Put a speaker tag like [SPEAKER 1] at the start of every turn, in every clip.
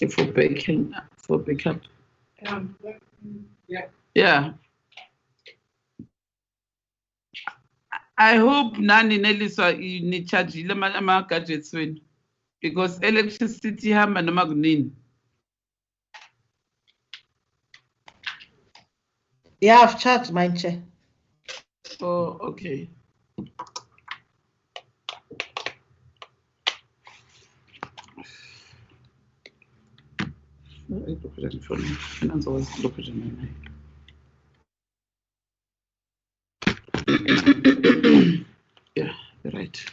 [SPEAKER 1] for backup. Yeah. I hope nani neliswa ni charge ile ama gadgets wenu because electricity hamba noma kunini.
[SPEAKER 2] Yeah, I've charged mine, Chair.
[SPEAKER 1] Oh, okay. Yeah, right.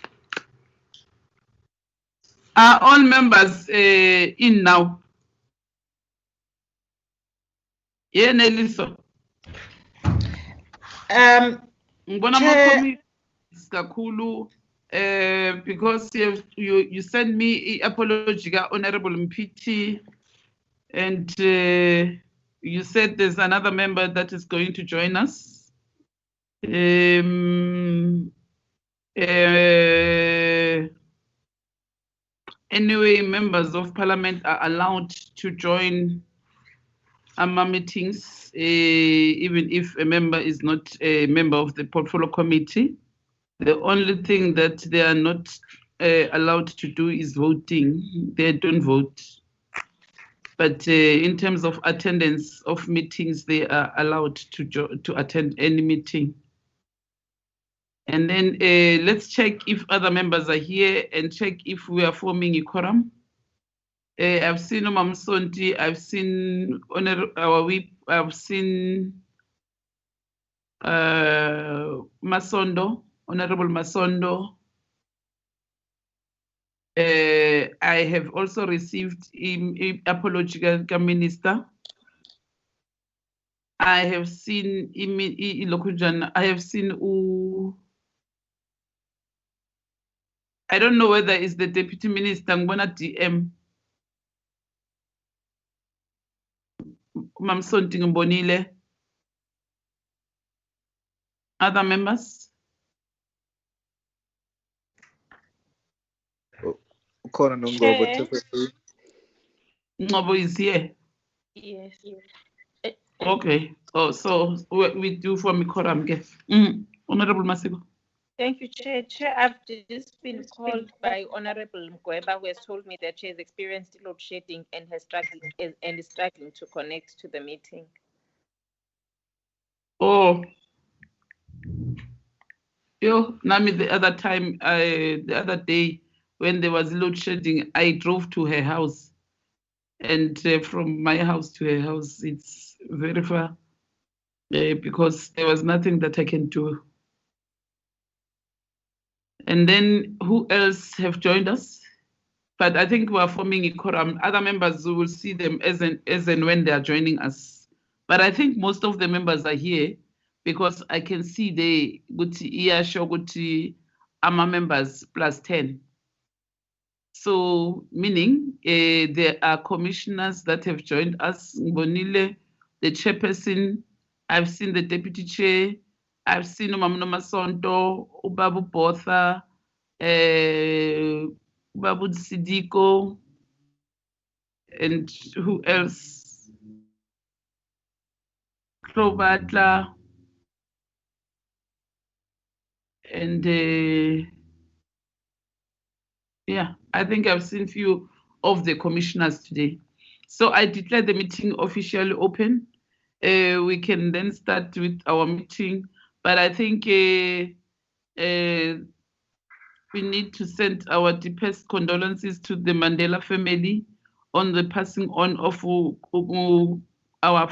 [SPEAKER 1] Are all members in now? Yeah, Neliso. Kakhulu, because you sent me apology, Honorable Mpiti, and you said there's another member that is going to join us. Anyway, members of parliament are allowed to join AMA meetings, even if a member is not a member of the portfolio committee. The only thing that they are not allowed to do is voting. They don't vote. But in terms of attendance of meetings, they are allowed to attend any meeting. And then let's check if other members are here and check if we are forming a quorum. I've seen Umam Sonti, I've seen our whip, I've seen Masondo, Honorable Masondo. I have also received apology from Minister. I have seen I have seen I don't know whether it's the Deputy Minister, I'm gonna DM. Mamsonti Mbonile. Other members? Ngobo is here.
[SPEAKER 3] Yes.
[SPEAKER 1] Okay. Oh, so we do for me quorum. Honorable Masiko.
[SPEAKER 3] Thank you, Chair. Chair, I've just been called by Honorable Mkweba, who has told me that she has experienced load shedding and is struggling to connect to the meeting.
[SPEAKER 1] Oh. Yo, Nami, the other day when there was load shedding, I drove to her house. And from my house to her house, it's very far because there was nothing that I can do. And then who else have joined us? But I think we are forming a quorum. Other members, we will see them as and when they are joining us. But I think most of the members are here because I can see they Guti Iyasho Guti AMA members plus 10. So meaning there are commissioners that have joined us. Ngonile, the chairperson, I've seen the deputy chair, I've seen Umamno Masonto, Ubabu Botha, Ubabu Sidiko, and who else? Klobatla, and yeah, I think I've seen few of the commissioners today. So I declare the meeting officially open. We can then start with our meeting, but I think we need to send our deepest condolences to the Mandela family on the passing on of our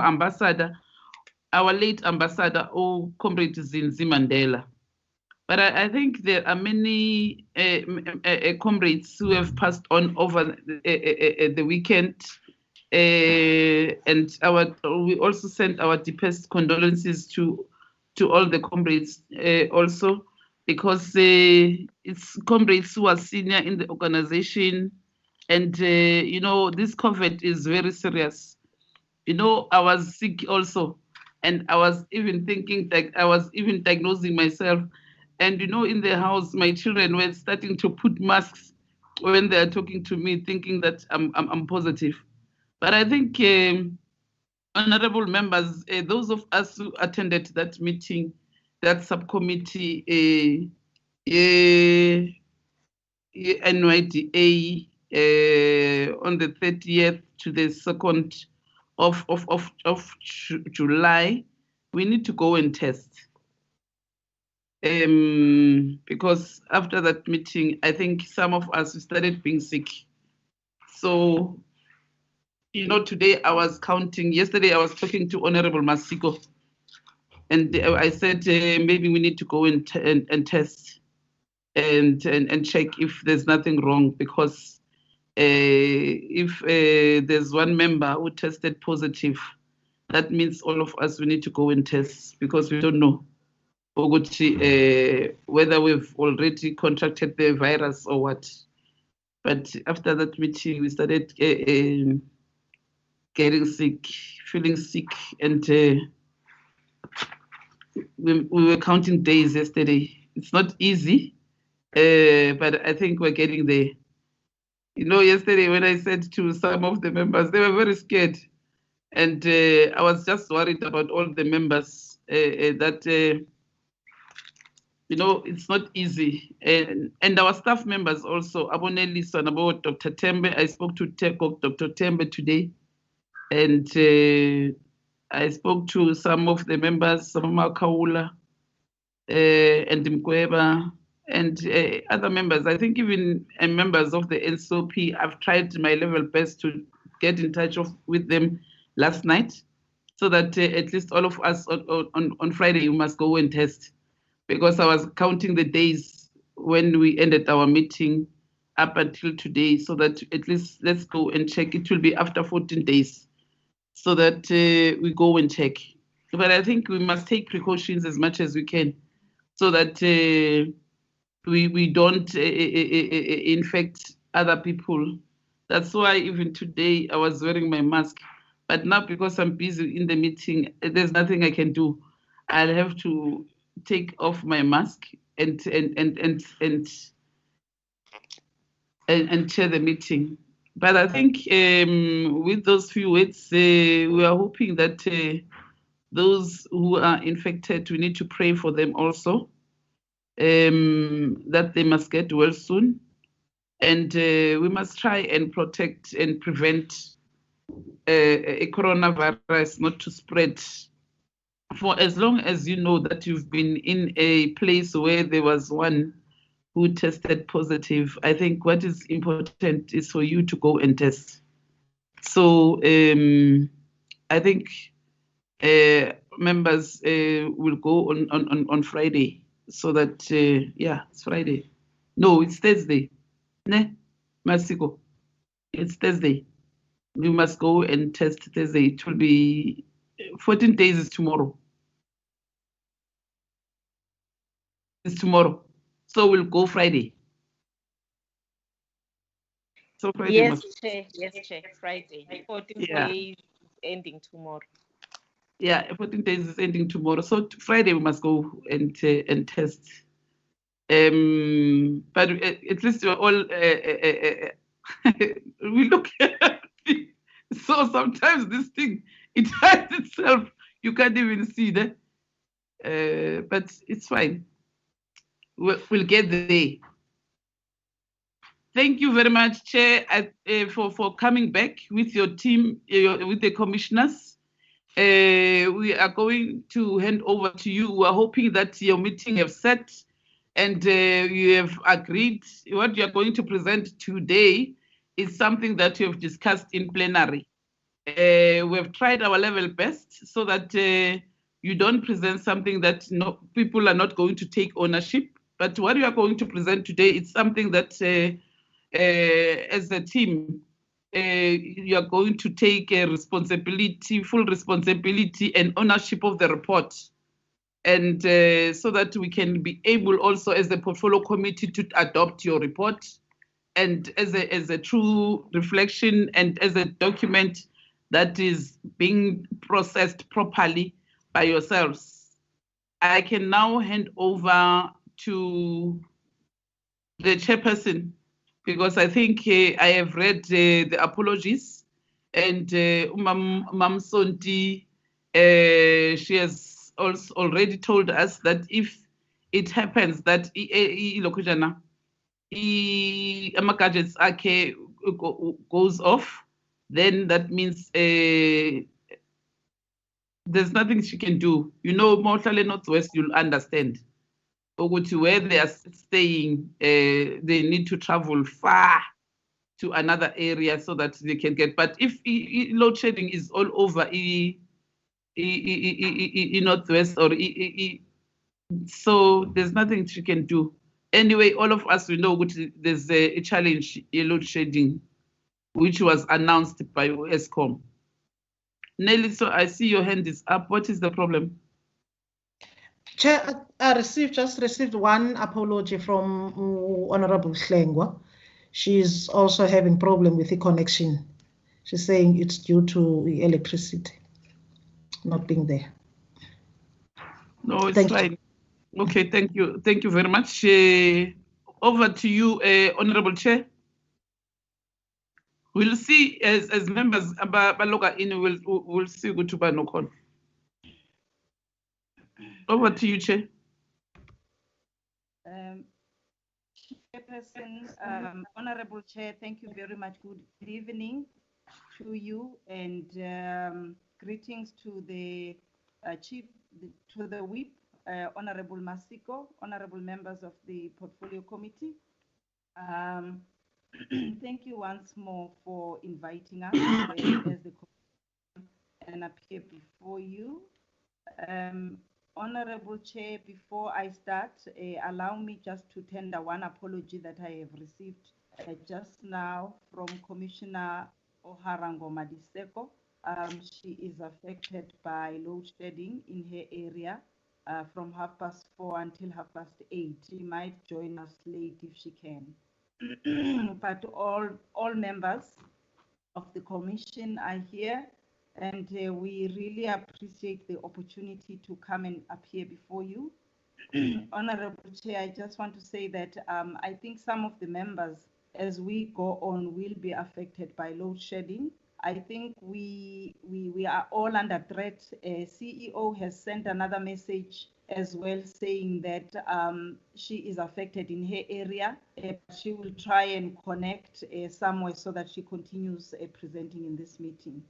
[SPEAKER 1] ambassador, our late ambassador, Comrade Zinzi Mandela. But I think there are many comrades who have passed on over the weekend, and we also send our deepest condolences to all the comrades also, because it's comrades who are senior in the organization, and this COVID is very serious. I was sick also, and I was even thinking that I was even diagnosing myself. And in the house, my children were starting to put masks when they are talking to me, thinking that I'm positive. But I think, honorable members, those of us who attended that meeting, that subcommittee, NYDA, on the 30th to the 2nd of July, we need to go and test. Because after that meeting, I think some of us started being sick. So, today I was counting. Yesterday I was talking to Honorable Masiko, and I said maybe we need to go and test and check if there's nothing wrong, because if there's one member who tested positive, that means all of us, we need to go and test, because we don't know whether we've already contracted the virus or what. But after that meeting, we started getting sick, feeling sick, and we were counting days yesterday. It's not easy, but I think we're getting there. Yesterday when I said to some of the members, they were very scared. And I was just worried about all the members that, it's not easy. And our staff members also, Aboneli Sanabo, Dr. Tembe. I spoke to Dr. Tembe today. And I spoke to some of the members, Samama Kaula and Mkweba, and other members. I think even members of the NSOP. I've tried my level best to get in touch with them last night, so that at least all of us on Friday, we must go and test, because I was counting the days when we ended our meeting up until today, so that at least let's go and check. It will be after 14 days, so that we go and check. But I think we must take precautions as much as we can, so that we don't infect other people. That's why even today I was wearing my mask. But now, because I'm busy in the meeting, there's nothing I can do. I'll have to take off my mask and chair the meeting. But I think with those few words, we are hoping that those who are infected, we need to pray for them also, that they must get well soon. And we must try and protect and prevent a coronavirus not to spread. For as long as you know that you've been in a place where there was one who tested positive, I think what is important is for you to go and test. So I think members will go on Friday, so that it's Friday. No, it's Thursday. Ne, Masiko, it's Thursday. We must go and test Thursday. It will be 14 days is tomorrow. It's tomorrow. So we'll go Friday. So Friday
[SPEAKER 3] yes, Chair, Friday. 14 days ending tomorrow.
[SPEAKER 1] Yeah, 14 days is ending tomorrow. So Friday we must go and test. But at least we're all we look at it. So sometimes this thing, it hides itself. You can't even see that. But it's fine. We'll get there. Thank you very much, Chair, for coming back with your team, with the commissioners. We are going to hand over to you. We are hoping that your meeting have set and you have agreed. What you are going to present today is something that you have discussed in plenary. We have tried our level best so that you don't present something that people are not going to take ownership. But what you are going to present today is something that, as a team, you are going to take a responsibility, full responsibility and ownership of the report. And so that we can be able also as a portfolio committee to adopt your report, and as a true reflection and as a document that is being processed properly by yourselves. I can now hand over to the chairperson because I think I have read the apologies, and Mam Sonti, she has also already told us that if it happens that ama-gadgets akhe goes off, then that means there's nothing she can do. You know, mostly Northwest, you'll understand. Where they are staying, they need to travel far to another area so that they can get. But if load shedding is all over Northwest or so there's nothing she can do. Anyway, all of us, we know there's a challenge in load shedding, which was announced by ESCOM. Nelly, so I see your hand is up. What is the problem?
[SPEAKER 2] Chair, I just received one apology from Honorable Hlengwa. She's also having problem with the connection. She's saying it's due to the electricity not being there.
[SPEAKER 1] No, it's
[SPEAKER 2] Thank
[SPEAKER 1] fine. Okay, thank you. Thank you very much. Over to you, Honorable Chair. We'll see as members baloga in, we'll see good to Banokon. Over to you, Chair.
[SPEAKER 4] Chairperson, Honorable Chair, thank you very much. Good evening to you, and greetings to the Chief, to the Whip, Honorable Masiko, honorable members of the Portfolio Committee. Thank you once more for inviting us as the committee and appear before you. Honorable Chair, before I start, allow me just to tender one apology that I have received just now from Commissioner Oharango Madiseko. She is affected by load shedding in her area from 4:30 until 8:30. She might join us late if she can. But all members of the commission are here, and we really appreciate the opportunity to come and appear before you. Honorable Chair, I just want to say that I think some of the members, as we go on, will be affected by load shedding. I think we are all under threat. CEO has sent another message as well, saying that she is affected in her area. She will try and connect somewhere so that she continues presenting in this meeting.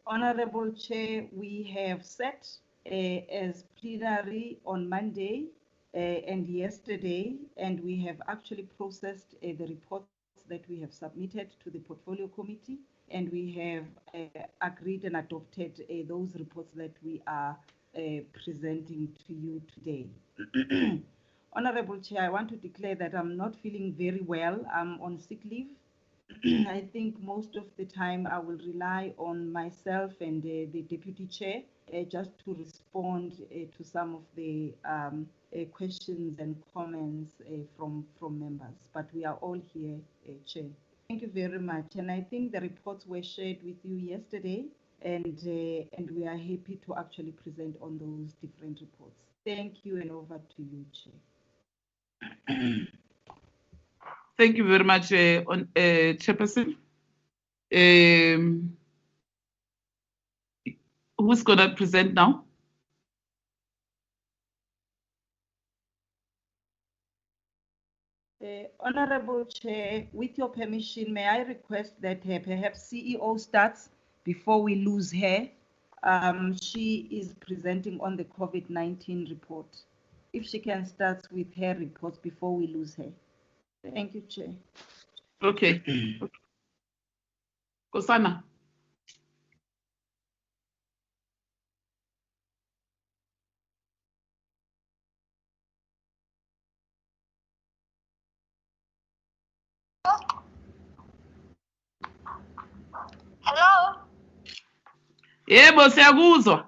[SPEAKER 4] Honorable Chair, we have set as plenary on Monday and yesterday, and we have actually processed the reports that we have submitted to the Portfolio Committee, and we have agreed and adopted those reports that we are presenting to you today. Honorable Chair, I want to declare that I'm not feeling very well. I'm on sick leave. I think most of the time I will rely on myself and the Deputy Chair just to respond to some of the questions and comments from members. But we are all here, Chair. Thank you very much. And I think the reports were shared with you yesterday, and we are happy to actually present on those different reports. Thank you, and over to you, Chair.
[SPEAKER 1] Thank you very much, Chairperson. Who's going to present now?
[SPEAKER 4] Honorable Chair, with your permission, may I request that perhaps CEO starts before we lose her? She is presenting on the COVID-19 report. If she can start with her report before we lose her. Thank you, Chair.
[SPEAKER 1] Okay. Kosana.
[SPEAKER 5] Hello?
[SPEAKER 1] Yebo, siyakuzwa.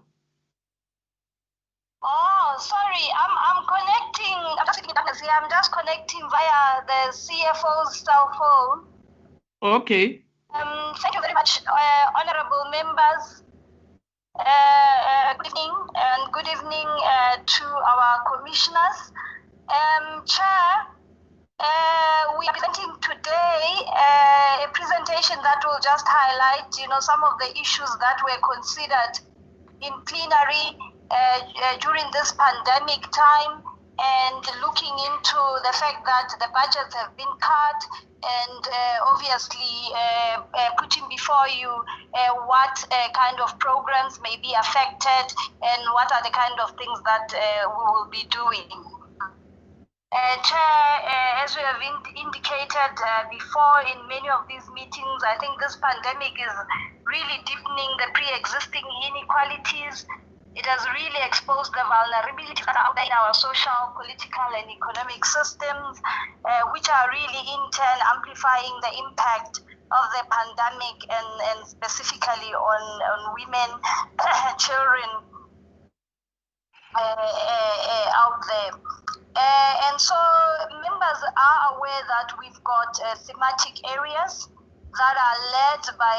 [SPEAKER 5] Oh, sorry. I'm connecting. I'm just sitting in darkness here. I'm just connecting via the CFO's cell phone.
[SPEAKER 1] Okay.
[SPEAKER 5] Thank you very much, honorable members. Good evening, and good evening to our commissioners. Chair, We are presenting today a presentation that will just highlight, some of the issues that were considered in plenary during this pandemic time, and looking into the fact that the budgets have been cut, and obviously putting before you what kind of programs may be affected and what are the kind of things that we will be doing. Chair, as we have indicated before in many of these meetings, I think this pandemic is really deepening the pre-existing inequalities. It has really exposed the vulnerabilities that are out there in our social, political, and economic systems, which are really in turn amplifying the impact of the pandemic and specifically on women, children out there. And so members are aware that we've got thematic areas that are led by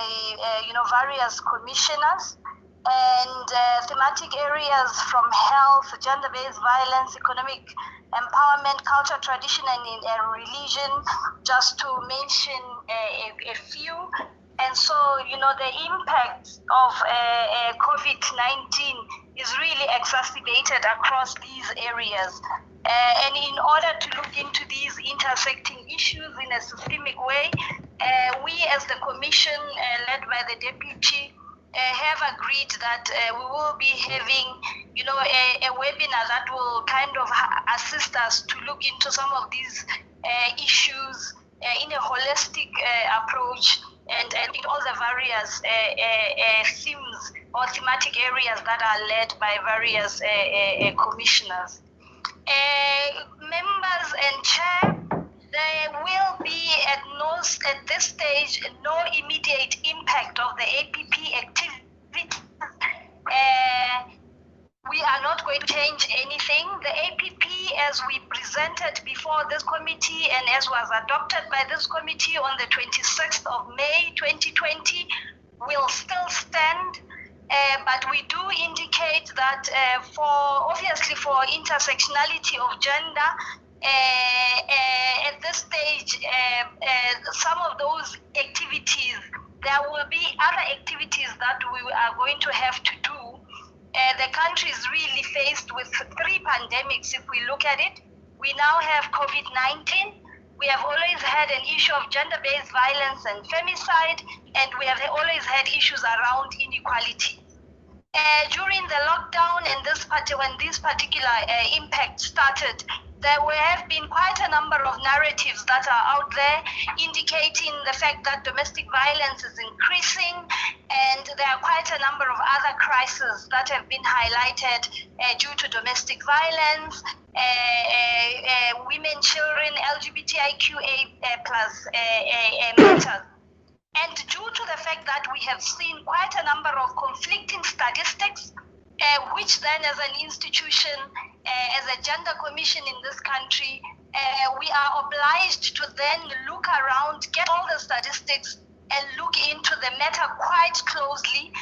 [SPEAKER 5] various commissioners, and thematic areas from health, gender-based violence, economic empowerment, culture, tradition, and religion, just to mention a few. And so, the impact of COVID-19 is really exacerbated across these areas. And in order to look into these intersecting issues in a systemic way, we as the Commission, led by the Deputy, have agreed that we will be having, a webinar that will kind of assist us to look into some of these issues in a holistic approach, and in all the various themes or thematic areas that are led by various commissioners. Members and Chair, there will be at this stage no immediate impact of the APP activity. We are not going to change anything. The APP, as we presented before this committee and as was adopted by this committee on the 26th of May 2020, will still stand. But we do indicate that obviously for intersectionality of gender, at this stage, some of those activities, there will be other activities that we are going to have to do. The country is really faced with 3 pandemics if we look at it. We now have COVID-19. We have always had an issue of gender-based violence and femicide, and we have always had issues around inequality. During the lockdown and when this particular impact started, there have been quite a number of narratives that are out there indicating the fact that domestic violence is increasing, and there are quite a number of other crises that have been highlighted due to domestic violence, women, children, LGBTIQA+ matters. And due to the fact that we have seen quite a number of conflicting statistics, which then as an institution, as a gender commission in this country, we are obliged to then look around, get all the statistics, and look into the matter quite closely,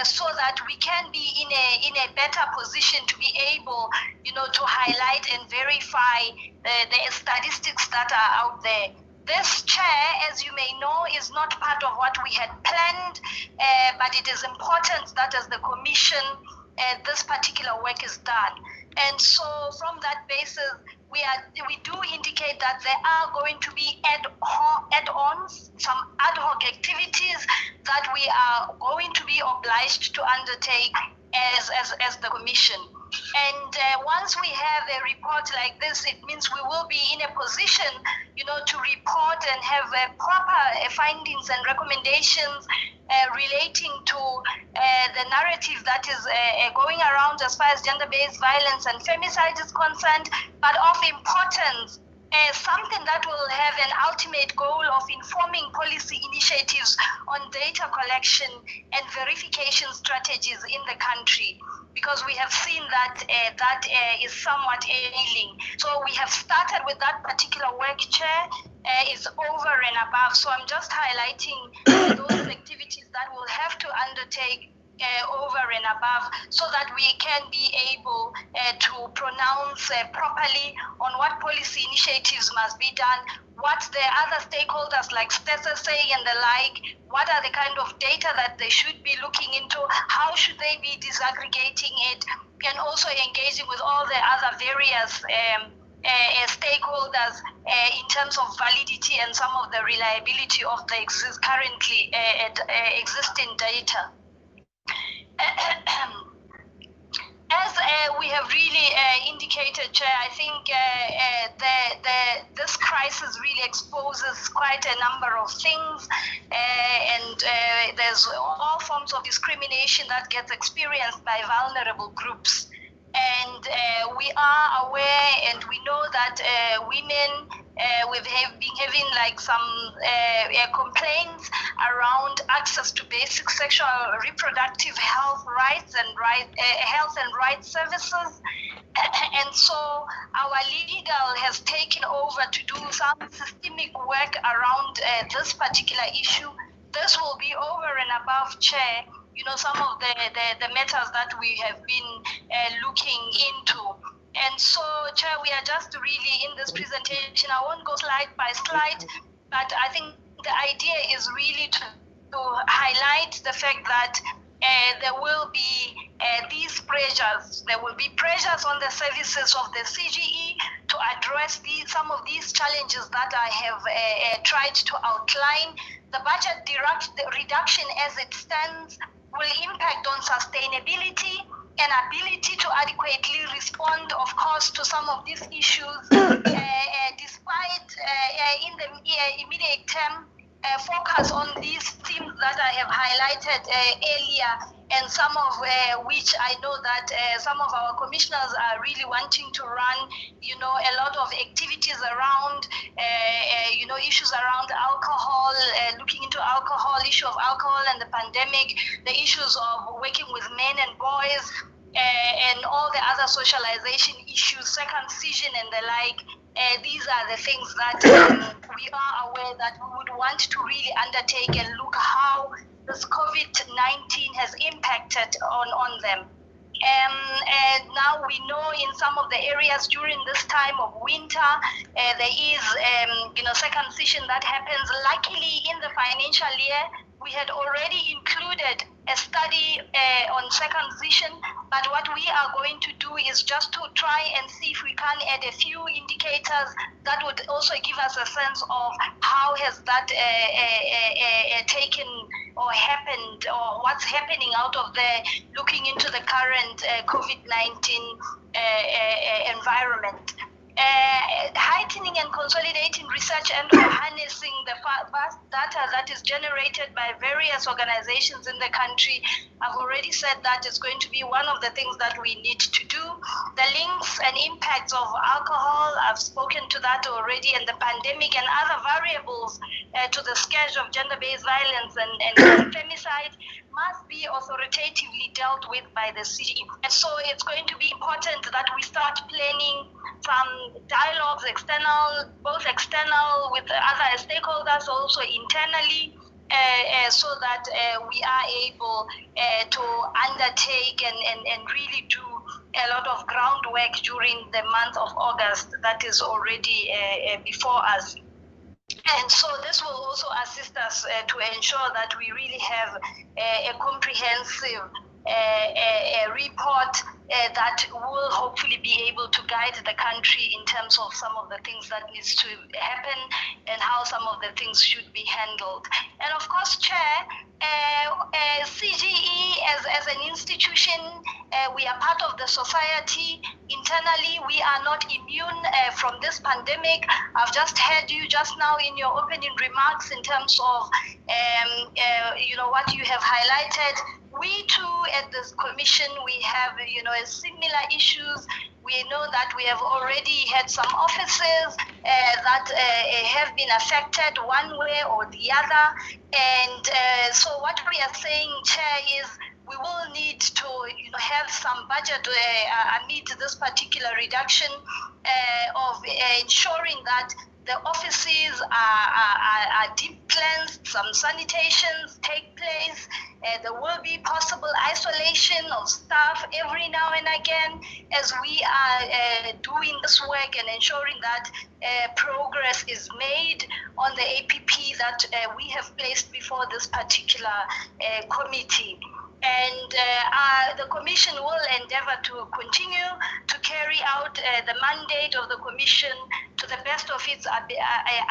[SPEAKER 5] so that we can be in a better position to be able, to highlight and verify the statistics that are out there. This, Chair, as you may know, is not part of what we had planned, but it is important that as the Commission, this particular work is done. And so from that basis, we do indicate that there are going to be add-ons, some ad hoc activities that we are going to be obliged to undertake as the Commission. And once we have a report like this, it means we will be in a position, to report and have proper findings and recommendations relating to the narrative that is going around as far as gender-based violence and femicide is concerned, but of importance, something that will have an ultimate goal of informing policy initiatives on data collection and verification strategies in the country, because we have seen that that is somewhat ailing. So we have started with that particular work, Chair. Is over and above. So I'm just highlighting those activities that we'll have to undertake over and above, so that we can be able to pronounce properly on what policy initiatives must be done, what the other stakeholders like STSSA and the like, what are the kind of data that they should be looking into, how should they be disaggregating it, and also engaging with all the other various stakeholders in terms of validity and some of the reliability of the currently existing data. As we have really indicated, Chair, I think this crisis really exposes quite a number of things, and there's all forms of discrimination that gets experienced by vulnerable groups. And we are aware and we know that women we've been having like some complaints around access to basic sexual reproductive health rights and health and rights services. And so our legal has taken over to do some systemic work around this particular issue. This will be over and above, Chair, some of the matters that we have been looking into. And so, Chair, we are just really in this presentation. I won't go slide by slide, but I think the idea is really to highlight the fact that there will be these pressures. There will be pressures on the services of the CGE to address some of these challenges that I have tried to outline. The budget reduction as it stands will impact on sustainability and ability to adequately respond, of course, to some of these issues, despite in the immediate term focus on these themes that I have highlighted earlier, and some of which I know that some of our commissioners are really wanting to run, a lot of activities around, issues around alcohol, looking into alcohol, issue of alcohol and the pandemic, the issues of working with men and boys, and all the other socialization issues, circumcision and the like. These are the things that we are aware that we would want to really undertake and look how this COVID-19 has impacted on them. And now we know in some of the areas during this time of winter, there is, circumcision that happens. Luckily, in the financial year, we had already included a study on circumcision, but what we are going to do is just to try and see if we can add a few indicators that would also give us a sense of how has that taken or happened, or what's happening out of there, looking into the current COVID-19 environment. Heightening and consolidating research and harnessing the vast data that is generated by various organizations in the country. I've already said that is going to be one of the things that we need to do. The links and impacts of alcohol, I've spoken to that already, and the pandemic and other variables to the scourge of gender-based violence and femicide must be authoritatively dealt with by the city. And so it's going to be important that we start planning some dialogues, both external with other stakeholders, also internally, so that we are able to undertake and really do a lot of groundwork during the month of August that is already before us. And so this will also assist us to ensure that we really have a comprehensive report that will hopefully be able to guide the country in terms of some of the things that needs to happen and how some of the things should be handled. And of course, Chair, CGE as an institution, we are part of the society. Internally, we are not immune from this pandemic. I've just heard you just now in your opening remarks in terms of what you have highlighted. We too at this commission, we have similar issues. We know that we have already had some offices that have been affected one way or the other. And so what we are saying, Chair, is we will need to have some budget amid this particular reduction of ensuring that The offices are deep cleansed, some sanitations take place. There will be possible isolation of staff every now and again as we are doing this work and ensuring that progress is made on the APP that we have placed before this particular committee. And the Commission will endeavor to continue to carry out the mandate of the Commission to the best of its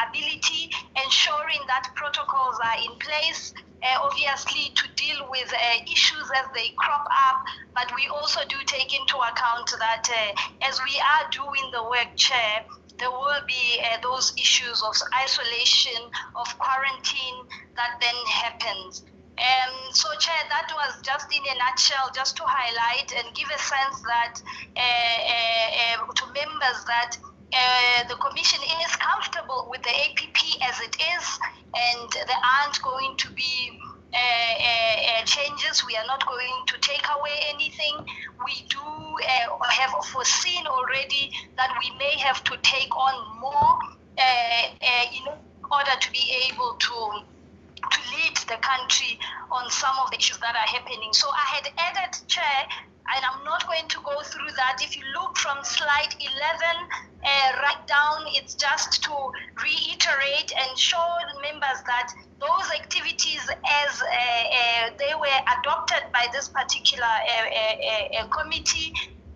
[SPEAKER 5] ability, ensuring that protocols are in place, obviously to deal with issues as they crop up, but we also do take into account that as we are doing the work, Chair, there will be those issues of isolation, of quarantine that then happens. So, Chair, that was just in a nutshell, just to highlight and give a sense that to members that the Commission is comfortable with the APP as it is, and there aren't going to be changes. We are not going to take away anything. We do have foreseen already that we may have to take on more in order to be able to lead the country on some of the issues that are happening. So I had added, Chair, and I'm not going to go through that. If you look from slide 11 right down, it's just to reiterate and show members that those activities as they were adopted by this particular committee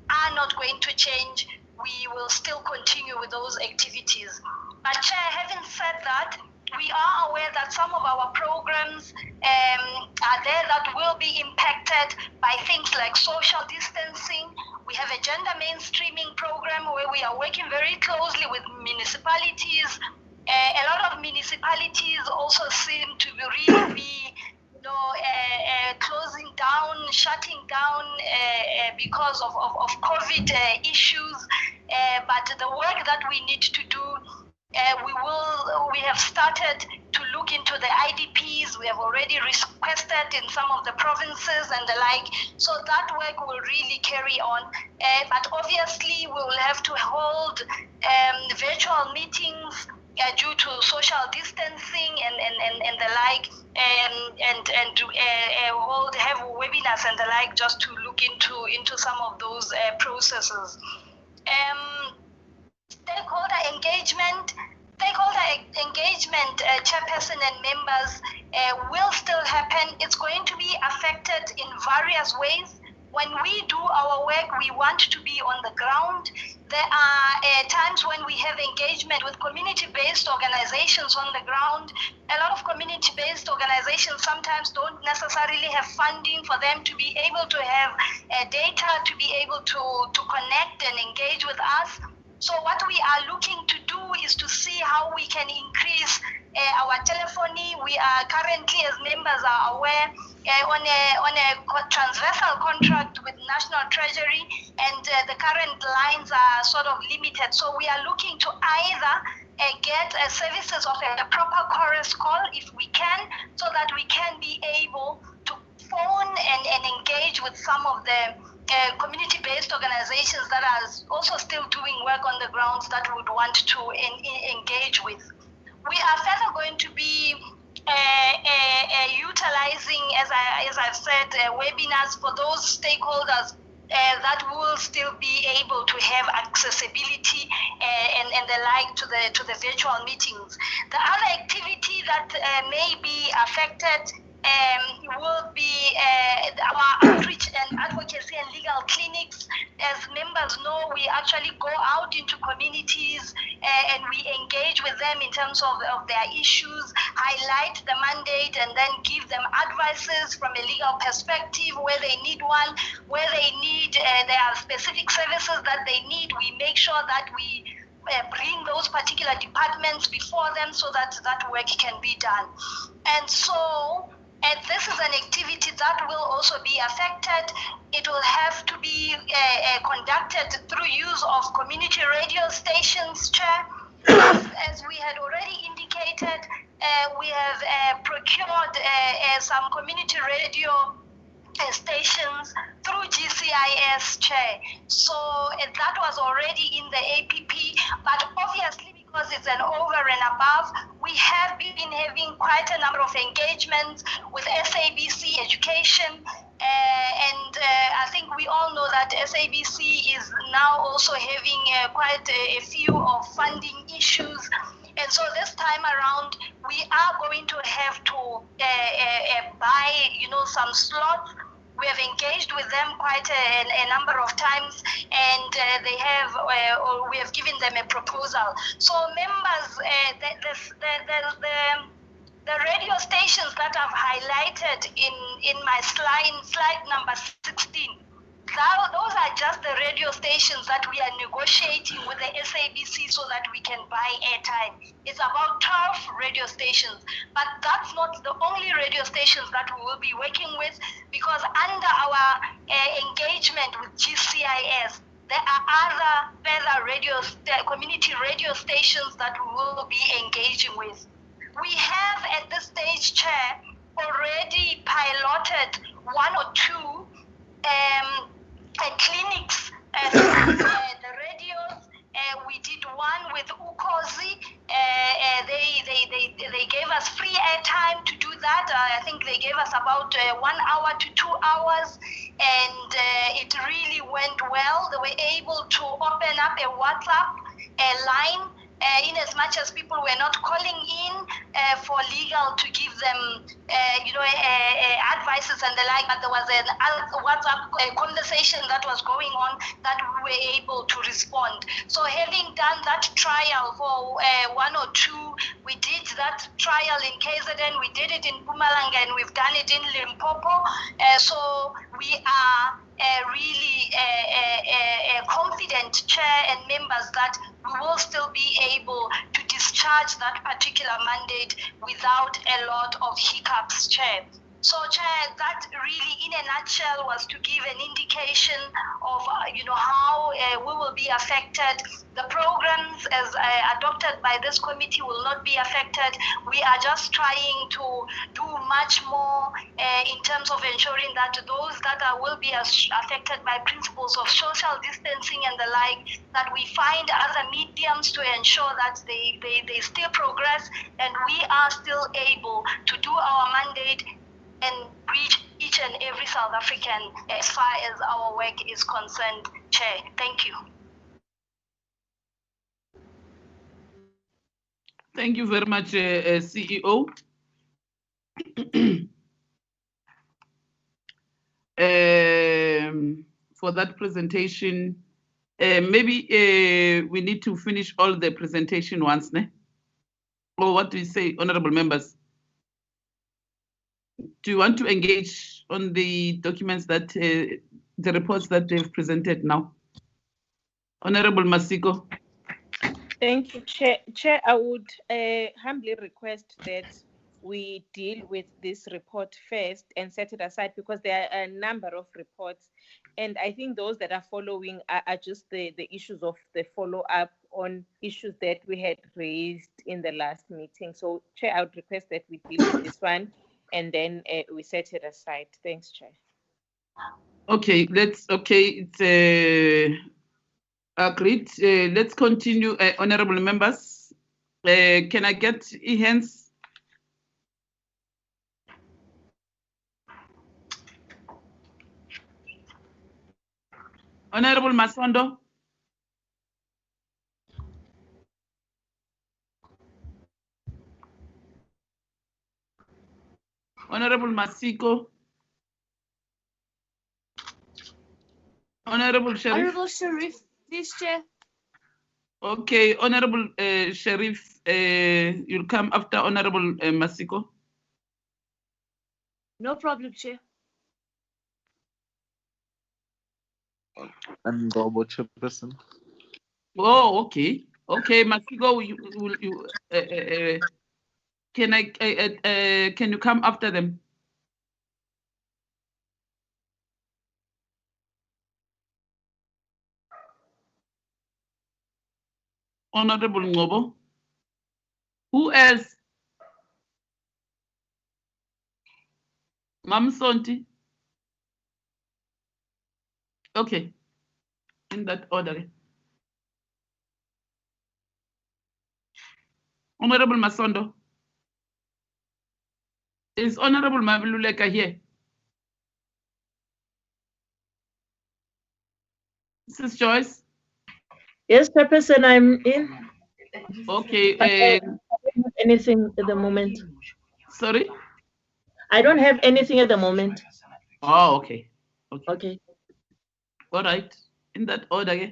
[SPEAKER 5] are not going to change. We will still continue with those activities. But Chair, having said that, we are aware that some of our programs are there that will be impacted by things like social distancing. We have a gender mainstreaming program where we are working very closely with municipalities. A lot of municipalities also seem to really be closing down, shutting down because of COVID issues. But the work that we need to do, we have started to look into the IDPs. We have already requested in some of the provinces and the like. So that work will really carry on. But obviously we will have to hold virtual meetings due to social distancing and the like, and have webinars and the like, just to look into some of those processes. Stakeholder engagement, chairperson and members, will still happen. It's going to be affected in various ways. When we do our work, we want to be on the ground. There are times when we have engagement with community-based organizations on the ground. A lot of community-based organizations sometimes don't necessarily have funding for them to be able to have data, to be able to connect and engage with us. So what we are looking to do is to see how we can increase our telephony. We are currently, as members are aware, on a transversal contract with National Treasury, and the current lines are sort of limited. So we are looking to either get services of a proper chorus call if we can, so that we can be able to phone and engage with some of the community-based organizations that are also still doing work on the grounds that would want to engage with. We are further going to be utilizing, as I've said, webinars for those stakeholders that will still be able to have accessibility and the like to the virtual meetings. The other activity that may be affected will be our outreach and advocacy and legal clinics. As members know, we actually go out into communities and we engage with them in terms of their issues, highlight the mandate, and then give them advices from a legal perspective where they need one, where they need, there are specific services that they need. We make sure that we bring those particular departments before them so that that work can be done. And so, and this is an activity that will also be affected. It will have to be conducted through use of community radio stations, Chair. As we had already indicated, we have procured some community radio stations through GCIS, Chair. So that was already in the APP, but obviously because because it's an over and above. We have been having quite a number of engagements with SABC Education, and I think we all know that SABC is now also having quite a few of funding issues. And so this time around, we are going to have to buy, some slots. We have engaged with them quite a number of times, and they have, or we have given them a proposal. So members, the radio stations that I've highlighted in my slide number 16, those are just the radio stations that we are negotiating with the SABC so that we can buy airtime. It's about 12 radio stations, but that's not the only radio stations that we will be working with, because under our engagement with GCIS, there are other further community radio stations that we will be engaging with. We have at this stage, Chair, already piloted one or two clinics, the radios. We did one with Ukozi. They gave us free airtime to do that. I think they gave us about 1 hour to 2 hours, and it really went well. They were able to open up a WhatsApp line, in as much as people were not calling in for legal to give them, advices and the like, but there was a WhatsApp conversation that was going on that we were able to respond. So having done that trial for 1 or 2, we did that trial in KZN, we did it in Mpumalanga, and we've done it in Limpopo. So we are really confident, Chair and members, that we will still be able to discharge that particular mandate without a lot of hiccups, Chair. So, Chair, that really, in a nutshell, was to give an indication of, how we will be affected. The programs as adopted by this committee will not be affected. We are just trying to do much more in terms of ensuring that those that will be affected by principles of social distancing and the like, that we find other mediums to ensure that they still progress, and we are still able to do our mandate and reach each and every South African as far as our work is concerned, Chair. Thank you.
[SPEAKER 1] Thank you very much, CEO. For that presentation. Maybe we need to finish all the presentation once, ne? Or what do you say, honorable members? Do you want to engage on the documents that, the reports that they've presented now? Honorable Masiko.
[SPEAKER 3] Thank you, Chair. Chair, I would humbly request that we deal with this report first and set it aside, because there are a number of reports, and I think those that are following are just the issues of the follow-up on issues that we had raised in the last meeting. So, Chair, I would request that we deal with this one and then we set it aside. Thanks, Chair.
[SPEAKER 1] Okay, it's agreed. Let's continue, honorable members. Can I get hands? Honorable Masondo. Honorable Masiko. Honorable Sharif.
[SPEAKER 6] Honorable Sharif, please, Chair.
[SPEAKER 1] Okay, Honorable Sharif, you'll come after Honorable Masiko.
[SPEAKER 6] No problem, Chair.
[SPEAKER 7] Honorable Chairperson.
[SPEAKER 1] Oh, okay. Okay, Masiko, can you come after them? Honorable Ngobo. Who else? Mam Sonti. Okay, in that order. Honorable Masondo. Is Honorable Maviluleka here? Mrs. Joyce?
[SPEAKER 6] Yes, Chairperson, I'm in.
[SPEAKER 1] Okay.
[SPEAKER 6] I don't have anything at the moment.
[SPEAKER 1] Sorry?
[SPEAKER 6] I don't have anything at the moment.
[SPEAKER 1] Oh, okay.
[SPEAKER 6] Okay.
[SPEAKER 1] All right. In that order, yeah.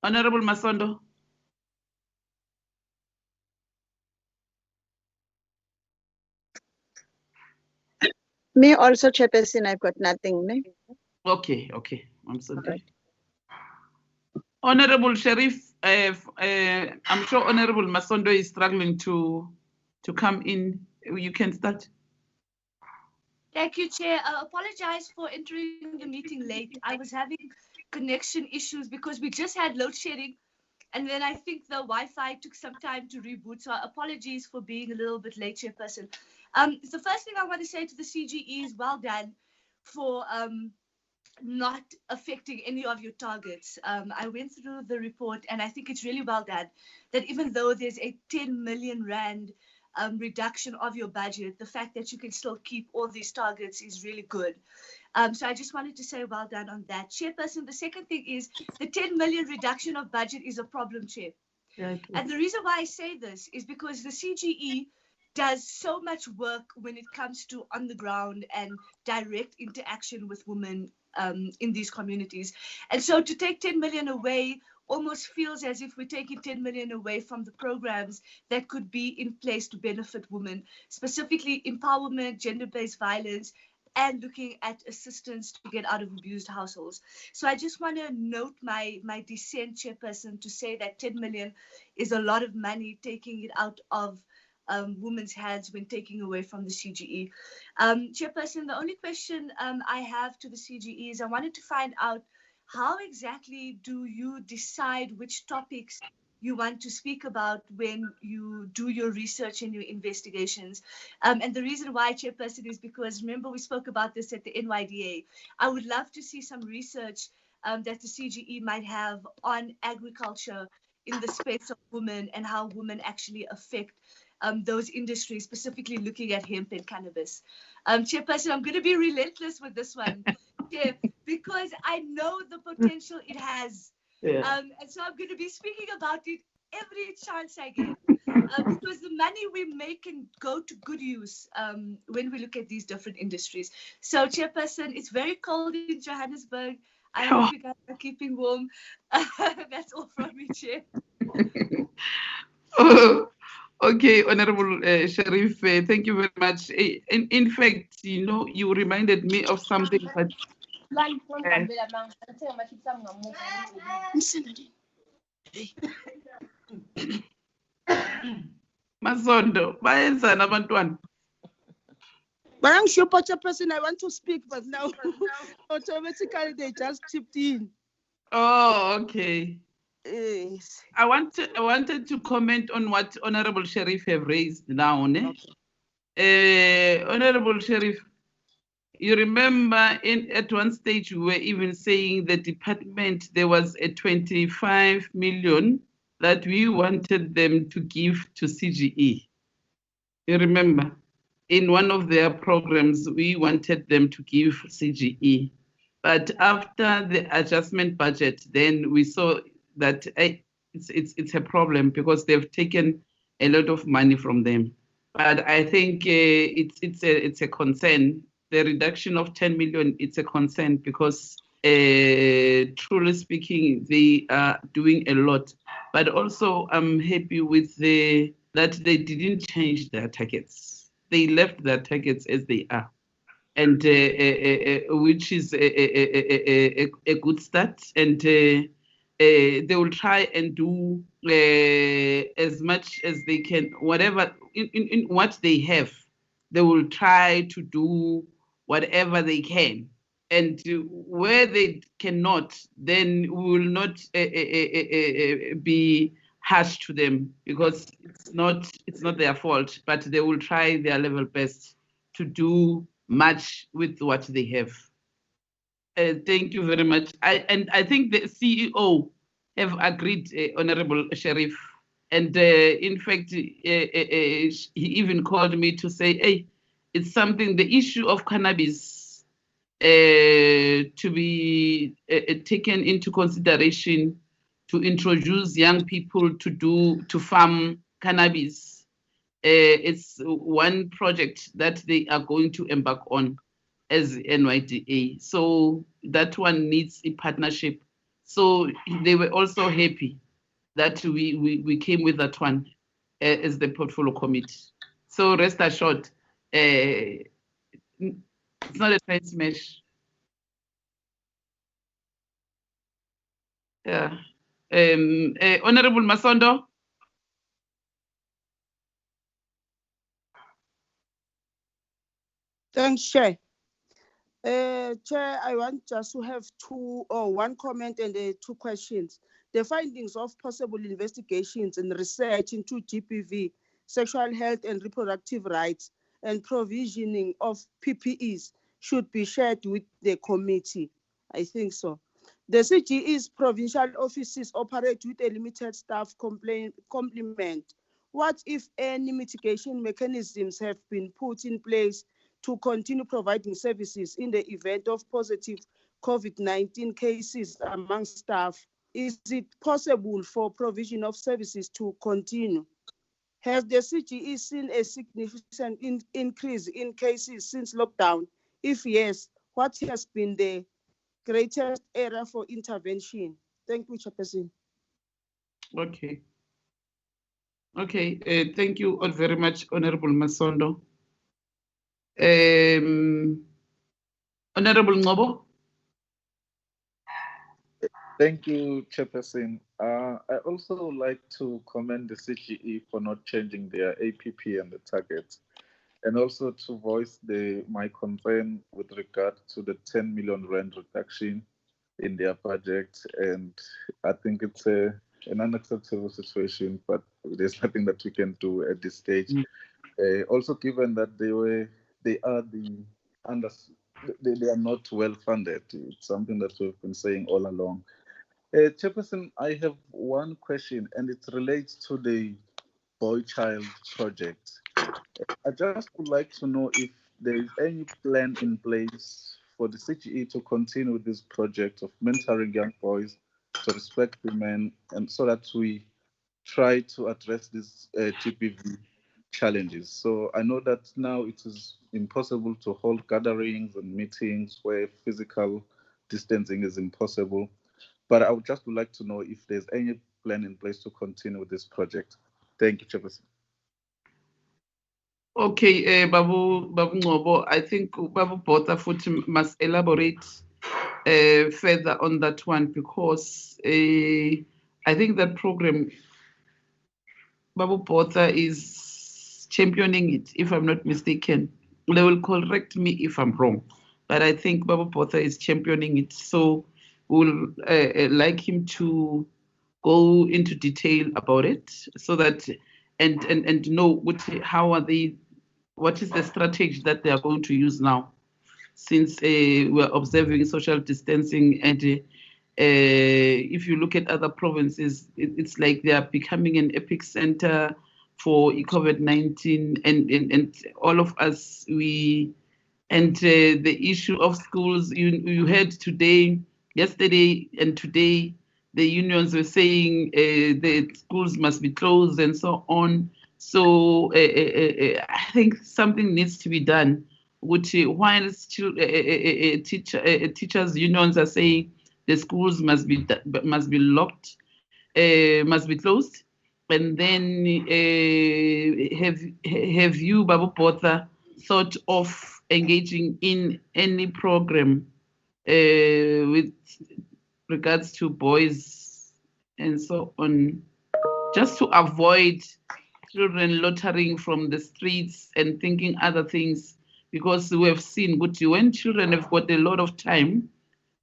[SPEAKER 1] Honorable Masondo.
[SPEAKER 7] Me also, Chairperson, I've got nothing. Ne?
[SPEAKER 1] Okay. I'm sorry. Honorable Sheriff, I'm sure Honorable Masondo is struggling to come in. You can start.
[SPEAKER 6] Thank you, Chair. I apologize for entering the meeting late. I was having connection issues because we just had load shedding, and then I think the Wi-Fi took some time to reboot. So apologies for being a little bit late, Chairperson. The first thing I want to say to the CGE is well done for not affecting any of your targets. I went through the report and I think it's really well done that even though there's a 10 million rand reduction of your budget, the fact that you can still keep all these targets is really good. So I just wanted to say well done on that. Chairperson, the second thing is the 10 million reduction of budget is a problem, Chair. And the reason why I say this is because the CGE does so much work when it comes to on the ground and direct interaction with women in these communities. And so to take 10 million away almost feels as if we're taking 10 million away from the programs that could be in place to benefit women, specifically empowerment, gender-based violence, and looking at assistance to get out of abused households. So I just want to note my dissent, Chairperson, to say that 10 million is a lot of money, taking it out of women's hands when taking away from the CGE. Chairperson, the only question I have to the CGE is I wanted to find out how exactly do you decide which topics you want to speak about when you do your research and your investigations. And the reason why, Chairperson, is because remember we spoke about this at the NYDA. I would love to see some research that the CGE might have on agriculture in the space of women and how women actually affect those industries, specifically looking at hemp and cannabis. Chairperson, I'm going to be relentless with this one, Chair, because I know the potential it has. And so I'm going to be speaking about it every chance I get, because the money we make can go to good use when we look at these different industries. So, Chairperson, it's very cold in Johannesburg. I hope you guys are keeping warm. That's all from me, Chair.
[SPEAKER 1] Okay, Honorable Sheriff, thank you very much. In fact, you reminded me of something that Masondo, bayenzani abantwana?
[SPEAKER 8] Chairperson, I want to speak, but now automatically they just chipped in.
[SPEAKER 1] Oh, okay.
[SPEAKER 8] Yes.
[SPEAKER 1] I wanted to comment on what Honorable Sheriff have raised now. Honorable Sheriff, you remember at one stage we were even saying the department, there was a 25 million that we wanted them to give to CGE. You remember? In one of their programs, we wanted them to give CGE. But after the adjustment budget, then we saw that it's a problem because they've taken a lot of money from them. But I think it's a concern. The reduction of 10 million, it's a concern because truly speaking, they are doing a lot. But also I'm happy with that they didn't change their targets. They left their targets as they are. And which is a good start, and they will try and do as much as they can, whatever in what they have, they will try to do whatever they can, and where they cannot, then we will not be harsh to them because it's not their fault, but they will try their level best to do much with what they have. Thank you very much. I think the CEO have agreed, Honorable Sheriff. And in fact, he even called me to say, hey, it's something, the issue of cannabis to be taken into consideration to introduce young people to farm cannabis. It's one project that they are going to embark on as NYDA. So that one needs a partnership. So they were also happy that we came with that one as the portfolio committee. So rest assured, it's not a train smash. Yeah. Honorable Masondo.
[SPEAKER 8] Thanks, Chair. Chair, I want just to have one comment and two questions. The findings of possible investigations and research into GPV, sexual health and reproductive rights, and provisioning of PPEs should be shared with the committee. I think so. The CGE's provincial offices operate with a limited staff complement. What, if any, mitigation mechanisms have been put in place to continue providing services in the event of positive COVID-19 cases among staff? Is it possible for provision of services to continue? Has the CGE seen a significant increase in cases since lockdown? If yes, what has been the greatest area for intervention? Thank you, Chairperson.
[SPEAKER 1] Okay. Okay, thank you all very much, Honorable Masondo. Honorable Ngobo.
[SPEAKER 9] Thank you, Chairperson. I also would like to commend the CGE for not changing their APP and the targets, and also to voice my concern with regard to the 10 million rand reduction in their budget. And I think it's an unacceptable situation, but there's nothing that we can do at this stage. Also, given that they are not well funded, it's something that we've been saying all along. Chairperson, I have one question, and it relates to the Boy Child project. I just would like to know if there is any plan in place for the CGE to continue this project of mentoring young boys to respect women, and so that we try to address these GPV challenges. So I know that now it is impossible to hold gatherings and meetings where physical distancing is impossible. But I would just like to know if there's any plan in place to continue with this project. Thank you, Chairperson.
[SPEAKER 1] Okay, Babu Ngobo, I think Babu Botha must elaborate further on that one, because I think that program, Babu Botha is championing it, if I'm not mistaken. They will correct me if I'm wrong, but I think Babu Botha is championing it. So we'll like him to go into detail about it, so that and know how are they, what is the strategy that they are going to use now, since we're observing social distancing. And if you look at other provinces, it's like they are becoming an epic center for COVID-19, and all of us, the issue of schools, you heard yesterday and today, the unions were saying the schools must be closed and so on. So I think something needs to be done. Which whilst teachers unions are saying the schools must be locked, must be closed, and then have you, Babu Botha, thought of engaging in any program with regards to boys and so on, just to avoid children loitering from the streets and thinking other things? Because we have seen when children have got a lot of time,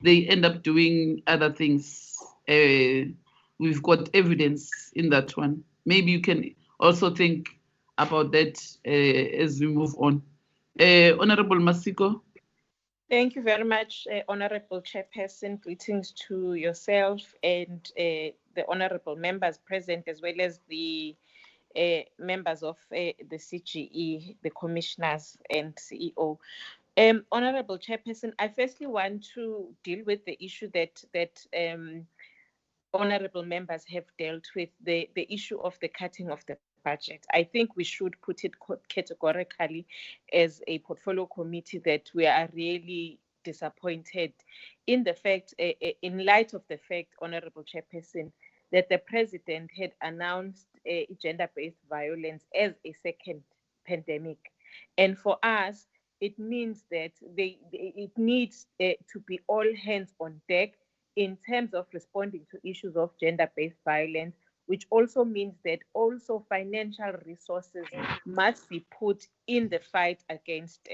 [SPEAKER 1] they end up doing other things. We've got evidence in that one. Maybe you can also think about that as we move on. Honorable Masiko.
[SPEAKER 3] Thank you very much, Honorable Chairperson. Greetings to yourself and the honorable members present, as well as the members of the CGE, the commissioners and CEO. Honorable Chairperson, I firstly want to deal with the issue that honorable members have dealt with, the issue of the cutting of the budget. I think we should put it categorically as a portfolio committee that we are really disappointed in the fact, in light of the fact, Honorable Chairperson, that the President had announced gender-based violence as a second pandemic. And for us, it means that it needs to be all hands on deck in terms of responding to issues of gender-based violence, which also means that also financial resources must be put in the fight against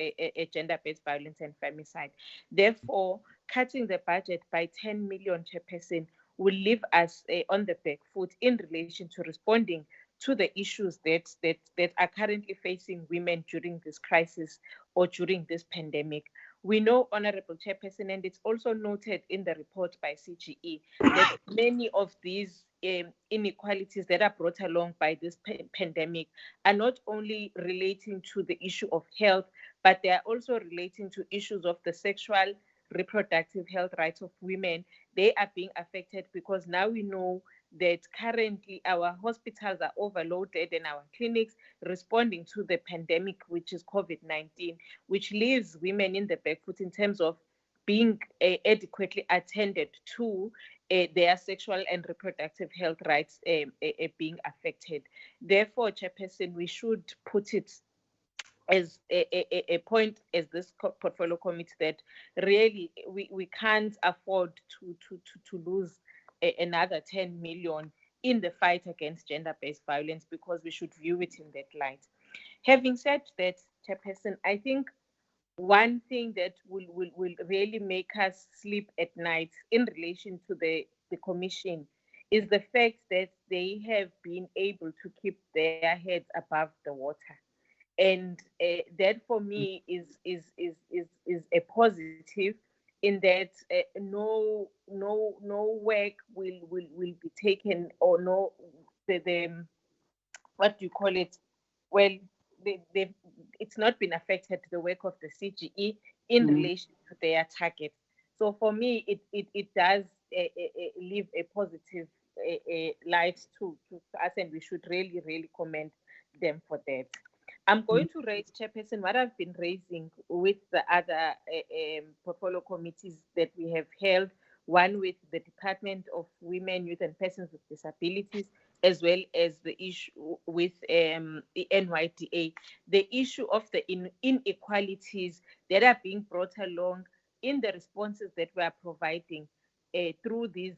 [SPEAKER 3] gender-based violence and femicide. Therefore, cutting the budget by 10 million, Chairperson, will leave us on the back foot in relation to responding to the issues that are currently facing women during this crisis or during this pandemic. We know, Honorable Chairperson, and it's also noted in the report by CGE, that many of these inequalities that are brought along by this pandemic are not only relating to the issue of health, but they are also relating to issues of the sexual reproductive health rights of women. They are being affected because now we know that currently our hospitals are overloaded and our clinics responding to the pandemic, which is COVID-19, which leaves women in the back foot in terms of being adequately attended to their sexual and reproductive health rights being affected. Therefore, Chairperson, we should put it as a point as this portfolio committee that really we can't afford to lose another 10 million in the fight against gender-based violence, because we should view it in that light. Having said that, Chairperson, I think one thing that will really make us sleep at night in relation to the commission is the fact that they have been able to keep their heads above the water. And that for me is a positive, in that no work will be taken, or no the what do you call it? Well, it's not been affected, the work of the CGE in relation to their targets. So for me, it does leave a positive light to us, and we should really commend them for that. I'm going to raise, Chairperson, what I've been raising with the other portfolio committees that we have held, one with the Department of Women, Youth and Persons with Disabilities, as well as the issue with the NYDA, the issue of the inequalities that are being brought along in the responses that we are providing through these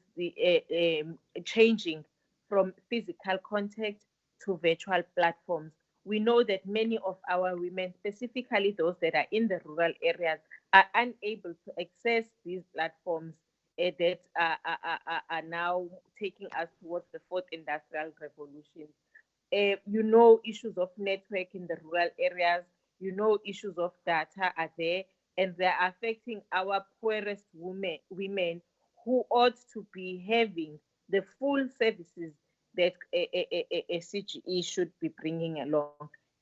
[SPEAKER 3] changing from physical contact to virtual platforms. We know that many of our women, specifically those that are in the rural areas, are unable to access these platforms that are now taking us towards the fourth industrial revolution. You know, issues of network in the rural areas, you know, issues of data are there, and they're affecting our poorest women who ought to be having the full services that a CGE should be bringing along.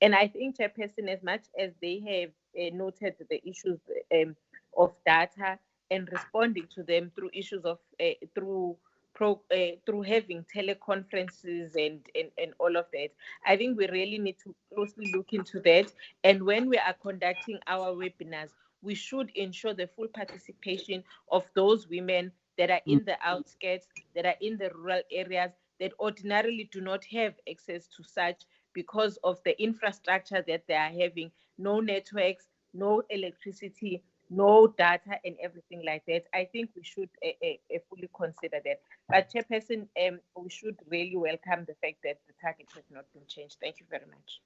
[SPEAKER 3] And I think, Chairperson, as much as they have noted the issues of data and responding to them through issues of through having teleconferences and all of that, I think we really need to closely look into that. And when we are conducting our webinars, we should ensure the full participation of those women that are in the outskirts, that are in the rural areas, that ordinarily do not have access to such because of the infrastructure that they are having, no networks, no electricity, no data, and everything like that. I think we should fully consider that. But, Chairperson, we should really welcome the fact that the targets have not been changed. Thank you very much.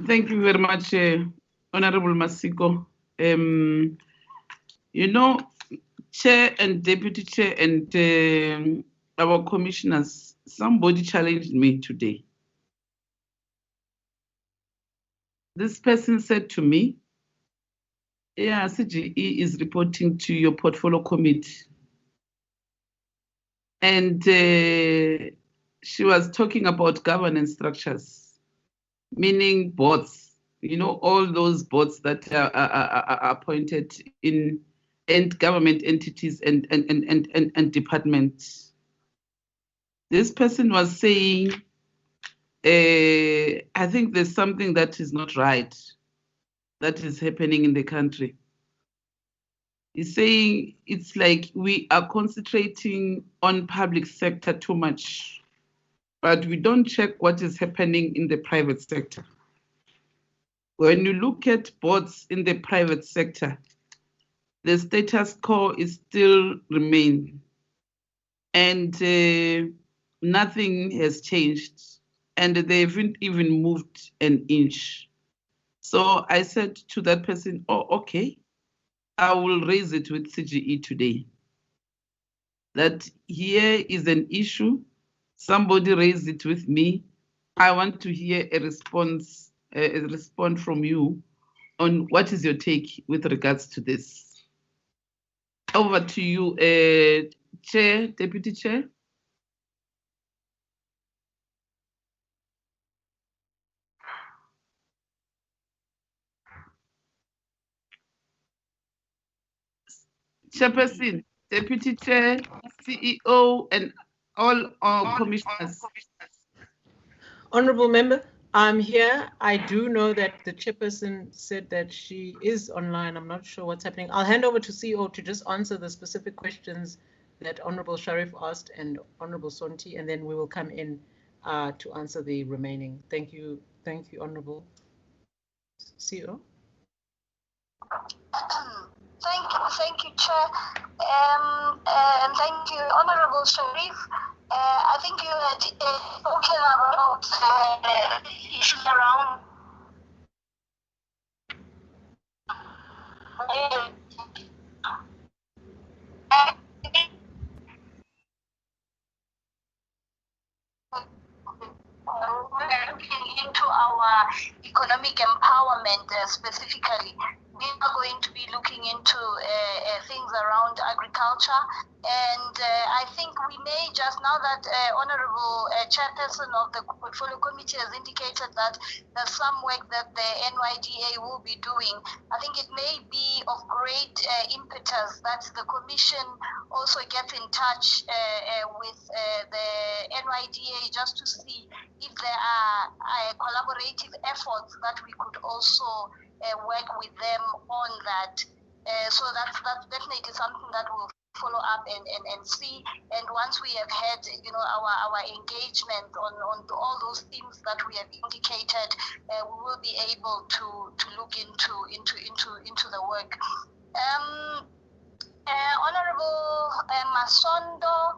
[SPEAKER 1] Thank you very much, Honorable Masiko. You know, Chair and Deputy Chair and our commissioners, somebody challenged me today. This person said to me, yeah, CGE is reporting to your portfolio committee. And she was talking about governance structures, meaning boards, you know, all those boards that are appointed in government entities and departments. This person was saying, I think there's something that is not right that is happening in the country. He's saying it's like we are concentrating on public sector too much, but we don't check what is happening in the private sector. When you look at boards in the private sector, the status quo is still remain, and nothing has changed, and they haven't even moved an inch. So I said to that person, oh, okay, I will raise it with CGE today. That here is an issue. Somebody raised it with me. I want to hear a response from you on what is your take with regards to this. Over to you, Chair, Deputy Chair. Chairperson, Deputy Chair, CEO, and all our commissioners.
[SPEAKER 10] Honorable Member, I'm here. I do know that the chairperson said that she is online. I'm not sure what's happening. I'll hand over to CEO to just answer the specific questions that Honorable Sharif asked and Honorable Sonti, and then we will come in to answer the remaining. Thank you, Honorable CEO.
[SPEAKER 5] Thank you, Chair, and thank you, Honorable Sharif. I think you had spoken about issues around looking into our economic empowerment specifically. We are going to be looking into things around agriculture, and I think we may just, now that Honorable Chairperson of the Portfolio Committee has indicated that there's some work that the NYDA will be doing, I think it may be of great impetus that the Commission also gets in touch with the NYDA just to see if there are collaborative efforts that we could also work with them on that. So that's definitely something that we'll follow up and see. And once we have had, you know, our engagement on all those themes that we have indicated, we will be able to look into the work. Honorable Masondo.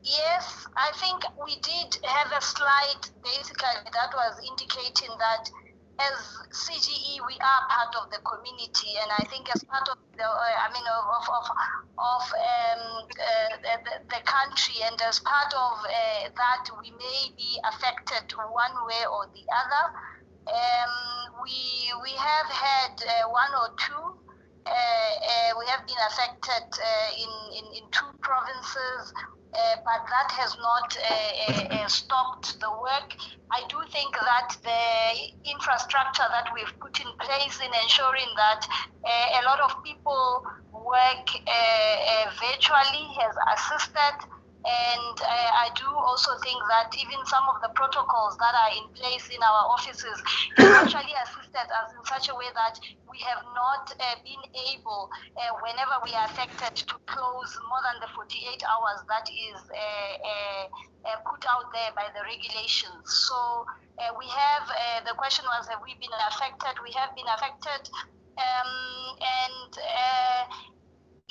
[SPEAKER 5] Yes, I think we did have a slide basically that was indicating that as CGE we are part of the community, and I think as part of the the country, and as part of that we may be affected one way or the other. We have had one or two. We have been affected in two provinces, but that has not stopped the work. I do think that the infrastructure that we've put in place in ensuring that a lot of people work virtually has assisted. And I do also think that even some of the protocols that are in place in our offices have actually assisted us in such a way that we have not been able, whenever we are affected, to close more than the 48 hours that is put out there by the regulations. So we have, the question was, have we been affected? We have been affected.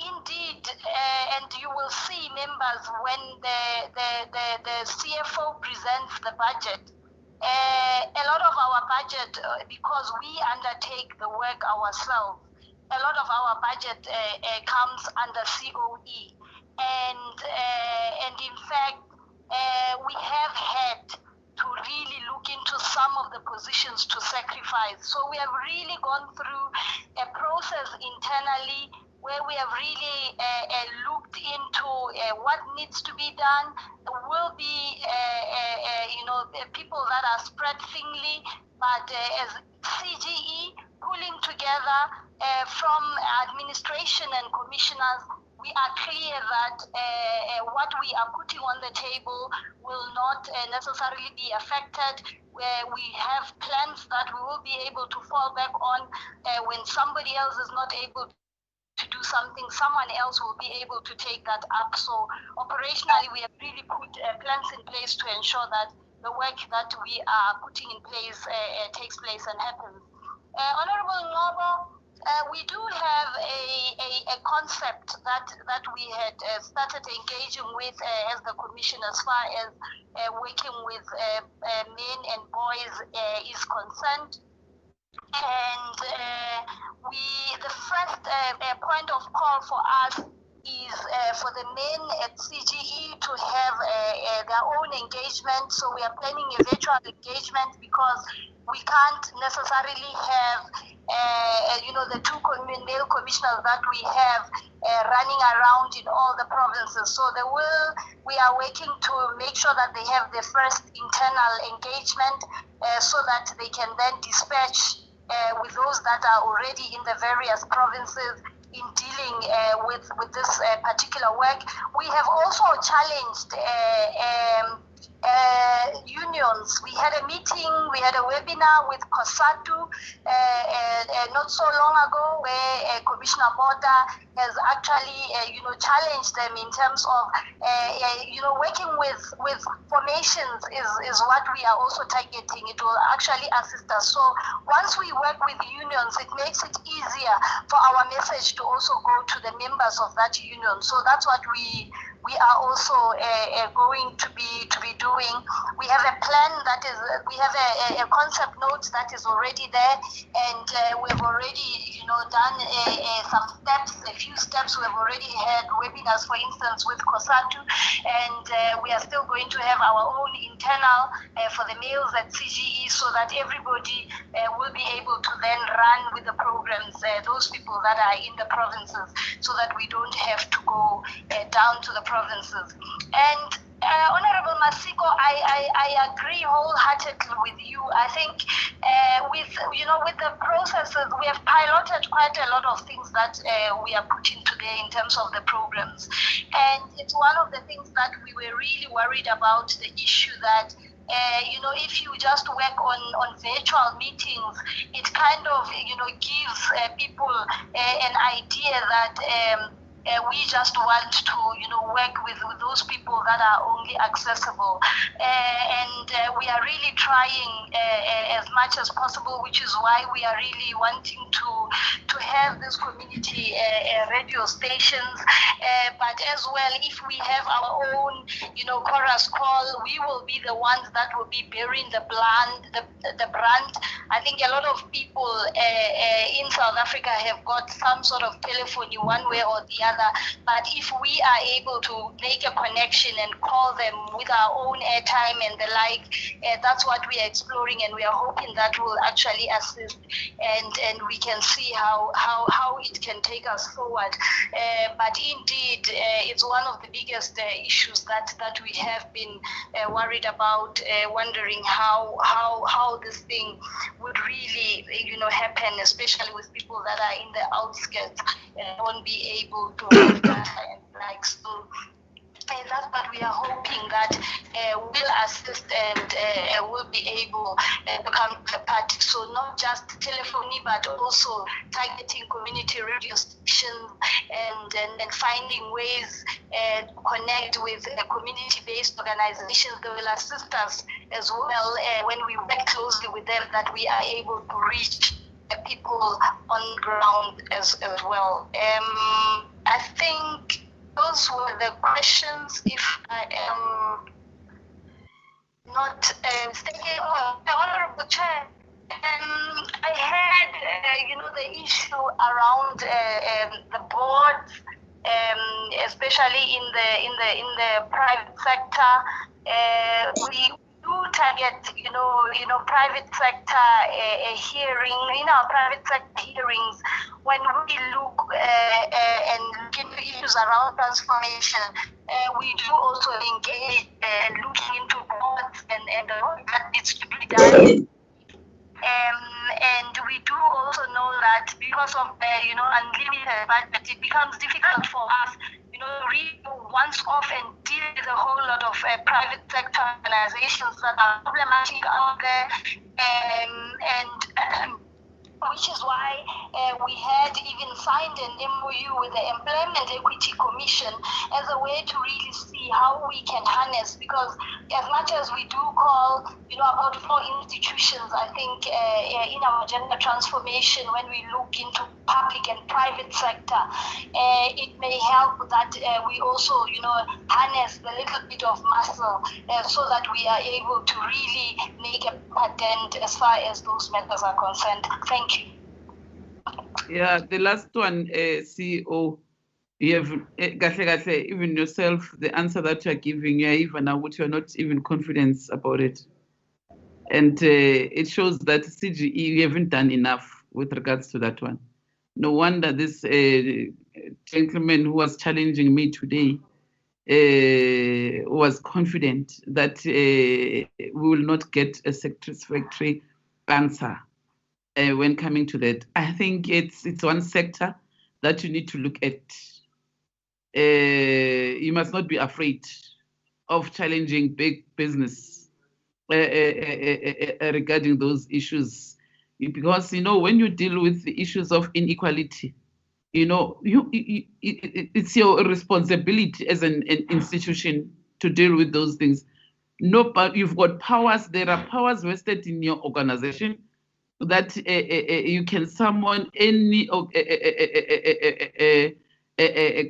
[SPEAKER 5] Indeed, and you will see, members, when the CFO presents the budget, a lot of our budget, because we undertake the work ourselves, a lot of our budget comes under COE. And in fact, we have had to really look into some of the positions to sacrifice. So we have really gone through a process internally where we have really looked into what needs to be done. Will be, people that are spread thinly, but as CGE pulling together from administration and commissioners, we are clear that what we are putting on the table will not necessarily be affected. Where we have plans that we will be able to fall back on when somebody else is not able to do something, someone else will be able to take that up. So operationally, we have really put plans in place to ensure that the work that we are putting in place takes place and happens. Honorable Ngobo, we do have a concept that we had started engaging with as the Commission as far as working with men and boys is concerned. And the first point of call for us is for the men at CGE to have their own engagement. So we are planning a virtual engagement because we can't necessarily have, the two male commissioners that we have running around in all the provinces. So we are working to make sure that they have the first internal engagement so that they can then dispatch with those that are already in the various provinces in dealing with this particular work. We have also challenged unions. We had a meeting, we had a webinar with COSATU not so long ago, where Commissioner Bota has actually, challenged them in terms of, working with formations is what we are also targeting. It will actually assist us. So once we work with unions, it makes it easier for our message to also go to the members of that union. So that's what we are also going to be doing. We have a plan we have a concept note that is already there, and we've already, done some steps, a few steps. We have already had webinars, for instance, with COSATU, and we are still going to have our own internal for the males at CGE, so that everybody will be able to then run with the programs, those people that are in the provinces, so that we don't have to go down to the provinces. And Honorable Masiko, I agree wholeheartedly with you. I think with the processes, we have piloted quite a lot of things that we are putting today in terms of the programs. And it's one of the things that we were really worried about, the issue that if you just work on virtual meetings, it kind of, gives people an idea that we just want to, work with those people that are only accessible. And we are really trying as much as possible, which is why we are really wanting to have this community radio stations. But as well, if we have our own, chorus call, we will be the ones that will be bearing the brand. I think a lot of people in South Africa have got some sort of telephony one way or the other. But if we are able to make a connection and call them with our own airtime and the like, that's what we are exploring, and we are hoping that will actually assist, and we can see how it can take us forward. But indeed, it's one of the biggest issues that we have been worried about, wondering how this thing would really, happen, especially with people that are in the outskirts, won't be able to have data and like. So that's what we are hoping that will assist and will be able to come to the party. So not just telephony, but also targeting community radio stations and finding ways to connect with community-based organizations that will assist us as well when we work closely with them, that we are able to reach people on the ground as well. I think those were the questions. If I am not mistaken, Honorable Chair, I had, the issue around the boards, especially in the private sector. We do target, private sector hearing, our private sector hearings, when we look and look into issues around transformation, we do also engage looking into boards and the work that needs to be done. And we do also know that because of the, unlimited budget, it becomes difficult for us, really once off and deal with a whole lot of private sector organizations that are problematic out there, and which is why we had even signed an MOU with the Employment Equity Commission as a way to really see how we can harness, because as much as we do call, about 4 institutions, I think in our gender transformation, when we look into public and private sector, it may help that we also, harness the little bit of muscle so that we are able to really make a dent as far as those matters are concerned. Thank you.
[SPEAKER 1] Yeah, the last one, CEO, you have even yourself, the answer that you're giving, even now, you're not even confident about it. And it shows that CGE, you haven't done enough with regards to that one. No wonder this gentleman who was challenging me today was confident that we will not get a satisfactory answer when coming to that. I think it's one sector that you need to look at. You must not be afraid of challenging big business regarding those issues, because when you deal with the issues of inequality, it's your responsibility as an institution to deal with those things. No, but you've got powers. There are powers vested in your organization that you can summon any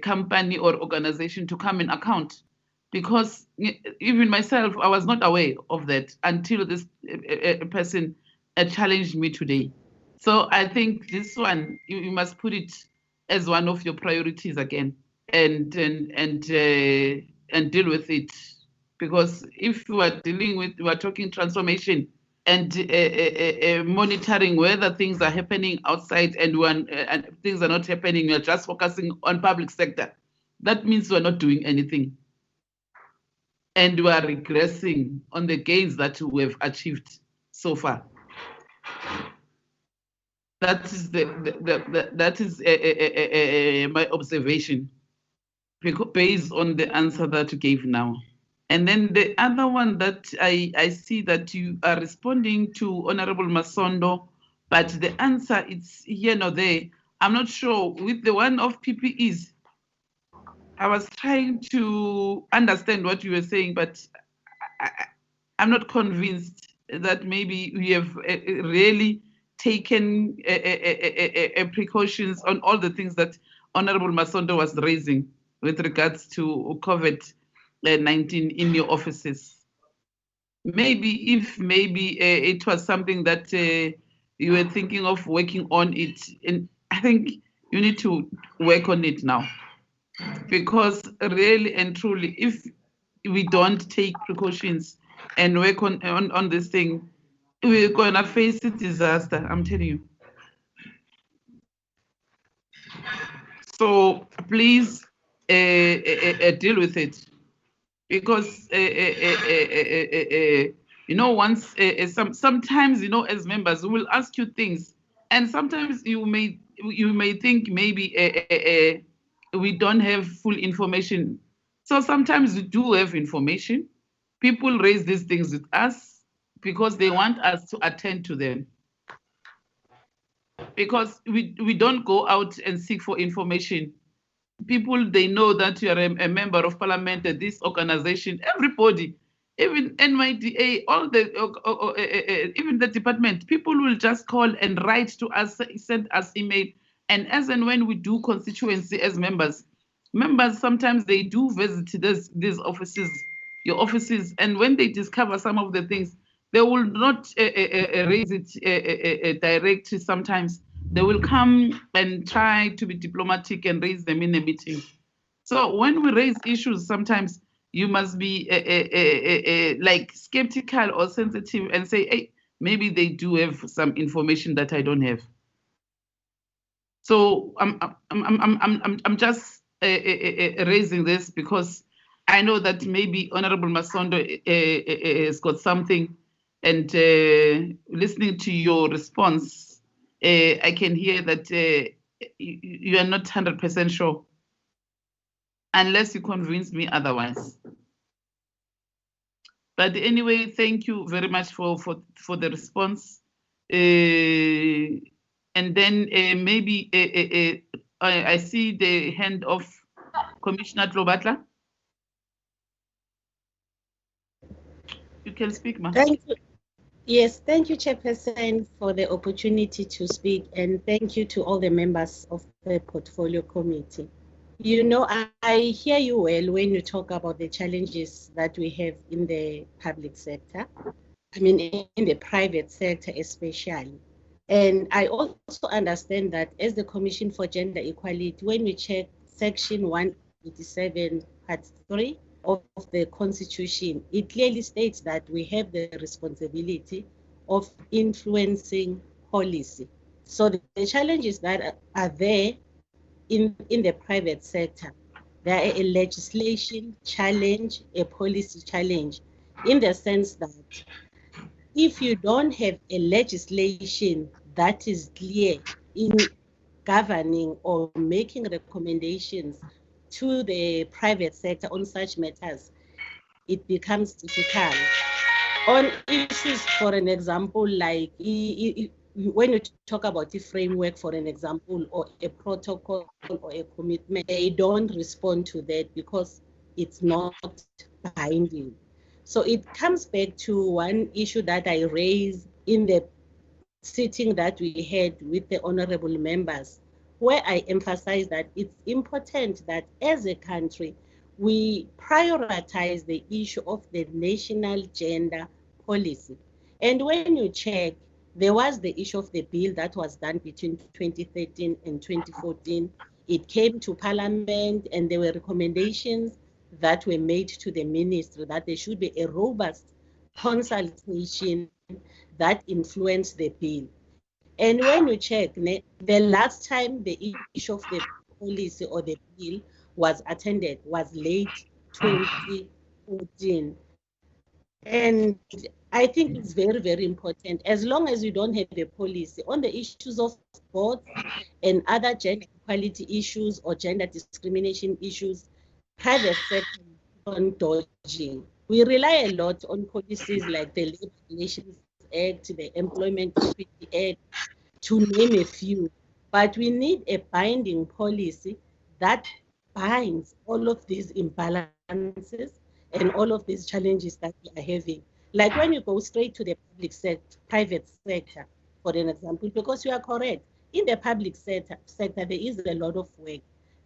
[SPEAKER 1] company or organization to come and account. Because even myself, I was not aware of that until this person challenged me today. So I think this one, you must put it as one of your priorities again, and deal with it. Because if we are talking transformation and monitoring whether things are happening outside and when things are not happening, we are just focusing on public sector. That means we're not doing anything. And we are regressing on the gains that we have achieved so far. That is my observation, based on the answer that you gave now. And then the other one that I see that you are responding to Honorable Masondo, but the answer is here nor there. I'm not sure with the one of PPEs. I was trying to understand what you were saying, but I'm not convinced that maybe we have really taken precautions on all the things that Honorable Masondo was raising with regards to COVID-19 in your offices. Maybe if it was something that you were thinking of working on it, and I think you need to work on it now. Because really and truly, if we don't take precautions and work on this thing, we're going to face a disaster, I'm telling you. So please deal with it. Because, once, sometimes, as members, we will ask you things. And sometimes you may think maybe we don't have full information. So sometimes we do have information. People raise these things with us because they want us to attend to them. Because we don't go out and seek for information. People, they know that you are a member of parliament at this organization, everybody, even NYDA, all the, even the department, people will just call and write to us, send us email. And as and when we do constituency as members sometimes they do visit these offices, your offices, and when they discover some of the things, they will not raise it directly. Sometimes they will come and try to be diplomatic and raise them in a meeting. So when we raise issues, sometimes you must be like skeptical or sensitive and say, hey, maybe they do have some information that I don't have. So I'm just raising this because I know that maybe Honorable Masondo has got something, and listening to your response, I can hear that you are not 100% sure, unless you convince me otherwise. But anyway, thank you very much for the response. And then maybe I see the hand of Commissioner Tlobatla. You can speak, ma'am.
[SPEAKER 11] Thank you. Yes, thank you, Chairperson, for the opportunity to speak, and thank you to all the members of the Portfolio Committee. You know, I hear you well when you talk about the challenges that we have in the public sector. I mean, in the private sector especially. And I also understand that as the Commission for Gender Equality, when we check Section 187, Part 3 of the Constitution, it clearly states that we have the responsibility of influencing policy. So the challenges that are there in the private sector, there are a legislation challenge, a policy challenge, in the sense that if you don't have a legislation that is clear in governing or making recommendations to the private sector on such matters, it becomes difficult. On issues, for an example, like when you talk about a framework, for an example, or a protocol or a commitment, they don't respond to that because it's not binding. So it comes back to one issue that I raised in the sitting that we had with the honorable members, where I emphasize that it's important that as a country, we prioritize the issue of the national gender policy. And when you check, there was the issue of the bill that was done between 2013 and 2014. It came to Parliament, and there were recommendations that were made to the ministry that there should be a robust consultation that influenced the bill. And when you check, the last time the issue of the policy or the bill was attended was late 2014. And I think it's very, very important. As long as you don't have a policy on the issues of sports and other gender equality issues or gender discrimination issues, private sector on dodging. We rely a lot on policies like the Labor Relations Act, the Employment Equity Act, to name a few. But we need a binding policy that binds all of these imbalances and all of these challenges that we are having. Like when you go straight to the public sector, private sector, for an example, because you are correct, in the public sector there is a lot of work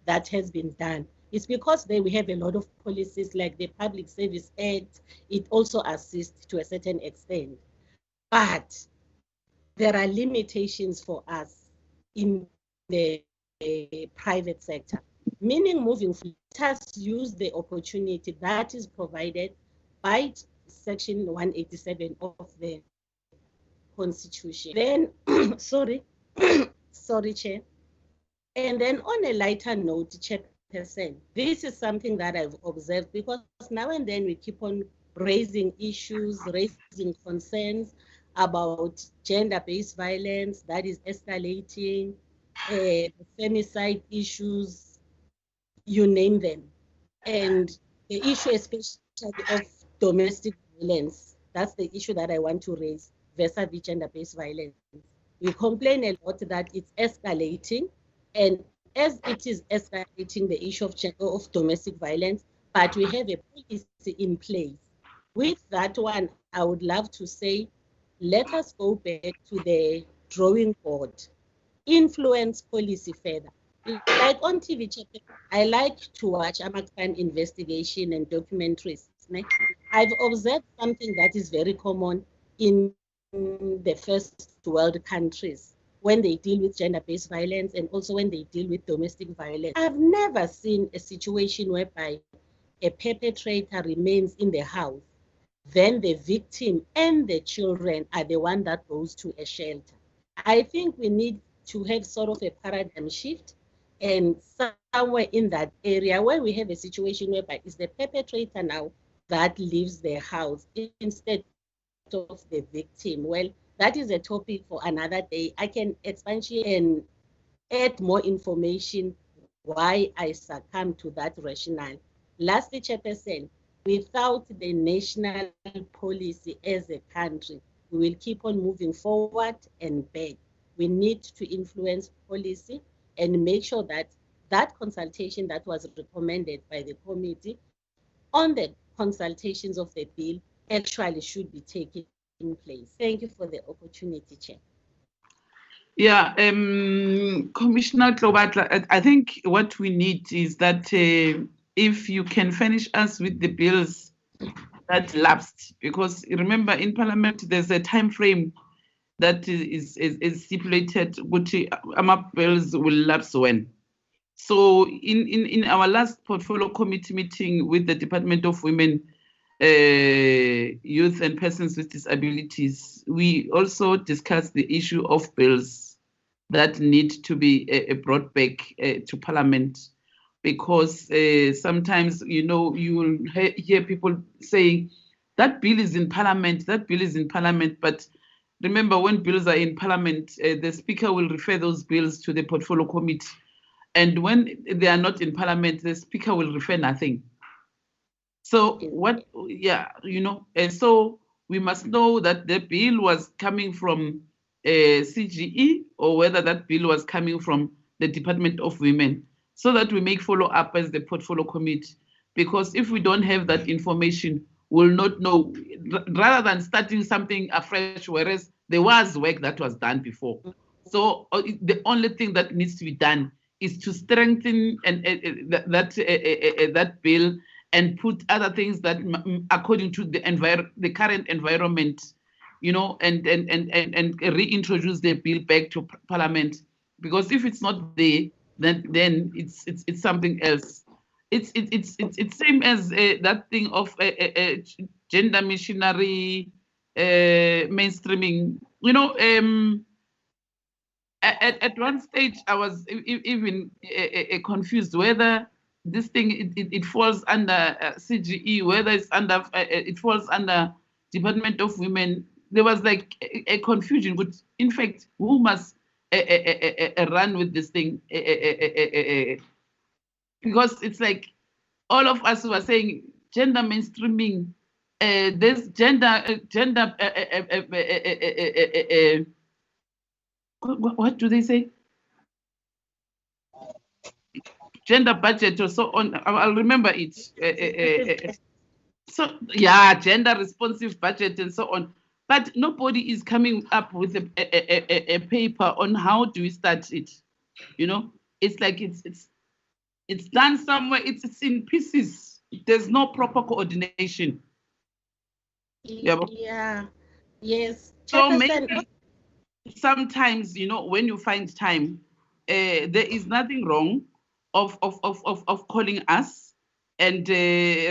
[SPEAKER 11] that has been done. It's because we have a lot of policies like the Public Service Act. It also assists to a certain extent. But there are limitations for us in the private sector, meaning moving forward, let us use the opportunity that is provided by Section 187 of the Constitution. Then, sorry, Chair. And then on a lighter note, Chairperson, this is something that I've observed because now and then we keep on raising issues, raising concerns about gender-based violence that is escalating, femicide issues, you name them. And the issue especially of domestic violence, that's the issue that I want to raise, vis-a-vis gender-based violence. We complain a lot that it's escalating, and as it is escalating the issue of domestic violence, but we have a policy in place. With that one, I would love to say, let us go back to the drawing board, influence policy further. Like on TV, I like to watch American investigation and documentaries. I've observed something that is very common in the first world countries when they deal with gender-based violence and also when they deal with domestic violence. I've never seen a situation whereby a perpetrator remains in the house, then the victim and the children are the one that goes to a shelter. I think we need to have sort of a paradigm shift, and somewhere in that area where we have a situation whereby it's the perpetrator now that leaves the house instead of the victim. Well, that is a topic for another day. I can expatiate and add more information why I succumb to that rationale. Lastly, Chairperson, without the national policy as a country, we will keep on moving forward and back. We need to influence policy and make sure that that consultation that was recommended by the committee on the consultations of the bill actually should be taking place. Thank you for the opportunity, Chair.
[SPEAKER 1] Yeah, Commissioner Klobatla, I think what we need is that if you can finish us with the bills that lapsed, because remember in Parliament there's a time frame that is stipulated which bills will lapse when. So in our last portfolio committee meeting with the Department of Women, Youth and Persons with Disabilities, we also discussed the issue of bills that need to be brought back to Parliament, because sometimes, you know, you will hear people saying that bill is in Parliament, that bill is in Parliament, but remember when bills are in Parliament, the Speaker will refer those bills to the portfolio committee, and when they are not in Parliament, the Speaker will refer nothing. So what, yeah, you know, and so we must know that the bill was coming from CGE or whether that bill was coming from the Department of Women, so that we make follow up as the portfolio committee. Because if we don't have that information, we'll not know, rather than starting something afresh, whereas there was work that was done before. So the only thing that needs to be done is to strengthen that bill and put other things that, according to the current environment, you know, and reintroduce the bill back to Parliament. Because if it's not there, then it's something else. It's same as that thing of gender missionary mainstreaming. You know, at one stage I was even confused whether this thing it falls under CGE, whether it's under it falls under Department of Women. There was like a confusion. But in fact, who must run with this thing? Because it's like all of us were saying gender mainstreaming. There's what do they say? Gender budget or so on. I'll remember it. So yeah, gender responsive budget and so on. But nobody is coming up with a paper on how do we start it. You know, it's like it's done somewhere. It's in pieces. There's no proper coordination.
[SPEAKER 11] Yeah. Yes.
[SPEAKER 1] So maybe sometimes, you know, when you find time, there is nothing wrong of calling us and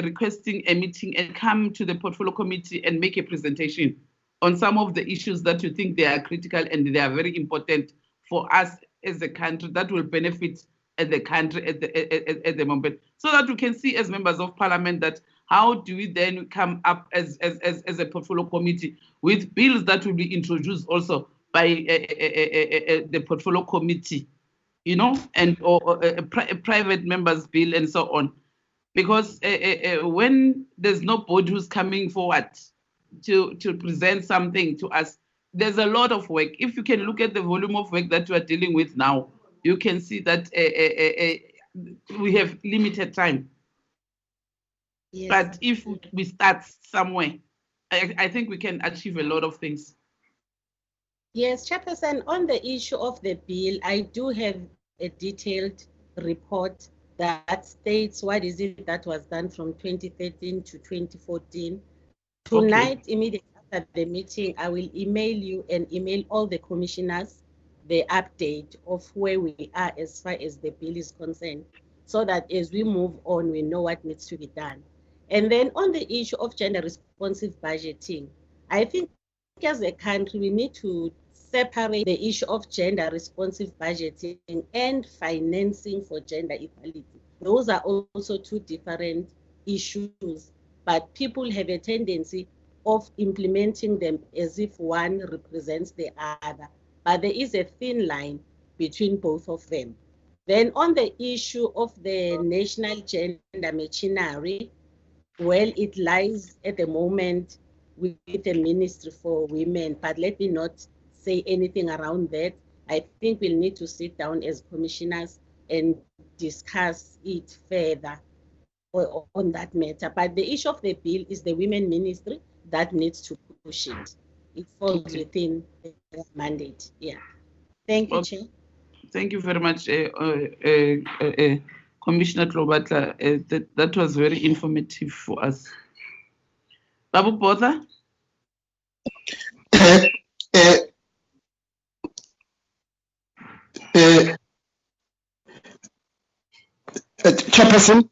[SPEAKER 1] requesting a meeting and come to the portfolio committee and make a presentation on some of the issues that you think they are critical and they are very important for us as a country, that will benefit the country at the moment, so that we can see as members of Parliament that how do we then come up as a portfolio committee with bills that will be introduced also by the portfolio committee, you know, and or a private members bill and so on. Because when there's nobody who's coming forward to present something to us, there's a lot of work. If you can look at the volume of work that you are dealing with now, you can see that we have limited time. Yes. But if we start somewhere, I think we can achieve a lot of things.
[SPEAKER 11] Yes, Chairperson, on the issue of the bill, I do have a detailed report that states what is it that was done from 2013 to 2014. Tonight, okay, immediately after the meeting, I will email you and email all the commissioners the update of where we are as far as the bill is concerned. so that as we move on, we know what needs to be done. And then on the issue of gender responsive budgeting, I think as a country, we need to separate the issue of gender responsive budgeting and financing for gender equality. Those are also two different issues, but people have a tendency of implementing them as if one represents the other. But there is a thin line between both of them. Then on the issue of the national gender machinery, well, it lies at the moment with the Ministry for Women, but let me not say anything around that. I think we'll need to sit down as commissioners and discuss it further on that matter. But the issue of the bill is the Women Ministry that needs to push it. It falls within the mandate. Yeah. Thank you, Chair.
[SPEAKER 1] Thank you very much, Commissioner Klobatla. That was very informative for us. Babu Botha?
[SPEAKER 12] Chairperson,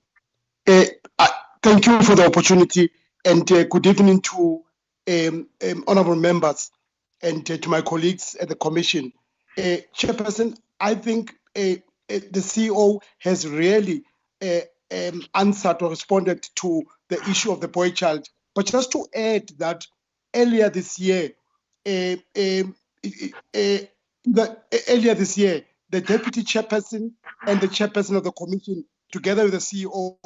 [SPEAKER 12] thank you for the opportunity, and good evening to honorable members and to my colleagues at the Commission. Chairperson, I think the CEO has really answered or responded to the issue of the boy child. But just to add that earlier this year, the deputy chairperson and the chairperson of the Commission, together with the CEO,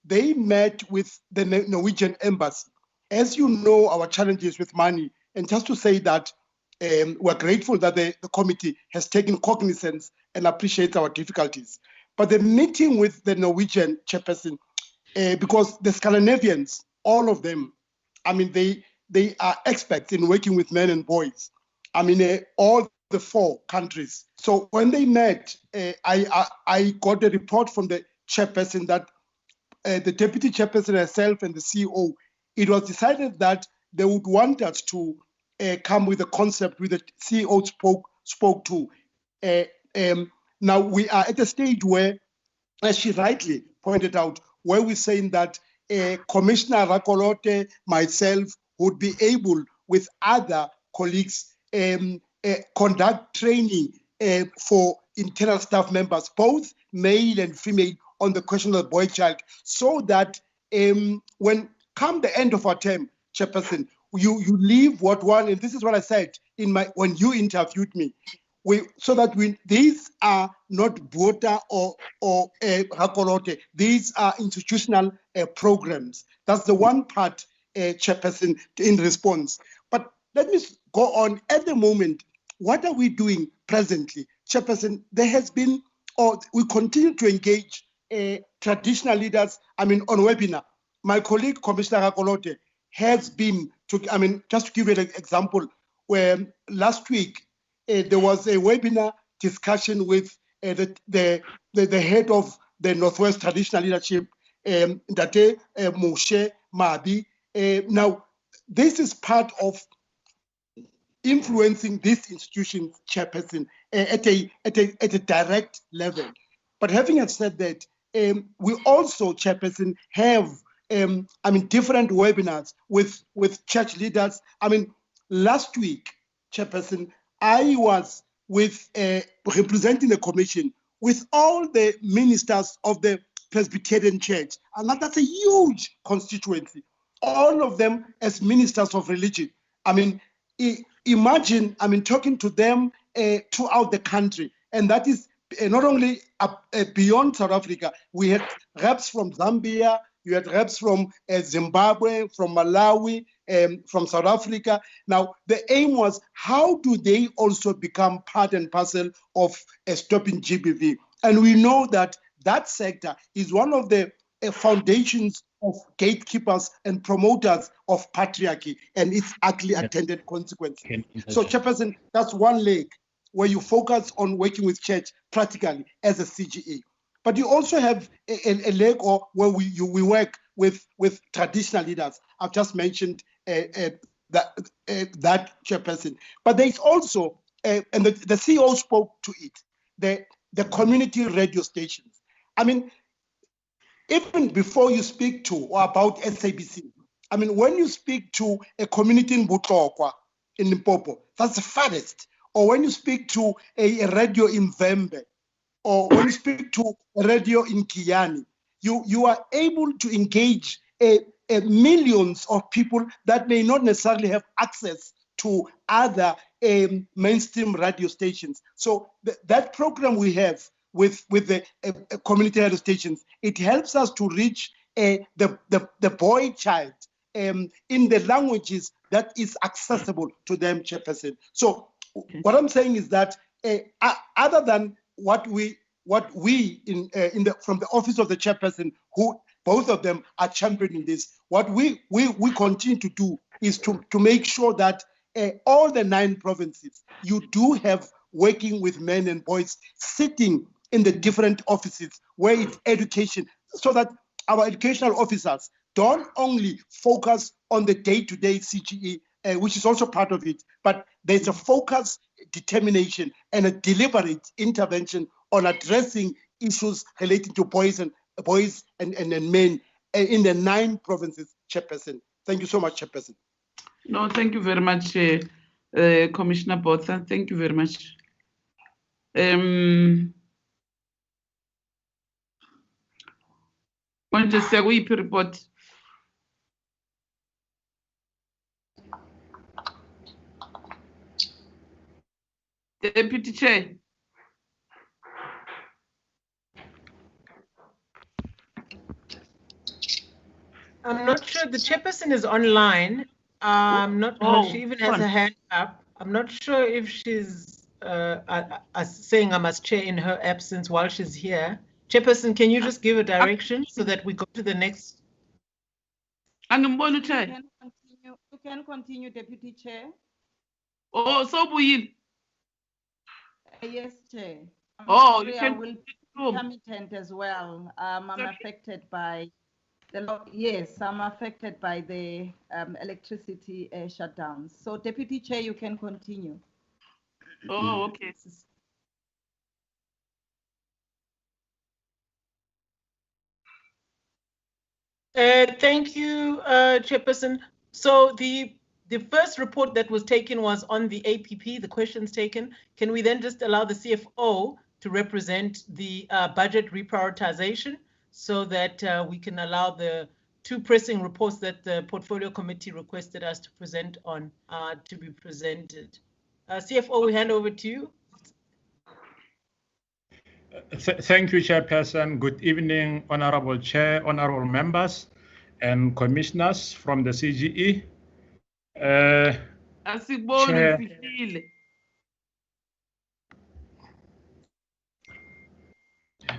[SPEAKER 12] they met with the Norwegian embassy. As you know, our challenges with money, and just to say that we're grateful that the committee has taken cognizance and appreciates our difficulties. But the meeting with the Norwegian chairperson, because the Scandinavians, all of them, I mean, they are experts in working with men and boys. I mean, all the 4 countries. So when they met, I got a report from the chairperson that the deputy chairperson herself and the CEO, it was decided that they would want us to come with a concept with the CEO spoke to. Now we are at a stage where, as she rightly pointed out, where we're saying that Commissioner Rakolote, myself, would be able, with other colleagues, conduct training for internal staff members, both male and female, on the question of the boy child, so that when come the end of our term, Chairperson, you leave what one, and this is what I said in when you interviewed me, so that these are not Bota or Rakolote, these are institutional programs. That's the one part, Chairperson, in response. But let me go on. At the moment, what are we doing presently? Chairperson, there has been, or we continue to engage traditional leaders, I mean, on webinar. My colleague, Commissioner Rakolote, has been, just to give you an example, where last week there was a webinar discussion with the head of the Northwest Traditional Leadership, Ndate Moshe Mabi. Now, this is part of influencing this institution, Chairperson, at a direct level. But having said that, we also, Chairperson, have different webinars with church leaders. Last week, Chairperson, I was representing the Commission with all the ministers of the Presbyterian Church, and that's a huge constituency. All of them as ministers of religion. Imagine, talking to them throughout the country, and that is not only beyond South Africa. We had reps from Zambia, you had reps from Zimbabwe, from Malawi, from South Africa. Now, the aim was, how do they also become part and parcel of stopping GBV? And we know that that sector is one of the foundations of gatekeepers and promoters of patriarchy and its ugly attendant consequences. So, Chairperson, that's one leg where you focus on working with church practically as a CGE. But you also have a leg where we work with traditional leaders. I've just mentioned that Chairperson. But there's also, and the CEO spoke to it, the community radio stations. I mean, even before you speak to or about SABC, I mean, when you speak to a community in Butlokwa, in Limpopo, that's the farthest. Or when you speak to a radio in Vembe, or when you speak to a radio in Kiani, you are able to engage millions of people that may not necessarily have access to other mainstream radio stations. So that program we have with the community radio stations, it helps us to reach the boy child in the languages that is accessible to them, Chairperson. So what I'm saying is that other than what we from the office of the chairperson, who both of them are championing this, what we continue to do is to make sure that all the 9 provinces, you do have working with men and boys sitting in the different offices where it's education, so that our educational officers don't only focus on the day-to-day CGE, which is also part of it, but there's a focus, determination, and a deliberate intervention on addressing issues relating to boys and men in the 9 provinces, Chairperson. Thank you so much, Chairperson.
[SPEAKER 1] No, thank you very much, Commissioner Botha. Thank you very much. Just say we report. Deputy Chair.
[SPEAKER 10] I'm not sure the chairperson is online. I'm not sure she even has a hand up. I'm not sure if she's saying I must chair in her absence while she's here. Chairperson, can you just give a direction so that we go to the next?
[SPEAKER 4] You can continue, Deputy Chair.
[SPEAKER 1] Oh, so we.
[SPEAKER 4] Yes, Chair.
[SPEAKER 1] You
[SPEAKER 4] I will be intermittent as well. I'm affected by I'm affected by the electricity shutdowns. So, Deputy Chair, you can continue.
[SPEAKER 1] Oh, okay.
[SPEAKER 10] Thank you, Chairperson. So the first report that was taken was on the APP, the questions taken. Can we then just allow the CFO to represent the budget reprioritization so that we can allow the 2 pressing reports that the Portfolio Committee requested us to present on to be presented? CFO, we hand over to you.
[SPEAKER 13] Thank you, Chairperson. Good evening, Honorable Chair, Honorable members, and commissioners from the CGE.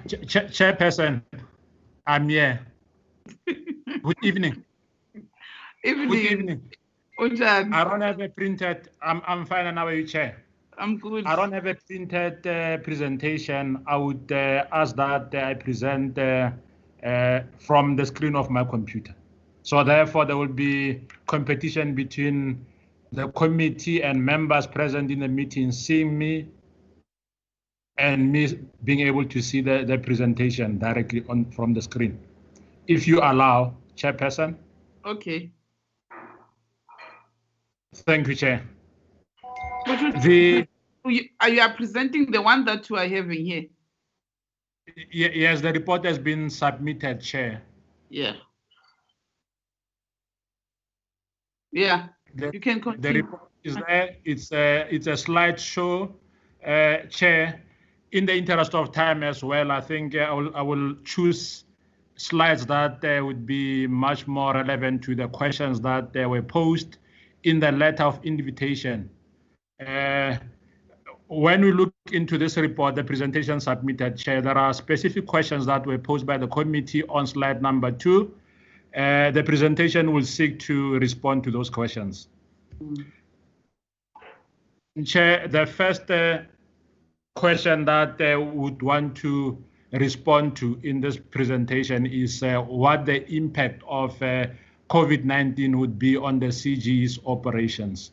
[SPEAKER 13] Chairperson, I'm here. Good evening. Good evening. I don't have a printed. I'm fine, and how are you, Chair?
[SPEAKER 1] I'm good.
[SPEAKER 13] I don't have a printed presentation. I would ask that I present from the screen of my computer. So therefore, there will be competition between the committee and members present in the meeting seeing me and me being able to see the presentation directly from the screen. If you allow, Chairperson.
[SPEAKER 1] Okay.
[SPEAKER 13] Thank you, Chair.
[SPEAKER 1] You are presenting the one that you are having here?
[SPEAKER 13] Yes, the report has been submitted, Chair.
[SPEAKER 1] Yeah. Yeah, you can continue.
[SPEAKER 13] The report is there. It's a slideshow, Chair. In the interest of time as well, I think I will choose slides that would be much more relevant to the questions that were posed in the letter of invitation. When we look into this report, the presentation submitted, Chair, there are specific questions that were posed by the committee on slide number 2. The presentation will seek to respond to those questions. Chair, the first question that would want to respond to in this presentation is what the impact of COVID-19 would be on the CGE's operations.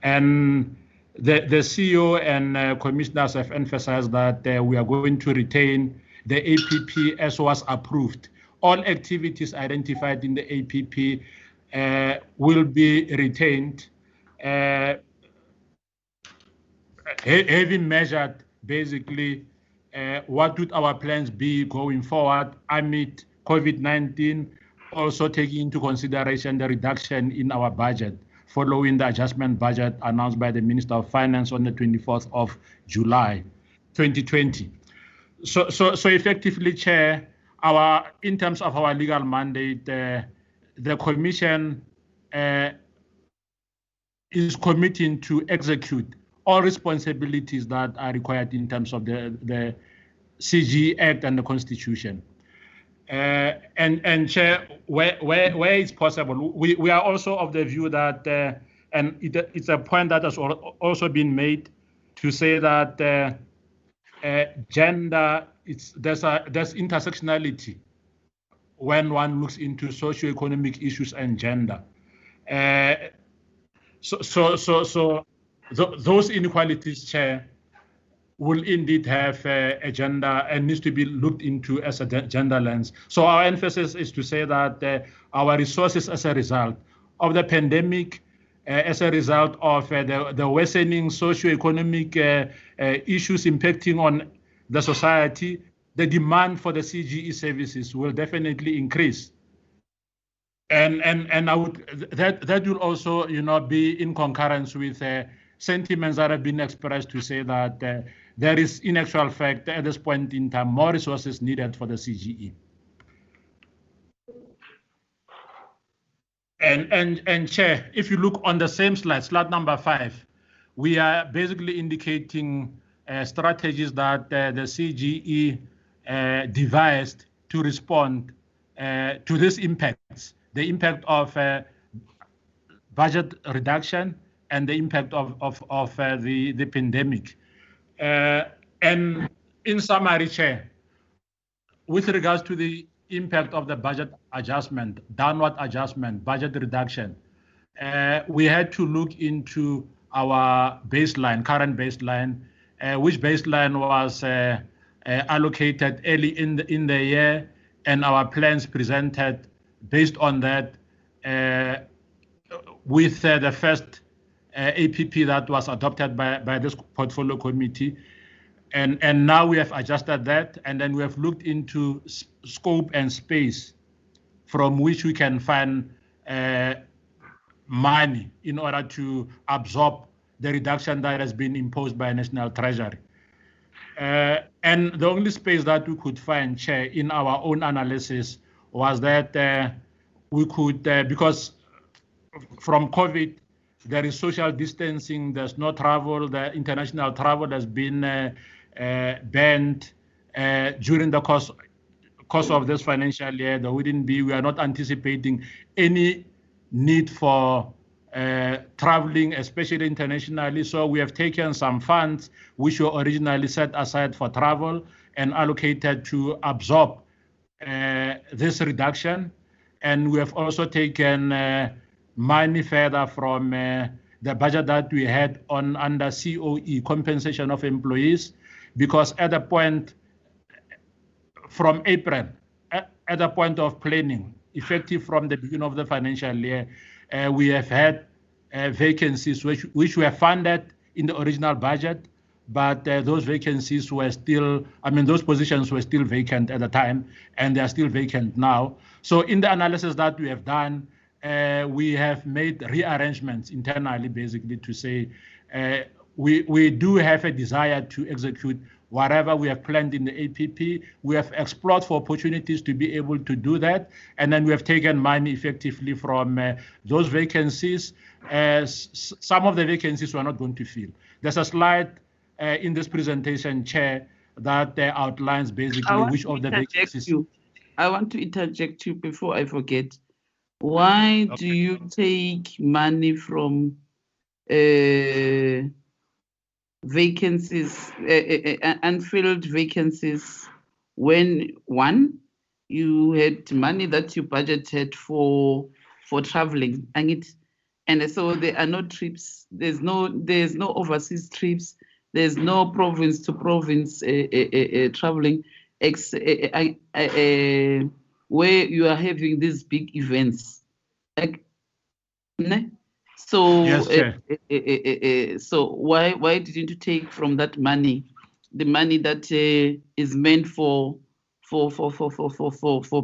[SPEAKER 13] And the CEO and commissioners have emphasized that we are going to retain the APP as was approved. All activities identified in the APP will be retained, having measured basically what would our plans be going forward amid COVID-19, also taking into consideration the reduction in our budget following the adjustment budget announced by the Minister of Finance on the 24th of July 2020. So effectively, Chair, in terms of our legal mandate, the Commission is committing to execute all responsibilities that are required in terms of the CG Act and the Constitution. And Chair, where it's possible, we are also of the view that, and it's a point that has also been made to say that gender, there's intersectionality when one looks into socioeconomic issues and gender. Those inequalities, Chair, will indeed have a gender and needs to be looked into as a gender lens. So our emphasis is to say that our resources as a result of the pandemic, as a result of the worsening socioeconomic issues impacting on the society, the demand for the CGE services will definitely increase. And that will also, be in concurrence with sentiments that have been expressed to say that there is, in actual fact, at this point in time, more resources needed for the CGE. And Chair, if you look on the same slide number 5, we are basically indicating strategies that the CGE devised to respond to these impacts, the impact of budget reduction and the impact of the pandemic. And in summary, Chair, with regards to the impact of the budget adjustment, downward adjustment, budget reduction, we had to look into our baseline, current baseline, which baseline was allocated early in the year, and our plans presented based on that with the first APP that was adopted by this portfolio committee. And now we have adjusted that, and then we have looked into scope and space from which we can find money in order to absorb the reduction that has been imposed by National Treasury. And the only space that we could find, Chair, in our own analysis was that we could, because from COVID, there is social distancing, there's no travel, the international travel has been banned during the course of this financial year. We are not anticipating any need for traveling, especially internationally. So we have taken some funds which were originally set aside for travel and allocated to absorb this reduction. And we have also taken money further from the budget that we had under COE, compensation of employees, because at the point from April, at the point of planning, effective from the beginning of the financial year, we have had vacancies which were funded in the original budget, but those vacancies were still, those positions were still vacant at the time, and they are still vacant now. So in the analysis that we have done, we have made rearrangements internally, basically, to say we do have a desire to execute whatever we have planned in the APP. We have explored for opportunities to be able to do that, and then we have taken money effectively from those vacancies. Some of the vacancies we're not going to fill. There's a slide in this presentation, Chair, that outlines basically which of the vacancies.
[SPEAKER 1] I want to interject you before I forget. Why do you take money from vacancies, unfilled vacancies, when one, you had money that you budgeted for traveling, and so there are no trips, there's no overseas trips, there's no province to province traveling, where you are having these big events. Like, ne? So,
[SPEAKER 13] Yes, Chair.
[SPEAKER 1] so why didn't you take from that money, the money that is meant for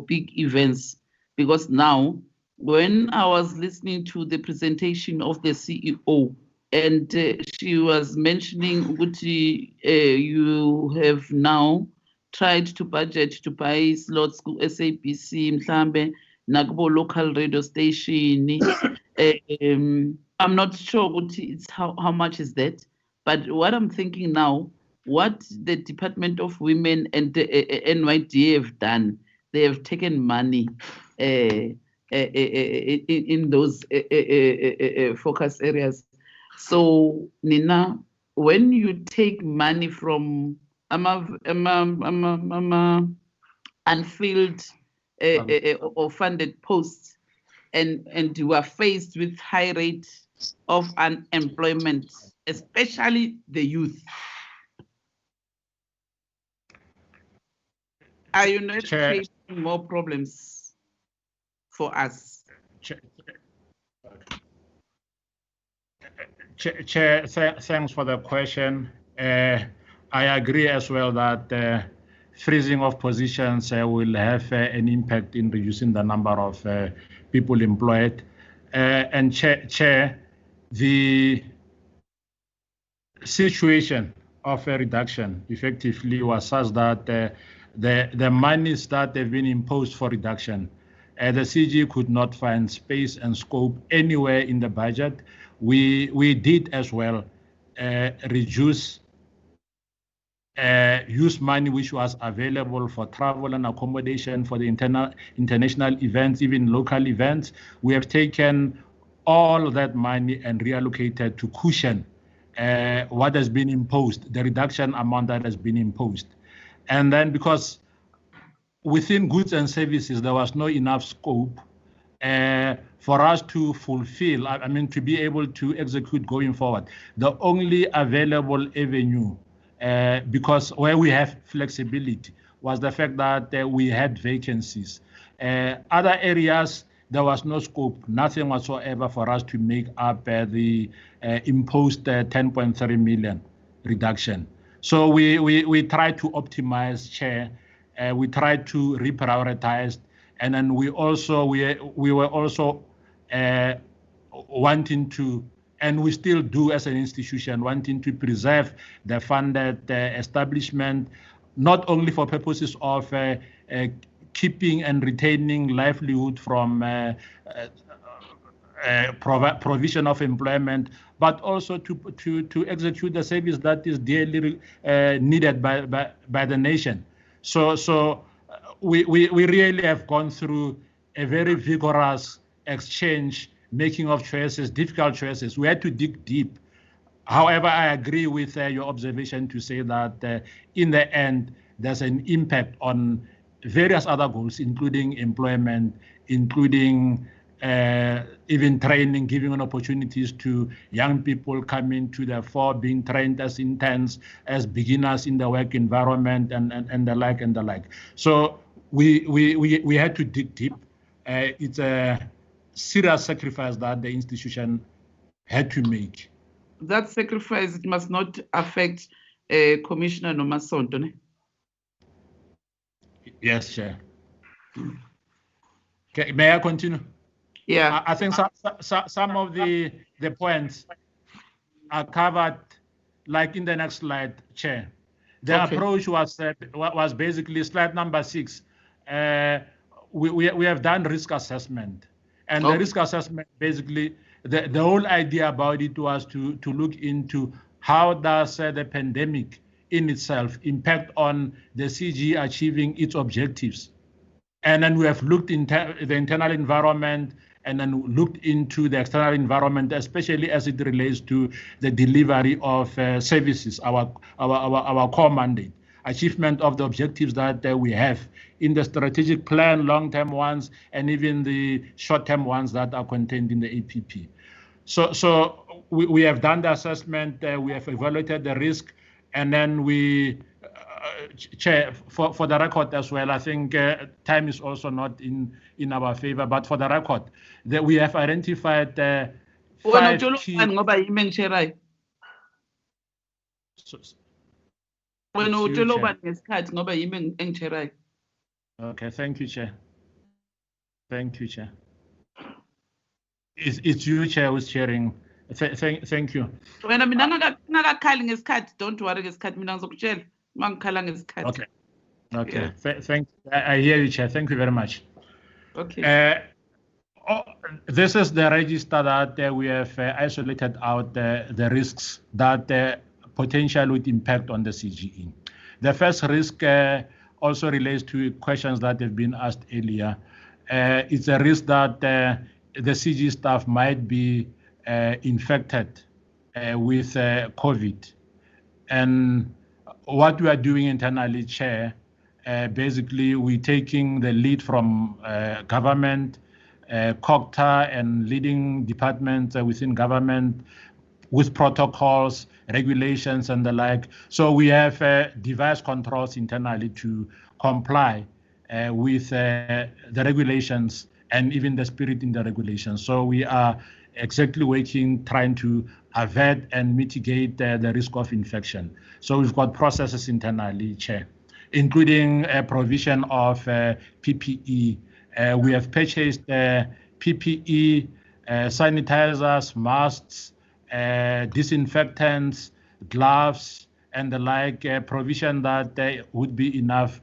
[SPEAKER 1] big events? Because now, when I was listening to the presentation of the CEO, and she was mentioning what you have now tried to budget to buy slots ku SABC mhlambe nakubo local radio station. I'm not sure what it's how much is that, but what I'm thinking now, what the Department of Women and the NYDA have done, they have taken money in those focus areas. So Nina, when you take money from unfilled or funded posts, and you are faced with high rate of unemployment, especially the youth, are you not creating more problems for us?
[SPEAKER 13] Chair, thanks for the question. I agree as well that freezing of positions will have an impact in reducing the number of people employed. And Chair, the situation of a reduction effectively was such that the monies that have been imposed for reduction, the CG could not find space and scope anywhere in the budget. We did as well reduce use money which was available for travel and accommodation for the international events, even local events. We have taken all that money and reallocated to cushion what has been imposed, the reduction amount that has been imposed. And then because within goods and services, there was no enough scope for us to fulfill, to be able to execute going forward. The only available avenue, because where we have flexibility, was the fact that we had vacancies. Other areas, there was no scope, nothing whatsoever for us to make up the imposed 10.3 million reduction. So we tried to optimize, Chair. We tried to reprioritize, and then we were also wanting to, and we still do as an institution, wanting to preserve the funded establishment, not only for purposes of keeping and retaining livelihood from provision of employment, but also to execute the service that is dearly needed by the nation. So we really have gone through a very vigorous exchange, making of choices, difficult choices. We had to dig deep. However, I agree with your observation to say that in the end, there's an impact on various other goals, including employment, including even training, giving opportunities to young people coming to the fore, being trained as interns, as beginners in the work environment, and the like and the like. So we had to dig deep. It's a serious sacrifice that the institution had to make.
[SPEAKER 1] That sacrifice, it must not affect Commissioner Nomasonto.
[SPEAKER 13] Yes, Chair. Okay, may I continue?
[SPEAKER 1] Yeah.
[SPEAKER 13] I think some of the points are covered, like in the next slide, Chair. The approach was basically slide number 6. We have done risk assessment, and the risk assessment basically the whole idea about it was to look into how does the pandemic in itself impact on the CG achieving its objectives. And then we have looked into the internal environment and then looked into the external environment, especially as it relates to the delivery of services, our core mandate, achievement of the objectives that we have in the strategic plan, long-term ones, and even the short-term ones that are contained in the APP. So we have done the assessment, we have evaluated the risk, and then we Chair, for the record as well, I think time is also not in our favor, but for the record, that we have identified 5 key... Okay, thank you, Chair. Thank you, Chair. It's you, Chair, who's chairing. Thank you.
[SPEAKER 1] Don't worry, okay.
[SPEAKER 13] Okay. Yeah. I hear you, Chair. Thank you very much.
[SPEAKER 1] Okay.
[SPEAKER 13] This is the register that we have isolated out the risks that potentially would impact on the CGE. The first risk also relates to questions that have been asked earlier. It's a risk that the CG staff might be infected with COVID. And what we are doing internally, Chair, basically we're taking the lead from government, COGTA and leading departments within government with protocols, regulations and the like. So we have device controls internally to comply with the regulations and even the spirit in the regulations. So we are exactly working, trying to avert and mitigate the risk of infection. So we've got processes internally, Chair, including a provision of PPE. We have purchased PPE, sanitizers, masks, disinfectants, gloves, and the like, provision that would be enough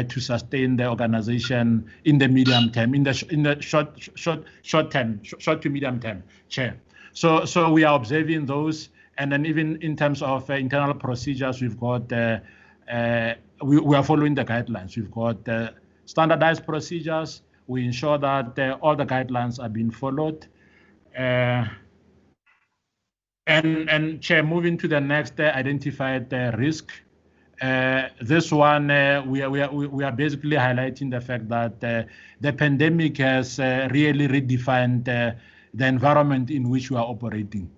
[SPEAKER 13] to sustain the organization in the medium term, in the short to medium term, Chair. So we are observing those, and then even in terms of internal procedures, we've got we are following the guidelines. We've got standardized procedures. We ensure that all the guidelines are being followed. And Chair, moving to the next identified risk. This one, we are basically highlighting the fact that the pandemic has really redefined the environment in which we are operating.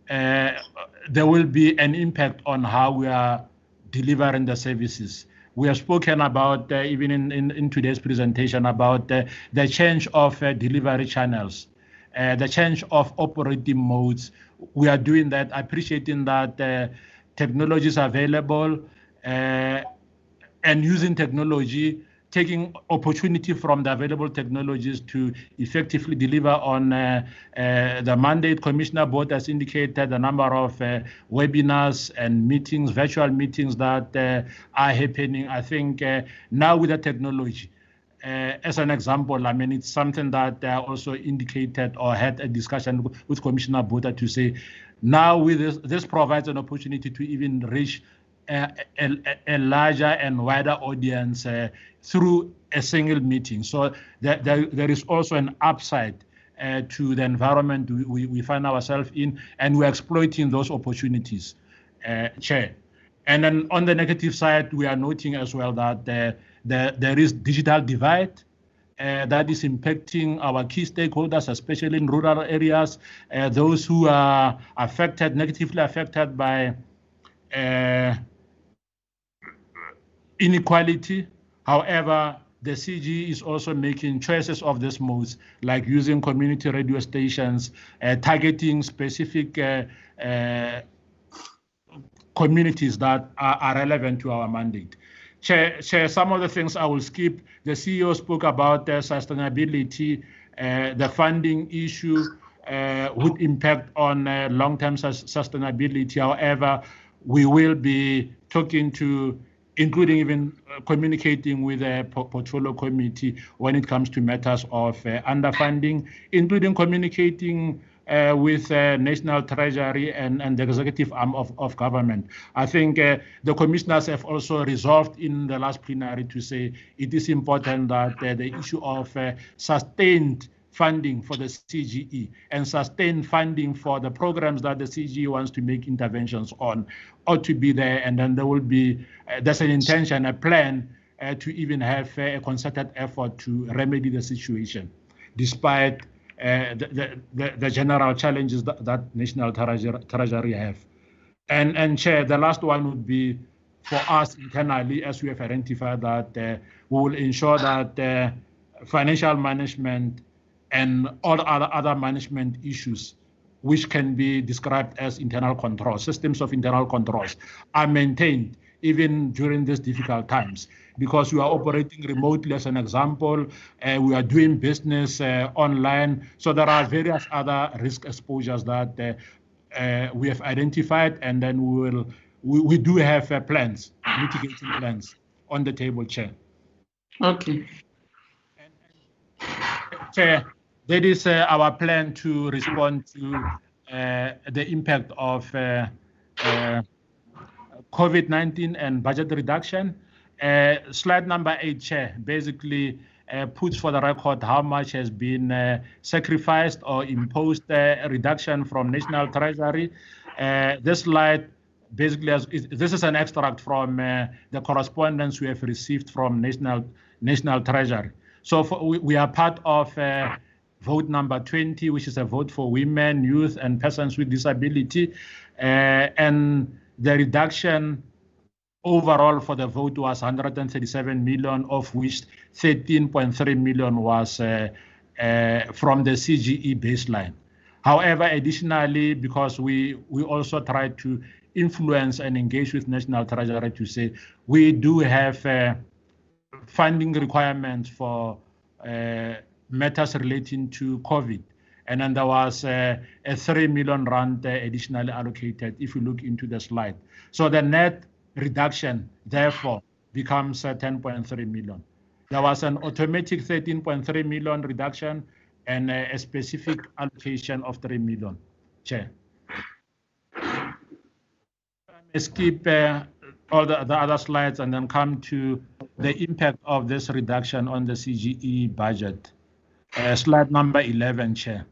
[SPEAKER 13] There will be an impact on how we are delivering the services. We have spoken about, even in today's presentation, about the change of delivery channels, the change of operating modes. We are doing that, appreciating that technology is available, and using technology, taking opportunity from the available technologies to effectively deliver on the mandate. Commissioner Board has indicated the number of webinars and meetings, virtual meetings that are happening. I think now with the technology, as an example, I mean, it's something that also indicated or had a discussion with Commissioner Botha to say, now with this provides an opportunity to even reach a larger and wider audience through a single meeting. So there is also an upside to the environment we find ourselves in, and we're exploiting those opportunities, Chair. And then on the negative side, we are noting as well that there is digital divide that is impacting our key stakeholders, especially in rural areas, those who are negatively affected by inequality. However, the CG is also making choices of these modes, like using community radio stations, targeting specific communities that are relevant to our mandate. Chair, some of the things I will skip. The CEO spoke about sustainability, the funding issue would impact on long-term sustainability. However, we will be talking to, including even communicating with the portfolio committee when it comes to matters of underfunding, including communicating with National Treasury and the executive arm of government. I think the commissioners have also resolved in the last plenary to say it is important that the issue of sustained funding for the CGE and sustained funding for the programs that the CGE wants to make interventions on ought to be there, and then there will be, there's an intention, a plan to even have a concerted effort to remedy the situation, despite the general challenges that National Treasury have. And Chair, the last one would be for us internally, as we have identified, that we will ensure that financial management and all other management issues, which can be described as internal control, systems of internal controls, are maintained even during these difficult times, because we are operating remotely, as an example, we are doing business online. So there are various other risk exposures that we have identified, and then we do have plans, mitigating plans on the table, Chair.
[SPEAKER 1] Okay.
[SPEAKER 13] Chair, that is our plan to respond to the impact of COVID-19 and budget reduction. Slide number 8, Chair, basically puts for the record how much has been sacrificed or imposed reduction from National Treasury. This slide basically this is an extract from the correspondence we have received from National Treasury. So we are part of vote number 20, which is a vote for women, youth, and persons with disability. And the reduction overall for the vote was 137 million, of which 13.3 million was from the CGE baseline. However, additionally, because we also try to influence and engage with National Treasury to say we do have funding requirements for matters relating to COVID. And then there was a 3 million rand additionally allocated, if you look into the slide. So the net reduction, therefore, becomes 10.3 million. There was an automatic 13.3 million reduction and a specific allocation of 3 million, Chair. I skip all the other slides and then come to the impact of this reduction on the CGE budget. Slide number 11, Chair.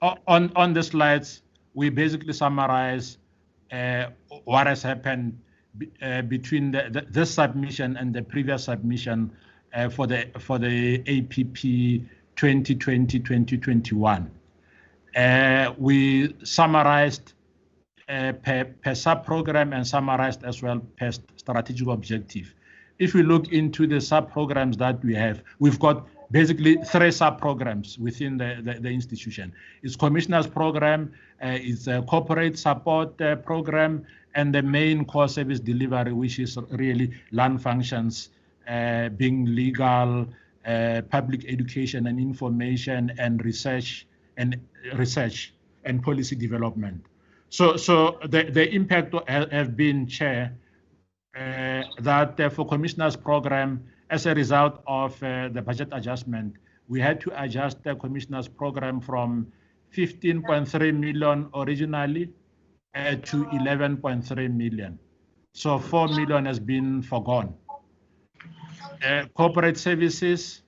[SPEAKER 13] On the slides, we basically summarize what has happened between this submission and the previous submission for the APP 2020-2021. We summarized per sub-program and summarized as well per strategic objective. If we look into the sub-programs that we have, we've got basically 3 sub-programs within the institution. It's Commissioner's Program, it's a Corporate Support Program, and the main core service delivery, which is really land functions, being legal, public education and information, and research and policy development. So the impact have been, Chair, that for Commissioner's Program, as a result of the budget adjustment, we had to adjust the Commissioner's Program from 15.3 million originally to 11.3 million. So 4 million has been forgone. Corporate services,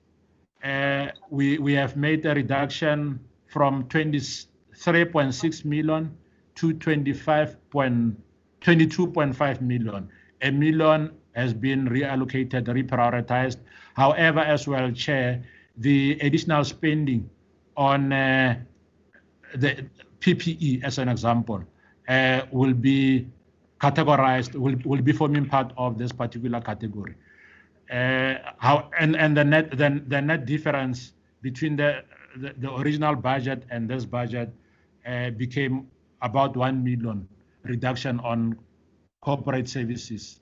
[SPEAKER 13] we have made a reduction from 23.6 million to 22.5 million. A million has been reallocated, reprioritized. However, as well, Chair, the additional spending on the PPE, as an example, will be categorized, will be forming part of this particular category. And the net difference between the original budget and this budget became about 1 million reduction on corporate services.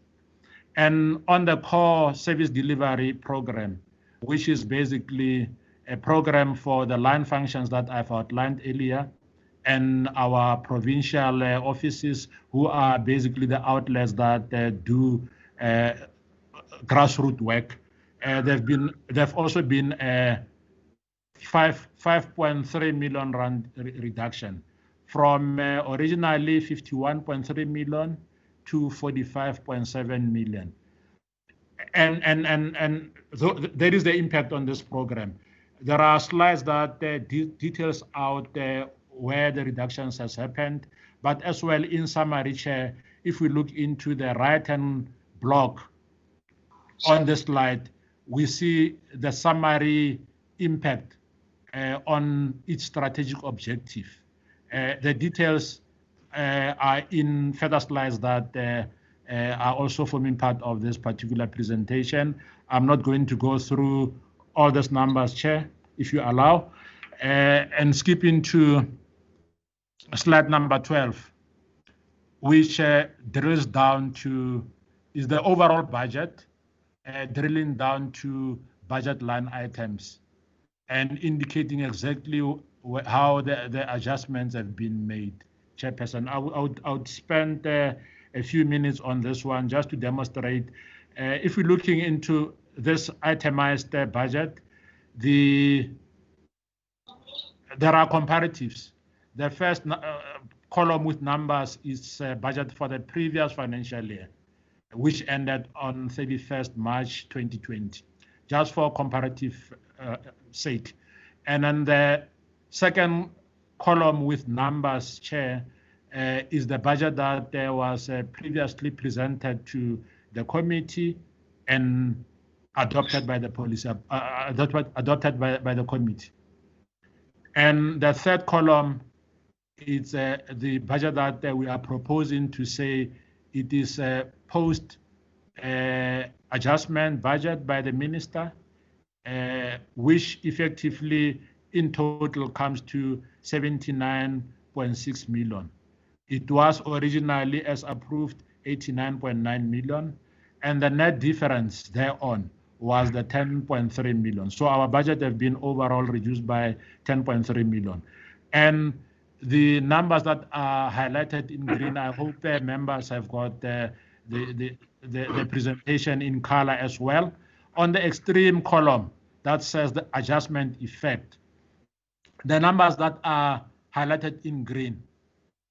[SPEAKER 13] And on the core service delivery program, which is basically a program for the line functions that I've outlined earlier, and our provincial offices, who are basically the outlets that do grassroots work. There've also been a 5.3 million rand reduction from originally 51.3 million to 45.7 million. And so there is the impact on this program. There are slides that details out where the reductions has happened, but as well in summary, Chair, if we look into the right-hand block on the slide, we see the summary impact on each strategic objective. The details are in further slides that are also forming part of this particular presentation. I'm not going to go through all these numbers, Chair, if you allow, and skip into slide number 12, which drills down to, is the overall budget, drilling down to budget line items and indicating exactly how the adjustments have been made, Chairperson. I would spend a few minutes on this one just to demonstrate. If we're looking into this itemized budget, there are comparatives. The first column with numbers is budget for the previous financial year, which ended on 31st March 2020, just for comparative sake. And then the second column with numbers, Chair, is the budget that was previously presented to the committee and adopted by the policy, adopted by the committee. And the third column is the budget that we are proposing to say it is a post adjustment budget by the minister, which effectively in total comes to 79.6 million. It was originally, as approved, 89.9 million, and the net difference thereon was the 10.3 million. So our budget has been overall reduced by 10.3 million. And the numbers that are highlighted in green, I hope members have got the presentation in color as well. On the extreme column, that says the adjustment effect. The numbers that are highlighted in green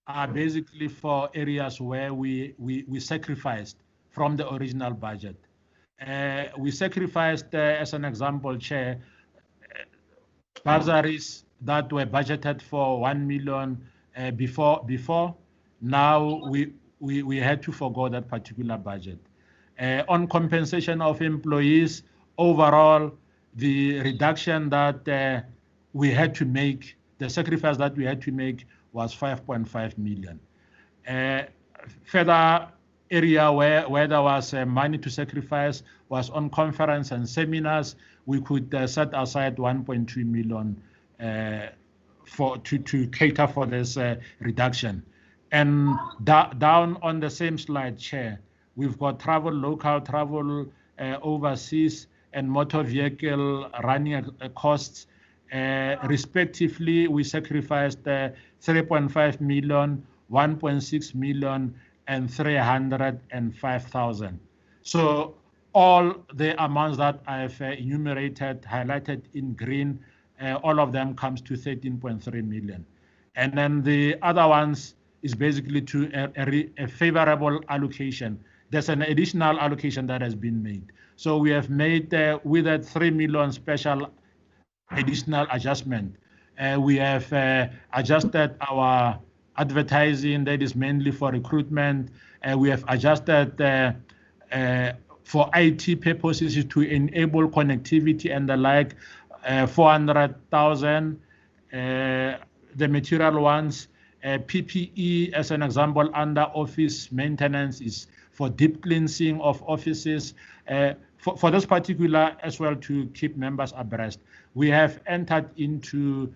[SPEAKER 13] are basically for areas where we sacrificed from the original budget. We sacrificed, as an example, Chair, bursaries that were budgeted for 1 million before. Now we had to forgo that particular budget. On compensation of employees, overall, the reduction that we had to make, the sacrifice that we had to make was 5.5 million. Further area where there was money to sacrifice was on conference and seminars. We could set aside 1.2 million to cater for this reduction. And down on the same slide, Chair, we've got travel, local travel, overseas, and motor vehicle running costs. Respectively, we sacrificed 3.5 million, 1.6 million, and 305,000. So all the amounts that I've enumerated, highlighted in green, all of them comes to 13.3 million. And then the other ones is basically to a favorable allocation. There's an additional allocation that has been made. So we have made with a 3 million special additional adjustment. We have adjusted our advertising that is mainly for recruitment. We have adjusted for IT purposes to enable connectivity and the like, 400,000. The material ones, PPE as an example under office maintenance is for deep cleansing of offices. For this particular as well, to keep members abreast, we have entered into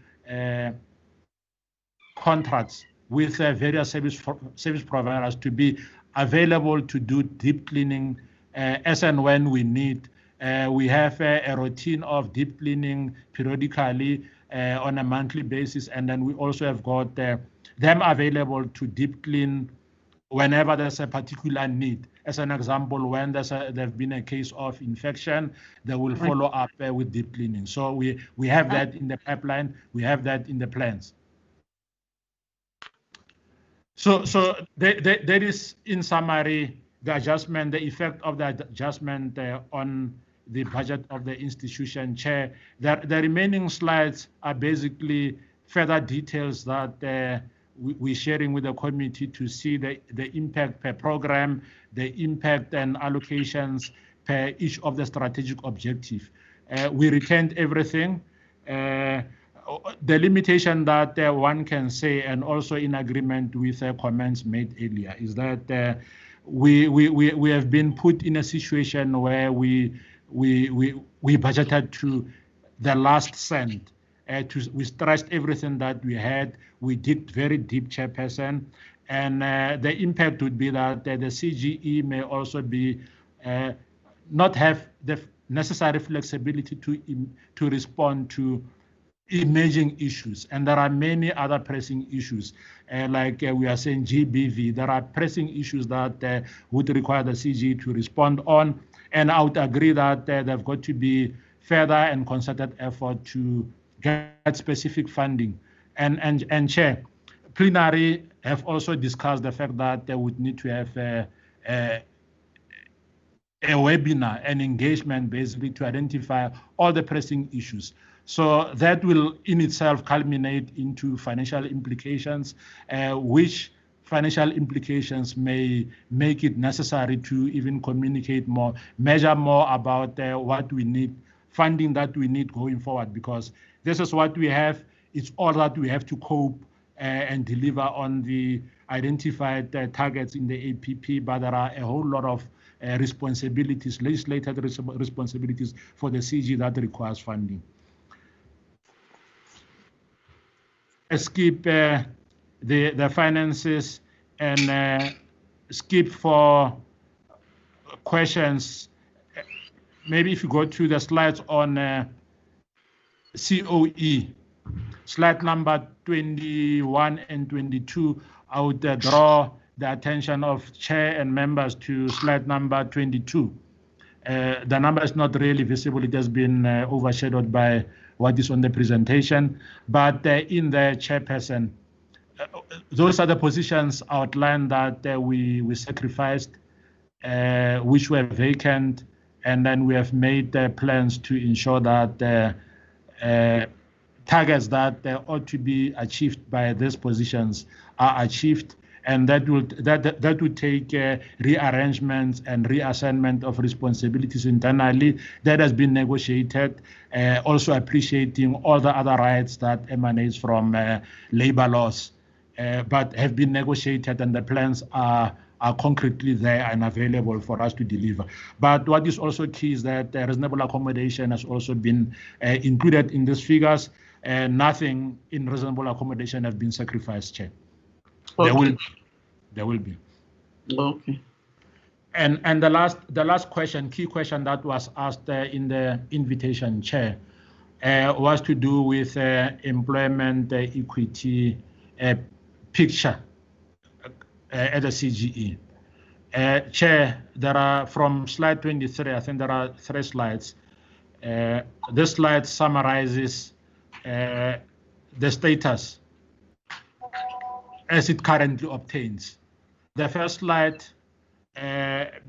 [SPEAKER 13] contracts with various service providers to be available to do deep cleaning as and when we need. We have a routine of deep cleaning periodically on a monthly basis, and then we also have got them available to deep clean whenever there's a particular need. As an example, when there's been a case of infection, they will follow up with deep cleaning. So we have that in the pipeline. We have that in the plans. So that is, in summary, the adjustment, the effect of the adjustment on the budget of the institution, Chair. The remaining slides are basically further details that we're sharing with the committee to see the impact per program, the impact and allocations per each of the strategic objectives. We retained everything. the limitation that one can say, and also in agreement with comments made earlier, is that we have been put in a situation where we budgeted to the last cent. We stressed everything that we had. We did very deep, Chairperson, and the impact would be that the CGE may also be not have the necessary flexibility to respond to emerging issues. And there are many other pressing issues, like we are saying GBV. There are pressing issues that would require the CGE to respond on. And I would agree that they've got to be further and concerted effort to get specific funding. And Chair, plenary have also discussed the fact that they would need to have a webinar, an engagement basically to identify all the pressing issues. So that will in itself culminate into financial implications, which financial implications may make it necessary to even communicate more, measure more about what we need, funding that we need going forward, because this is what we have. It's all that we have to cope and deliver on the identified targets in the APP, but there are a whole lot of responsibilities, legislated responsibilities for the CG that requires funding. Skip the finances and skip for questions. Maybe if you go to the slides on COE, slide number 21 and 22, I would draw the attention of chair and members to slide number 22. The number is not really visible. It has been overshadowed by what is on the presentation, but in the chairperson, those are the positions outlined that we sacrificed, which were vacant, and then we have made plans to ensure that targets that ought to be achieved by these positions are achieved, and that would take rearrangements and reassignment of responsibilities internally. That has been negotiated, also appreciating all the other rights that emanates from labor laws, but have been negotiated, and the plans are concretely there and available for us to deliver. But what is also key is that reasonable accommodation has also been included in these figures, and nothing in reasonable accommodation has been sacrificed, Chair. Okay. There will be.
[SPEAKER 1] Okay.
[SPEAKER 13] And the last question, key question that was asked in the invitation, Chair, was to do with employment equity picture at the CGE. Chair, there are from slide 23, I think there are 3 slides. This slide summarizes the status as it currently obtains. The first slide,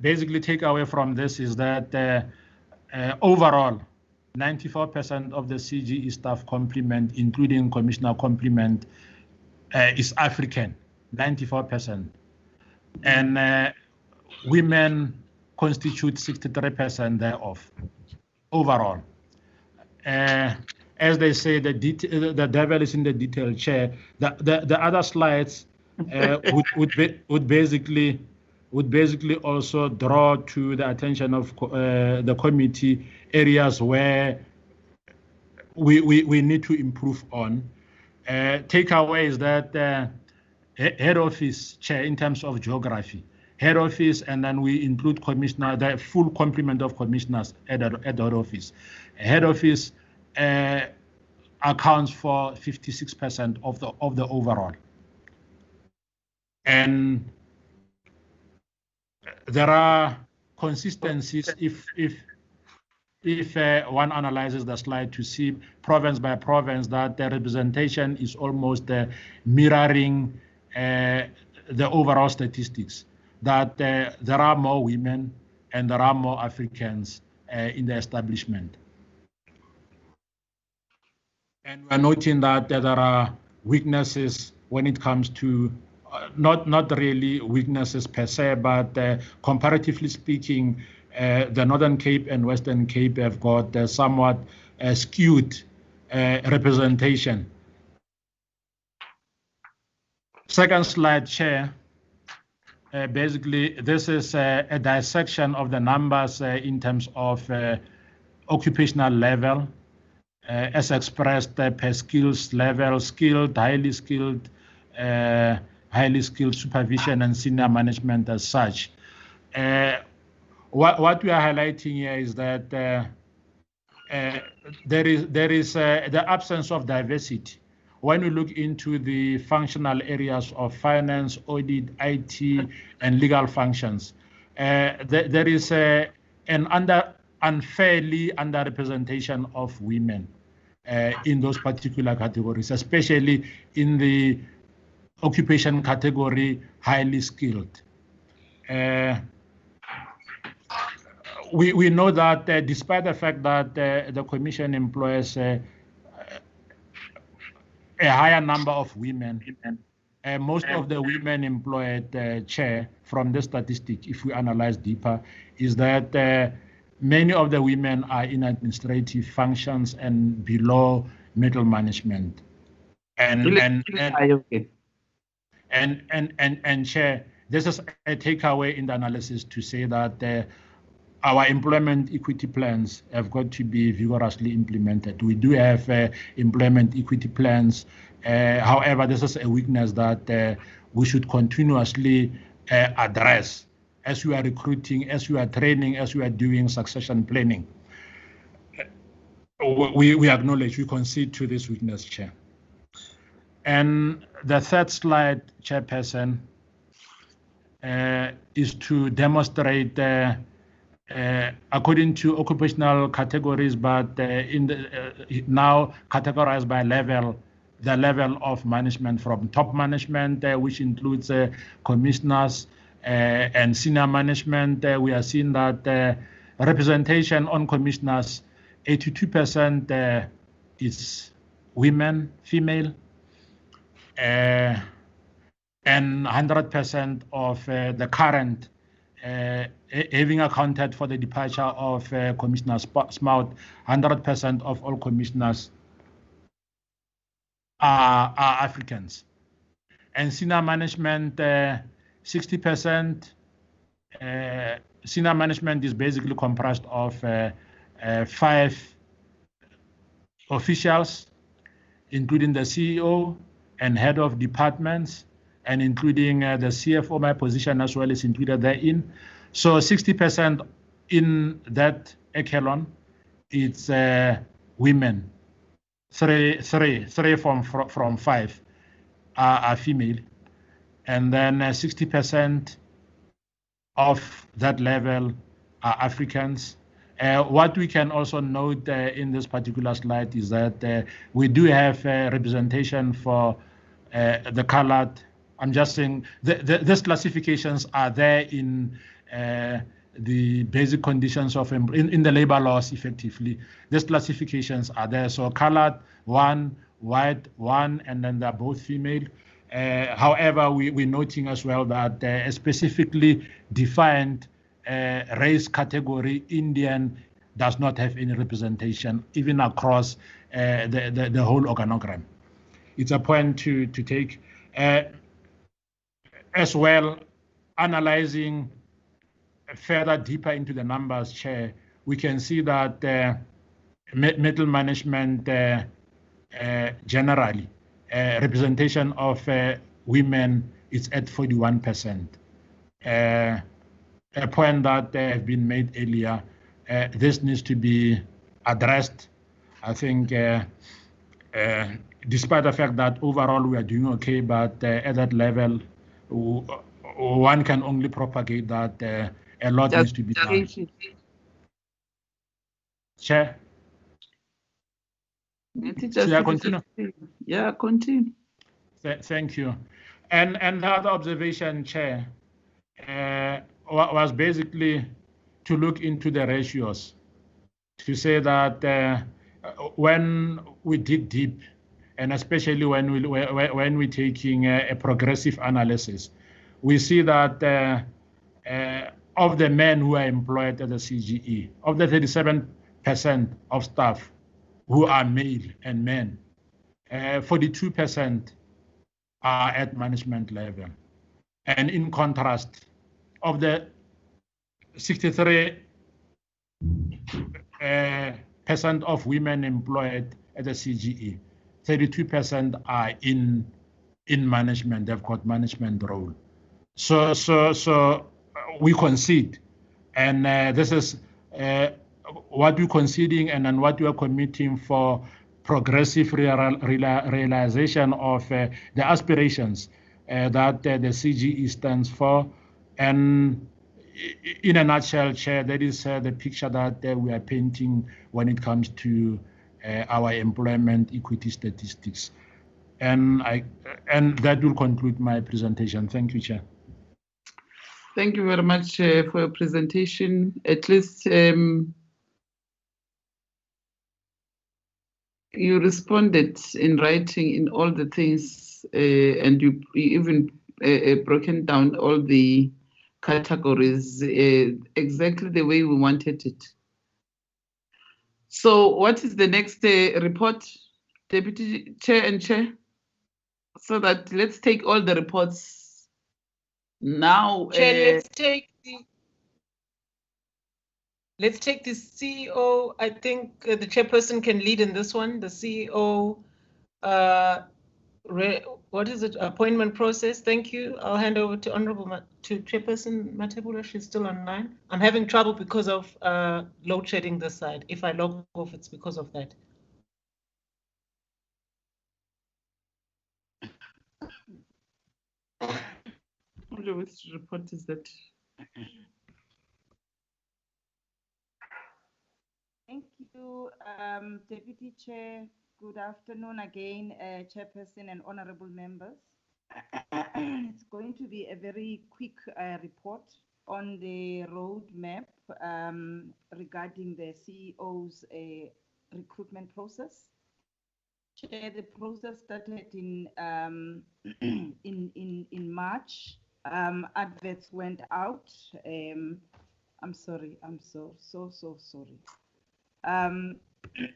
[SPEAKER 13] basically takeaway from this is that overall, 94% of the CGE staff complement, including commissioner complement, is African, 94%. And women constitute 63% thereof, overall. As they say, the devil is in the detail, Chair. The other slides would basically also draw to the attention of the committee areas where we need to improve on. Takeaway is that head office, Chair, in terms of geography, head office, and then we include commissioner, the full complement of commissioners at head office. Head office accounts for 56% of the overall, and there are consistencies if one analyzes the slide to see province by province that the representation is almost mirroring the overall statistics, that there are more women and there are more Africans in the establishment. And we're noting that there are weaknesses when it comes to, not really weaknesses per se, but comparatively speaking, the Northern Cape and Western Cape have got somewhat skewed representation. Second slide, Chair. Basically, this is a dissection of the numbers in terms of occupational level, as expressed per skills level, skilled, highly skilled, supervision, and senior management as such. What we are highlighting here is that there is the absence of diversity. When we look into the functional areas of finance, audit, IT, and legal functions, there is an unfairly underrepresentation of women in those particular categories, especially in the occupation category, highly skilled. We know that despite the fact that the Commission employs a higher number of women, most of the women employed, Chair, from the statistic, if we analyze deeper, is that many of the women are in administrative functions and below middle management. And Chair, this is a takeaway in the analysis to say that our employment equity plans have got to be vigorously implemented. We do have employment equity plans. However, this is a weakness that we should continuously address as we are recruiting, as we are training, as we are doing succession planning. We acknowledge, we concede to this weakness, Chair. And the third slide, Chairperson, is to demonstrate according to occupational categories, but now categorized by level, the level of management from top management, which includes commissioners and senior management. We are seeing that representation on commissioners, 82% is women, female, and 100% of the current, having accounted for the departure of Commissioner Smout, 100% of all commissioners are Africans. And senior management, 60%. Senior management is basically comprised of 5 officials, including the CEO and head of departments, and including the CFO, my position as well is included therein. So 60% in that echelon, it's women. Three from 5 are female. And then 60% of that level are Africans. What we can also note in this particular slide is that we do have representation for the colored. I'm just saying these classifications are there in the basic conditions of in the labor laws. Effectively, these classifications are there. So colored 1, white 1, and then they're both female. However, we're noting as well that a specifically defined race category, Indian, does not have any representation even across the whole organogram. It's a point to take. As well, analyzing further deeper into the numbers, Chair, we can see that middle management generally, representation of women is at 41%. A point that has been made earlier, this needs to be addressed. I think despite the fact that overall we are doing okay, but at that level, one can only propagate that a lot needs to be done. Chair? Should I continue?
[SPEAKER 1] Yeah, continue.
[SPEAKER 13] Thank you. And the other observation, Chair, was basically to look into the ratios, to say that when we dig deep, and especially when we're taking a progressive analysis, we see that of the men who are employed at the CGE, of the 37% of staff, who are male and men. 42% are at management level. And in contrast, of the 63% percent of women employed at the CGE, 32% are in management. They've got management role. So we concede, and this is what we're conceding, and then what we are committing for progressive realization of the aspirations that the CGE stands for. And in a nutshell, Chair, that is the picture that we are painting when it comes to our employment equity statistics. And that will conclude my presentation. Thank you, Chair.
[SPEAKER 1] Thank you very much for your presentation. At least you responded in writing in all the things, and you even broken down all the categories exactly the way we wanted it. So what is the next report, Deputy Chair and Chair? So that let's take all the reports now.
[SPEAKER 10] Chair, let's take the CEO. I think the chairperson can lead in this one. The CEO, what is it? Appointment process. Thank you. I'll hand over to to Chairperson Matebula. She's still online. I'm having trouble because of load shedding this side. If I log off, it's because of that.
[SPEAKER 1] Which report is that?
[SPEAKER 4] Thank you, Deputy Chair. Good afternoon again, Chairperson and honorable members. It's going to be a very quick report on the roadmap regarding the CEO's recruitment process. Chair, the process started in in March. Adverts went out. I'm sorry. I'm so sorry.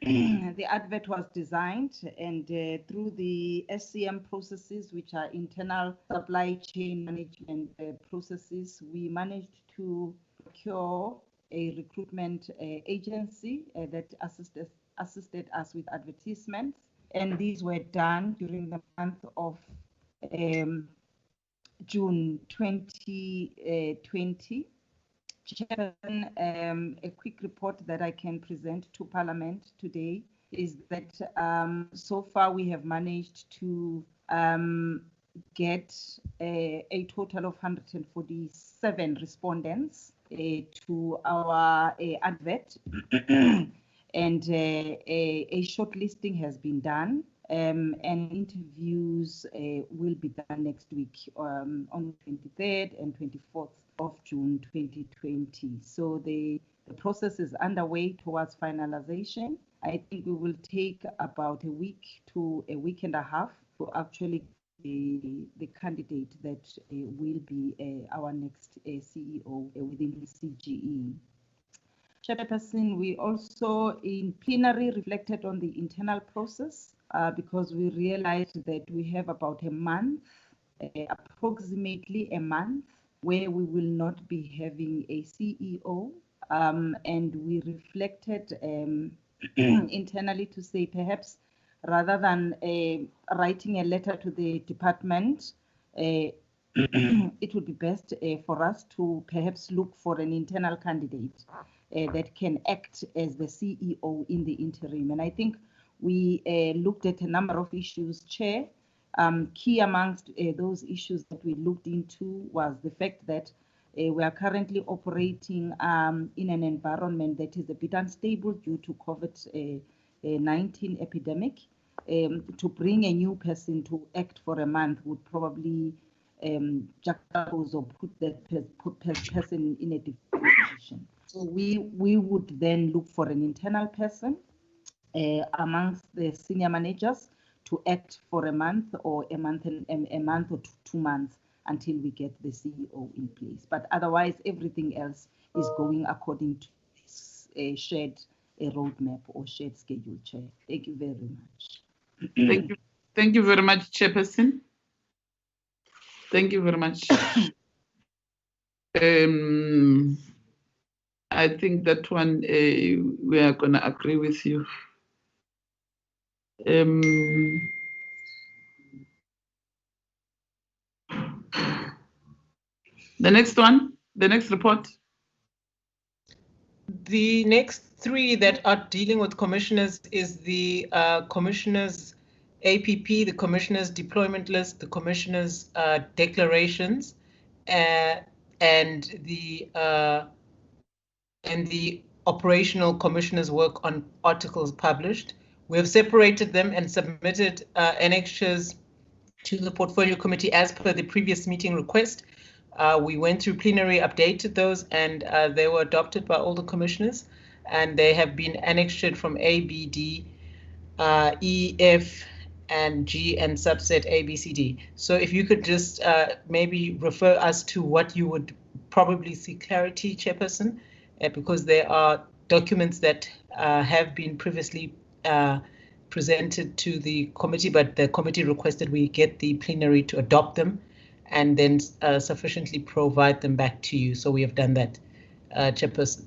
[SPEAKER 4] The advert was designed, and through the SCM processes, which are internal supply chain management processes, we managed to procure a recruitment agency that assisted us with advertisements, and these were done during the month of June 2020. Chairperson, a quick report that I can present to Parliament today is that so far we have managed to get a total of 147 respondents to our advert, and a shortlisting has been done. And interviews will be done next week on the 23rd and 24th of June 2020. So the process is underway towards finalization. I think we will take about a week to a week and a half to actually the candidate that will be our next CEO within the CGE. Chairperson, we also in plenary reflected on the internal process because we realized that we have about a month, approximately a month, where we will not be having a CEO, and we reflected internally to say perhaps rather than writing a letter to the department, it would be best for us to perhaps look for an internal candidate that can act as the CEO in the interim. And I think we looked at a number of issues, Chair. Key amongst those issues that we looked into was the fact that we are currently operating in an environment that is a bit unstable due to COVID-19 epidemic. To bring a new person to act for a month would probably juxtapose or put that person in a difficult position. So we would then look for an internal person amongst the senior managers to act for a month or a month or 2 months until we get the CEO in place. But otherwise, everything else is going according to this shared a roadmap or shared schedule, Chair. Thank you very much.
[SPEAKER 1] Thank you. Thank you very much, Chairperson. Thank you very much. I think that one we are going to agree with you. The next one, the next report.
[SPEAKER 10] The next three that are dealing with commissioners is the commissioners APP, the commissioners deployment list, the commissioners declarations, and the operational commissioners work on articles published. We have separated them and submitted annexures to the portfolio committee as per the previous meeting request. We went through plenary, updated those, and they were adopted by all the commissioners, and they have been annexed from A, B, D, E, F, and G, and subset A, B, C, D. So if you could just maybe refer us to what you would probably see clarity, Chairperson, because there are documents that have been previously presented to the committee, but the committee requested we get the plenary to adopt them and then sufficiently provide them back to you. So we have done that, Chairperson.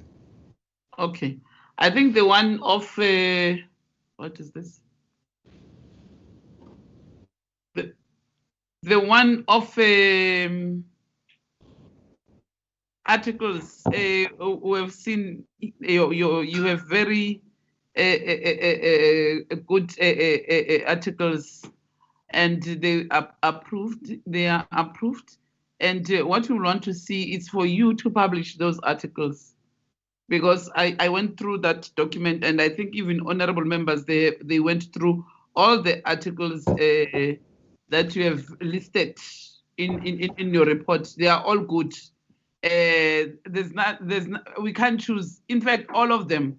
[SPEAKER 1] Okay. I think the one of, what is this? The one of articles we have seen, you have very good articles, and they are approved. They are approved, and what we want to see is for you to publish those articles, because I went through that document, and I think even honourable members they went through all the articles that you have listed in your report. They are all good. We can't choose. In fact, all of them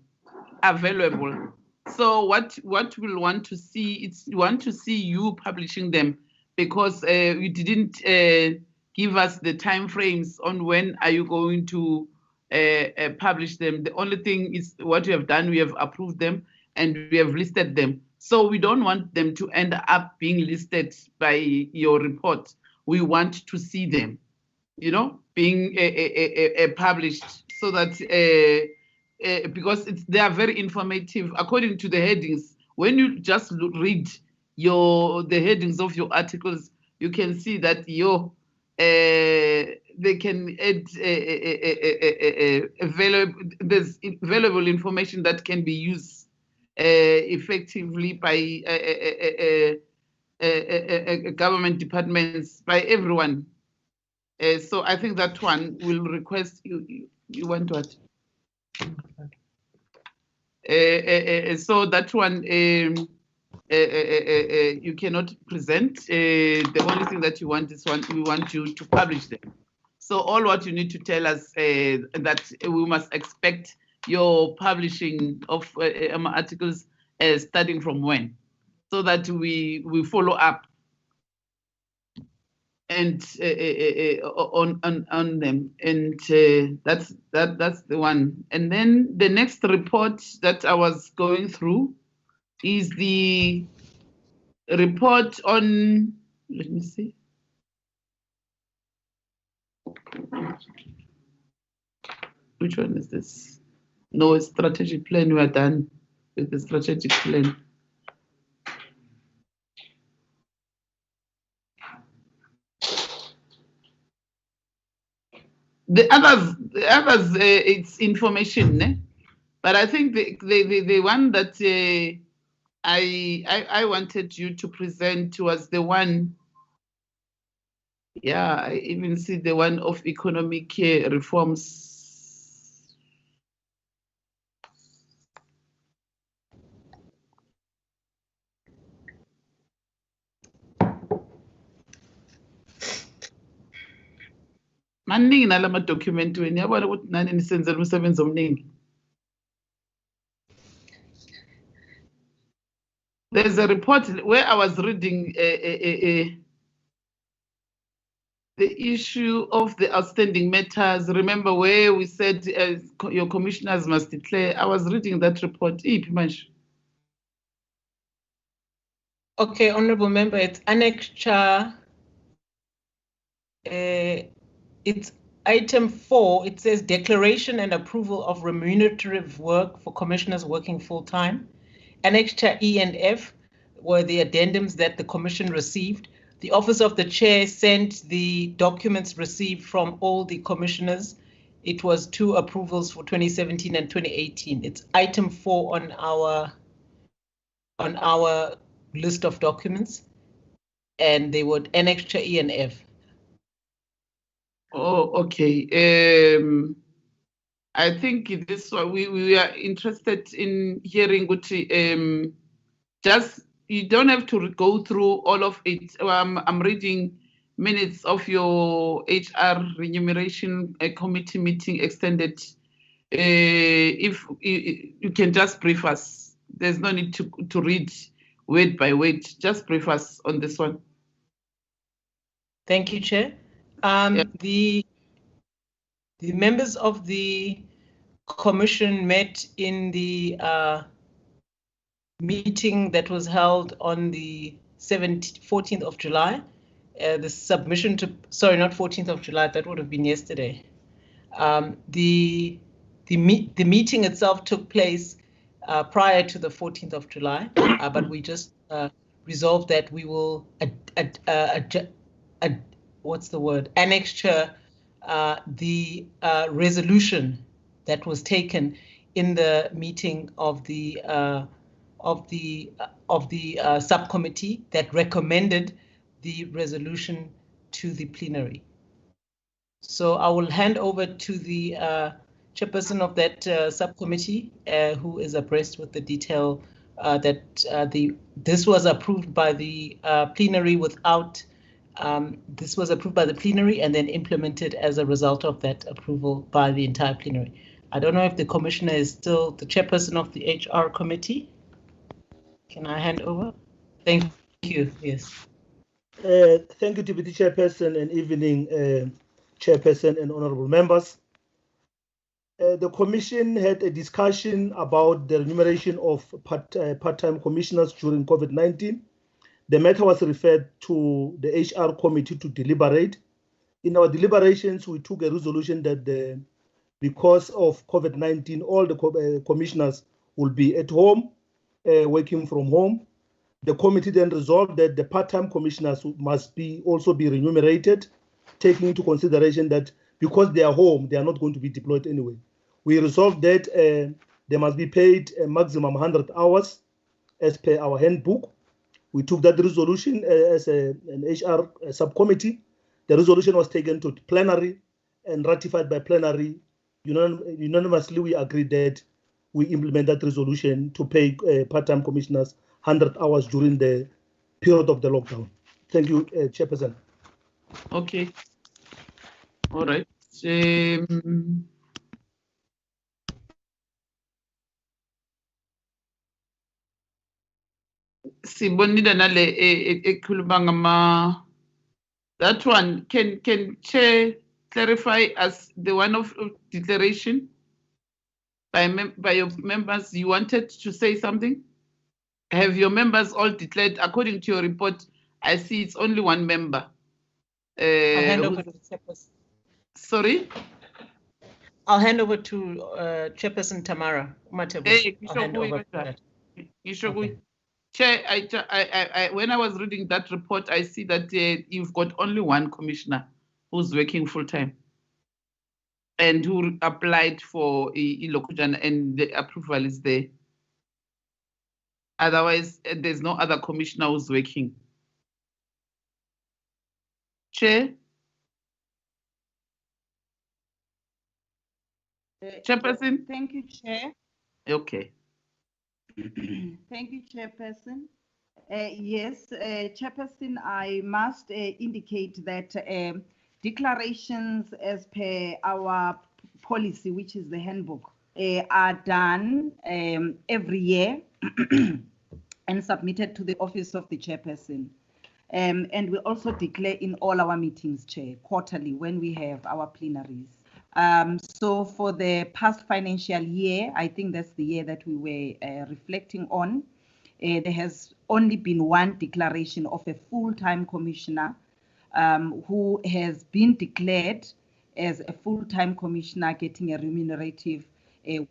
[SPEAKER 1] are valuable. So what we'll want to see, we want to see you publishing them, because you didn't give us the time frames on when are you going to publish them. The only thing is what you have done, we have approved them and we have listed them. So we don't want them to end up being listed by your report. We want to see them, being published, so that because they are very informative according to the headings. When you just read the headings of your articles, you can see that they can add there's valuable information that can be used effectively by government departments, by everyone. So I think that one will request you want what? So that one you cannot present. The only thing that you want is we want you to publish them. So all what you need to tell us that we must expect your publishing of articles starting from when, so that we follow up and on them, and that's the one. And then the next report that I was going through is the report on, let me see, which one is this? No, strategic plan. We are done with the strategic plan. The others, it's information, but I think the one that I wanted you to present was the one. Yeah, I even see the one of economic reforms. Maningi nala ma-document wenu yabona ukuthi nani nisenzela umsebenzi omningi. There's a report where I was reading the issue of the outstanding matters. Remember where we said your commissioners must declare. I was reading that report.
[SPEAKER 10] Okay, Honorable Member, it's annexure. It's item 4. It says declaration and approval of remunerative work for commissioners working full-time. Annexure E and F were the addendums that the commission received. The Office of the Chair sent the documents received from all the commissioners. It was 2 approvals for 2017 and 2018. It's item 4 on our list of documents, and they were annexure E and F.
[SPEAKER 1] Oh, okay. I think this one we are interested in hearing Guti. Just you don't have to go through all of it. I'm reading minutes of your HR remuneration committee meeting extended. If you can just brief us, there's no need to read word by word. Just brief us on this one.
[SPEAKER 10] Thank you, Chair. The members of the commission met in the meeting that was held on the 14th of July. The submission to, sorry, not 14th of July, that would have been yesterday. The meeting itself took place prior to the 14th of July, but we just resolved that we will annexure the resolution that was taken in the meeting of the subcommittee that recommended the resolution to the plenary. So I will hand over to the chairperson of that subcommittee, who is abreast with the detail that this was approved by the plenary without. This was approved by the plenary and then implemented as a result of that approval by the entire plenary. I don't know if the commissioner is still the chairperson of the HR committee. Can I hand over? Thank you. Yes.
[SPEAKER 14] Thank you, Deputy Chairperson, and evening, Chairperson and honourable members. The Commission had a discussion about the remuneration of part-time commissioners during COVID-19. The matter was referred to the HR committee to deliberate. In our deliberations, we took a resolution that because of COVID-19, all the commissioners will be at home, working from home. The committee then resolved that the part-time commissioners must also be remunerated, taking into consideration that because they are home, they are not going to be deployed anyway. We resolved that they must be paid a maximum 100 hours as per our handbook. We took that resolution as an HR subcommittee. The resolution was taken to plenary and ratified by plenary. Unanimously, we agreed that we implement that resolution to pay part-time commissioners 100 hours during the period of the lockdown. Thank you, Chairperson.
[SPEAKER 1] Okay. All right. Sibonile nale ekhuluma ngama. That one, can Chair clarify as the one of declaration by your members? You wanted to say something? Have your members all declared? According to your report, I see it's only one member.
[SPEAKER 10] I'll hand over to Chairperson.
[SPEAKER 1] Sorry?
[SPEAKER 10] I'll hand over to Chairperson Tamara. I'll hand over to that.
[SPEAKER 1] Okay. Chair, when I was reading that report, I see that you've got only one commissioner who's working full time and who applied for Ilokujana, and the approval is there. Otherwise, there's no other commissioner who's working. Chair? Chairperson?
[SPEAKER 4] Thank you, Chair.
[SPEAKER 1] Okay.
[SPEAKER 4] Thank you, Chairperson. Yes, Chairperson, I must indicate that declarations as per our policy, which is the handbook, are done every year and submitted to the office of the Chairperson. And we also declare in all our meetings, Chair, quarterly when we have our plenaries. So for the past financial year, I think that's the year that we were reflecting on. There has only been one declaration of a full-time commissioner who has been declared as a full-time commissioner getting a remunerative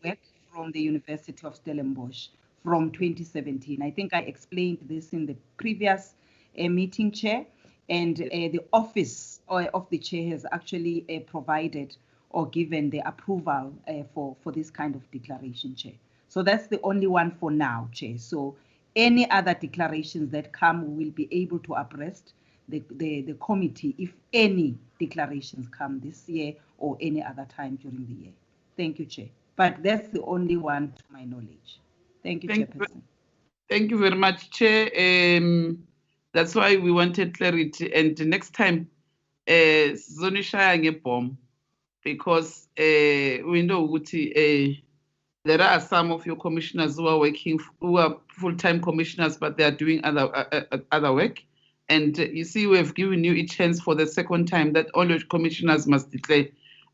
[SPEAKER 4] work from the University of Stellenbosch from 2017. I think I explained this in the previous meeting, Chair, and the office of the Chair has actually provided or given the approval for this kind of declaration, Chair. So that's the only one for now, Chair. So any other declarations that come, we will be able to abreast the committee if any declarations come this year or any other time during the year. Thank you, Chair. But that's the only one to my knowledge. Thank you, Chairperson.
[SPEAKER 1] Thank you very much, Chair. That's why we wanted clarity. And next time, Zonishaya bomb, because we know there are some of your commissioners who are working, who are full-time commissioners, but they are doing other work. And you see, we have given you a chance for the second time that all your commissioners must declare.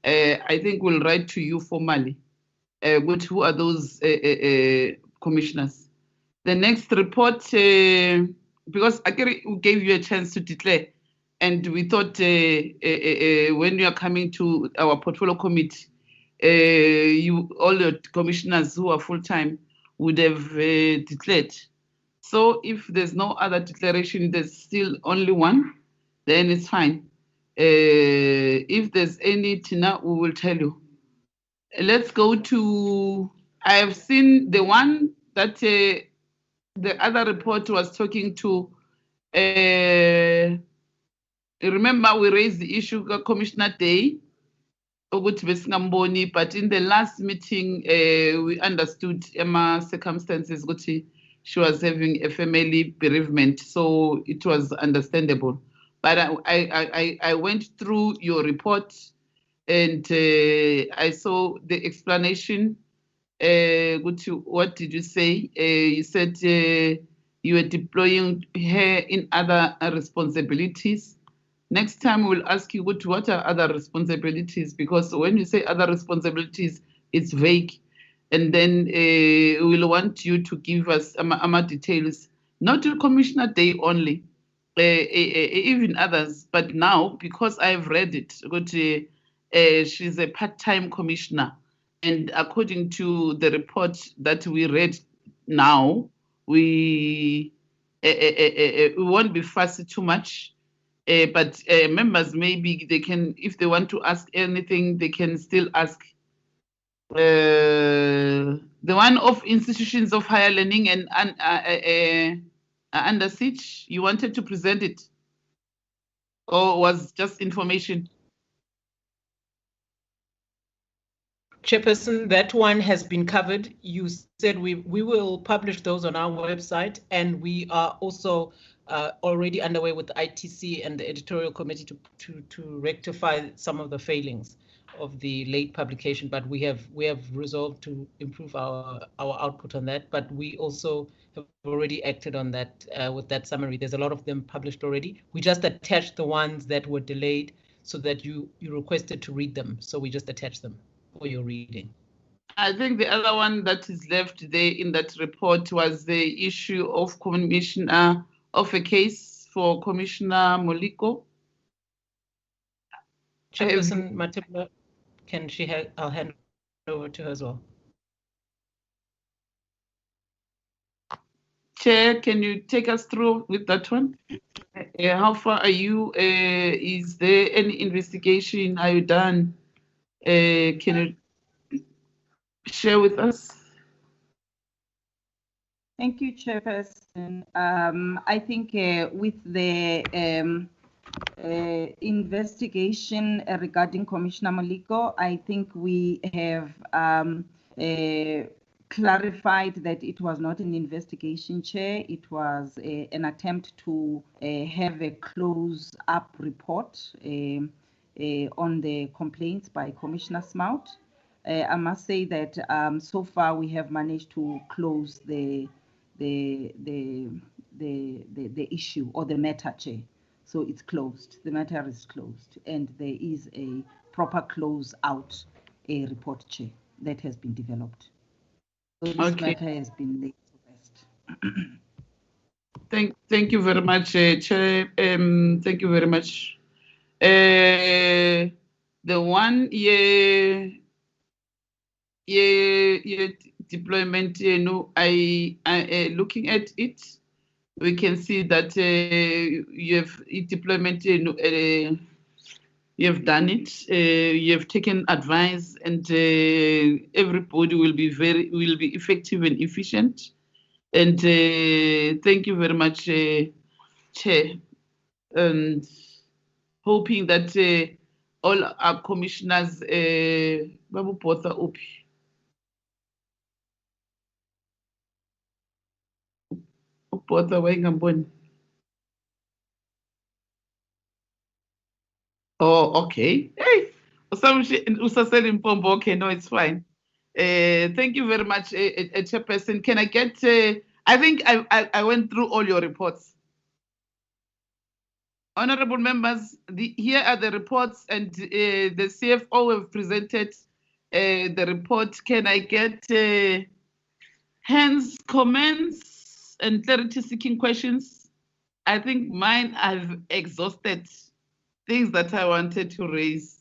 [SPEAKER 1] I think we'll write to you formally. Who are those commissioners? The next report, because Akere gave you a chance to declare, and we thought when you are coming to our portfolio committee, all your commissioners who are full-time would have declared. So if there's no other declaration, there's still only one, then it's fine. If there's any, Tina, we will tell you. Let's go to, I have seen the one that the other report was talking to, remember we raised the issue of Commissioner Day, but in the last meeting, we understood Emma circumstances, she was having a family bereavement, so it was understandable. But I went through your report and I saw the explanation. What did you say? You said you were deploying her in other responsibilities. Next time we'll ask you what are other responsibilities, because when you say other responsibilities, it's vague. And then we'll want you to give us more details, not to Commissioner Day only, even others. But now, because I've read it, she's a part-time commissioner. And according to the report that we read now, we won't be fussy too much. But members, maybe they can, if they want to ask anything, they can still ask. The one of institutions of higher learning and under siege, you wanted to present it, or was just information?
[SPEAKER 10] Chairperson, that one has been covered. You said we will publish those on our website, and we are also already underway with the ITC and the editorial committee to rectify some of the failings of the late publication. But we have resolved to improve our output on that. But we also have already acted on that with that summary. There's a lot of them published already. We just attached the ones that were delayed so that you requested to read them. So we just attached them for your reading.
[SPEAKER 1] I think the other one that is left there in that report was the issue of commissioner of a case for Commissioner Moliko.
[SPEAKER 10] Chairperson Matebula, I'll hand over to her as well.
[SPEAKER 1] Chair, can you take us through with that one? How far are you? Is there any investigation? Are you done? Can you share with us?
[SPEAKER 4] Thank you, Chairperson. I think with the investigation regarding Commissioner Moliko, I think we have clarified that it was not an investigation, Chair. It was an attempt to have a close-up report on the complaints by Commissioner Smout. I must say that so far we have managed to close the the issue or the matter, Chair. So it's closed. The matter is closed, and there is a proper close out a report, Chair, that has been developed. So this
[SPEAKER 1] Okay.
[SPEAKER 4] matter has been laid to rest.
[SPEAKER 1] Thank you very much, Chair. Thank you very much. The 1 year deployment, I looking at it, we can see that you have deployment, you have done it, you have taken advice, and everybody will be effective and efficient. And thank you very much, Chair, and hoping that all our commissioners, Babu Potha Upi. Potha Waingamboni. Oh, okay. Hey, Usaseli Mpombo. Okay, no, it's fine. Thank you very much, Chairperson. Can I get? I think I went through all your reports. Honorable members, here are the reports, and the CFO have presented the report. Can I get hands, comments, and clarity-seeking questions? I think mine I've exhausted things that I wanted to raise.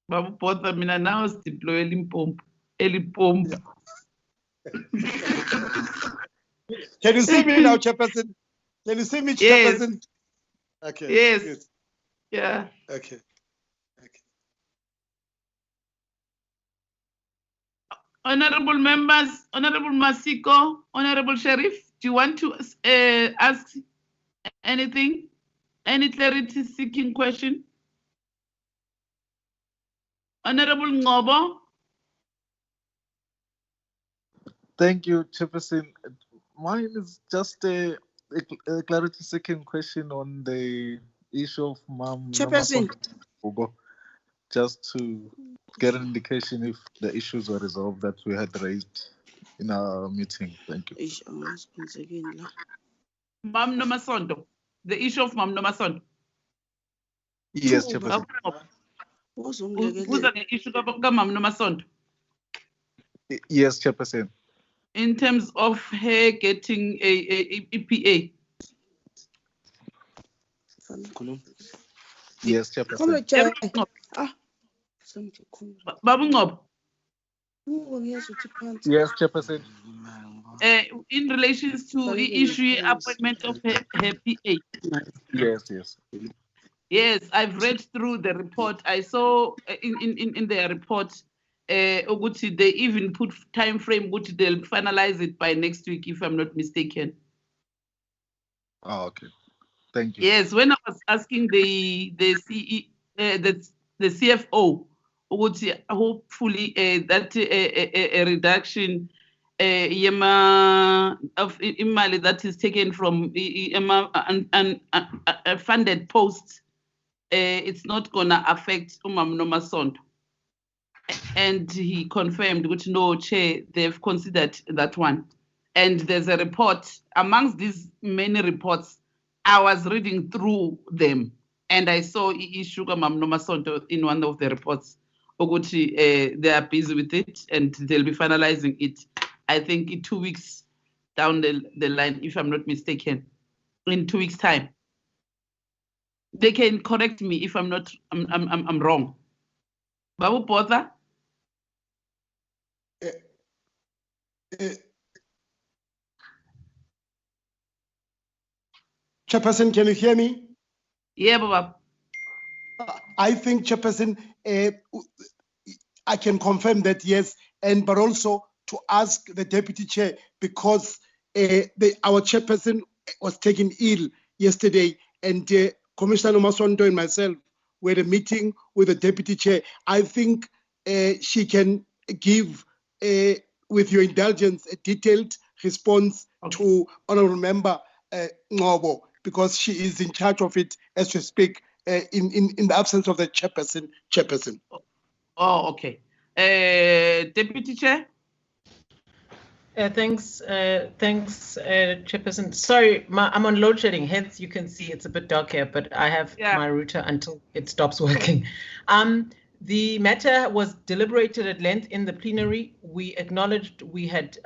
[SPEAKER 1] Babu Potha, mina now is deploy Limpopo.
[SPEAKER 12] Can you see me now, Chairperson? Can you see me, Chairperson?
[SPEAKER 1] Yes.
[SPEAKER 12] Okay.
[SPEAKER 1] Yes.
[SPEAKER 12] Good.
[SPEAKER 1] Yeah.
[SPEAKER 12] Okay.
[SPEAKER 1] Honorable members, Honorable Masiko, Honorable Sheriff, do you want to ask anything? Any clarity seeking question? Honorable Ngobo?
[SPEAKER 9] Thank you, Chairperson. Mine is just a clarity seeking question on the issue of Mam
[SPEAKER 8] Chairperson.
[SPEAKER 9] Namasondo, just to get an indication if the issues were resolved that we had raised in our meeting. Thank you.
[SPEAKER 1] Mam Namasondo, the issue of Mam Namasondo.
[SPEAKER 9] Yes, Chairperson.
[SPEAKER 1] Who's the issue of Mam Namasondo?
[SPEAKER 9] Yes, Chairperson.
[SPEAKER 1] In terms of her getting a EPA.
[SPEAKER 9] Yes, Chairperson.
[SPEAKER 1] Babu Ngob.
[SPEAKER 9] Yes, Chairperson.
[SPEAKER 1] In relation to the issue appointment of her PA.
[SPEAKER 9] Yes.
[SPEAKER 1] Yes, I've read through the report. I saw in their report, they even put time frame, which they'll finalize it by next week, if I'm not mistaken.
[SPEAKER 9] Oh, okay. Thank you.
[SPEAKER 1] Yes, when I was asking the CFO, hopefully that a reduction of imali that is taken from funded posts, it's not gonna affect Umam Nomasondo. And he confirmed, which no, Chair, they've considered that one. And there's a report, amongst these many reports, I was reading through them, and I saw Ishuka Mam Nomasondo in one of the reports. Oguchi, they are busy with it, and they'll be finalizing it, I think, in 2 weeks down the line, if I'm not mistaken, in 2 weeks' time. They can correct me if I'm not, I'm wrong. Babu Potha?
[SPEAKER 12] Chairperson, can you hear me?
[SPEAKER 1] Yeah, Baba.
[SPEAKER 12] I think, Chairperson, I can confirm that, yes, but also to ask the Deputy Chair, because our Chairperson was taken ill yesterday, and Commissioner Nomasondo and myself were at a meeting with the Deputy Chair. I think she can give, with your indulgence, a detailed response to Honourable Member Ngobo, because she is in charge of it as we speak, in the absence of the chairperson.
[SPEAKER 1] Oh, okay. Deputy Chair?
[SPEAKER 10] Thanks, Chairperson. Sorry, I'm on load shedding, hence you can see it's a bit dark here, but I have my router until it stops working. The matter was deliberated at length in the plenary. We acknowledged we had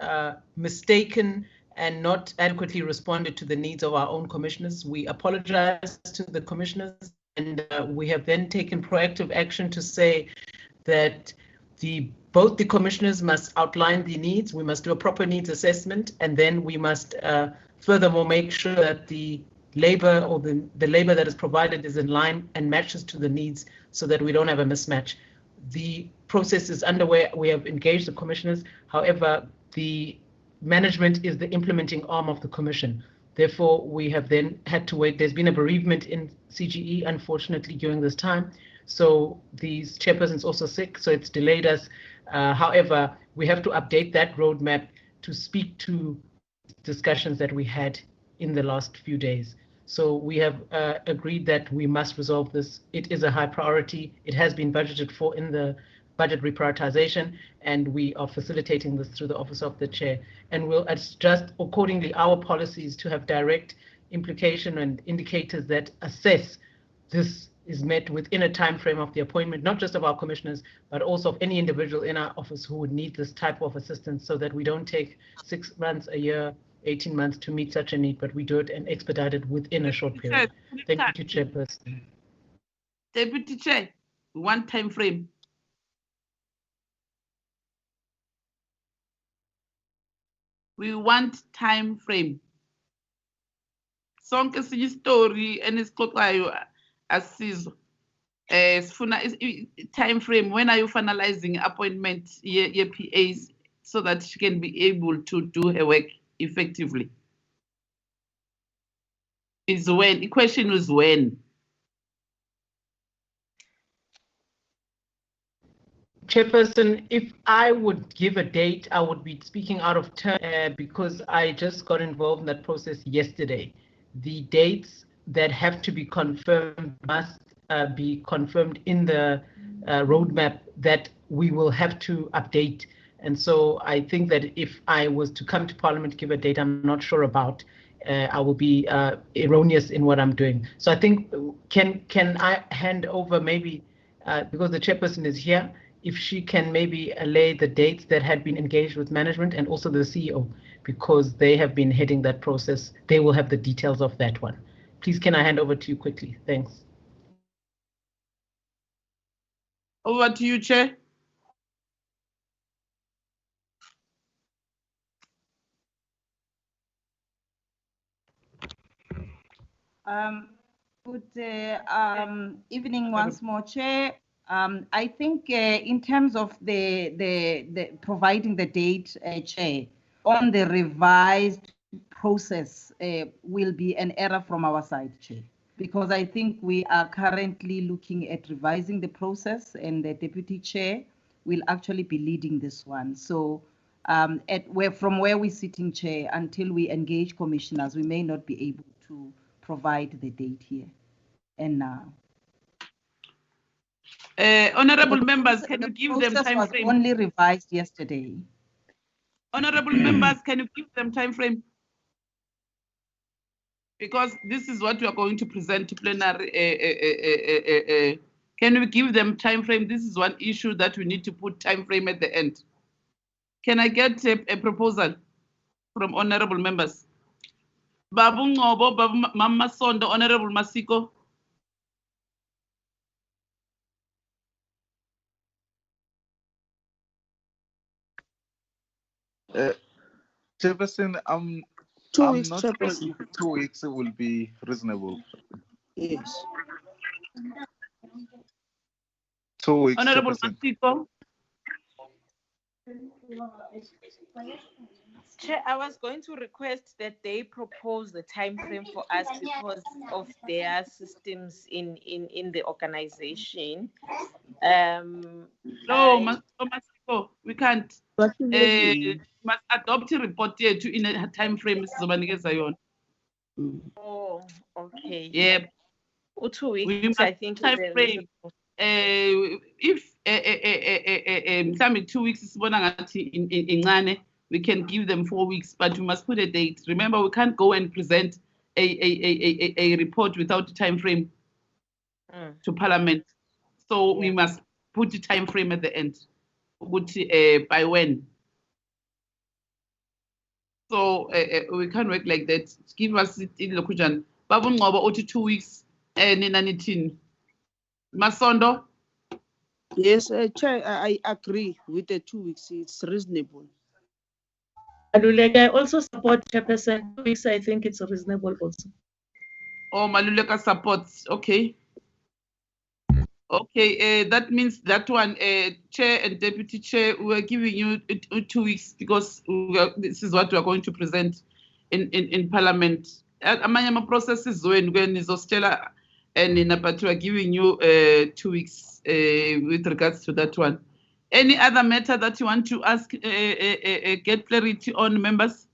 [SPEAKER 10] mistaken and not adequately responded to the needs of our own commissioners. We apologized to the commissioners, and we have then taken proactive action to say that both the commissioners must outline the needs, we must do a proper needs assessment, and then we must furthermore make sure that the labor or the labor that is provided is in line and matches to the needs so that we don't have a mismatch. The process is underway. We have engaged the commissioners. However, the management is the implementing arm of the commission. Therefore, we have then had to wait. There's been a bereavement in CGE, unfortunately, during this time. So the chairperson is also sick, so it's delayed us. However, we have to update that roadmap to speak to discussions that we had in the last few days. So we have agreed that we must resolve this. It is a high priority. It has been budgeted for in the budget reprioritization, and we are facilitating this through the Office of the Chair. And we'll adjust accordingly our policies to have direct implication and indicators that assess this is met within a time frame of the appointment, not just of our commissioners, but also of any individual in our office who would need this type of assistance, so that we don't take 6 months, a year, 18 months to meet such a need, but we do it and expedite it within a short period. Thank you, Chairperson.
[SPEAKER 1] Deputy Chair, one time frame. We want time frame. Sonke sinye story enisixoxayo asizwa. Sifuna time frame. When are you finalizing appointment ye PAs so that she can be able to do her work effectively? Is when. The question is when.
[SPEAKER 10] Chairperson, if I would give a date, I would be speaking out of turn because I just got involved in that process yesterday. The dates that have to be confirmed must be confirmed in the roadmap that we will have to update. And so I think that if I was to come to Parliament to give a date I'm not sure about, I will be erroneous in what I'm doing. So I think, can I hand over maybe, because the chairperson is here, if she can maybe allay the dates that had been engaged with management and also the CEO, because they have been heading that process. They will have the details of that one. Please, can I hand over to you quickly? Thanks.
[SPEAKER 1] Over to you, Chair.
[SPEAKER 4] Good evening once more, Chair. I think in terms of the providing the date, Chair, on the revised process will be an error from our side, Chair, because I think we are currently looking at revising the process, and the Deputy Chair will actually be leading this one. So from where we're sitting, Chair, until we engage commissioners, we may not be able to provide the date here and now.
[SPEAKER 1] Honorable members, can you give them time
[SPEAKER 4] was
[SPEAKER 1] frame?
[SPEAKER 4] Only revised yesterday.
[SPEAKER 1] Honorable members, can you give them time frame? Because this is what we are going to present to plenary. Can we give them time frame? This is one issue that we need to put time frame at the end. Can I get a proposal from honorable members? Babu Ngobo, Babu Mama Sondo, Honorable Masiko.
[SPEAKER 9] Chairperson, I'm not sure if 2 weeks will be reasonable.
[SPEAKER 8] Yes.
[SPEAKER 9] 2 weeks.
[SPEAKER 1] Honorable Masiko.
[SPEAKER 3] Chair, I was going to request that they propose the time frame for us because of their systems in the organization.
[SPEAKER 1] No, Masiko, we can't. Must adopt a report here to in a time frame.
[SPEAKER 3] Oh, okay.
[SPEAKER 1] Yeah.
[SPEAKER 3] 2 weeks,
[SPEAKER 1] We must
[SPEAKER 3] I think.
[SPEAKER 1] Time frame. If 2 weeks is in we can give them 4 weeks, but we must put a date. Remember, we can't go and present a report without a time frame to Parliament. So we must put a time frame at the end. By when? So we can't work like that. Give us in Lokujan. Babun over 2 weeks and in anything. Masondo?
[SPEAKER 8] Yes, Chair, I agree with the 2 weeks. It's reasonable.
[SPEAKER 10] Maluleka, I also support Chairperson. 2 weeks, I think it's reasonable also.
[SPEAKER 1] Oh, Maluleka supports. Okay. Okay, that means that one, Chair and Deputy Chair, we are giving you 2 weeks because this is what we are going to present in Parliament. Amanyama processes when Nizostela and but we are giving you 2 weeks with regards to that one. Any other matter that you want to ask, get clarity on, members?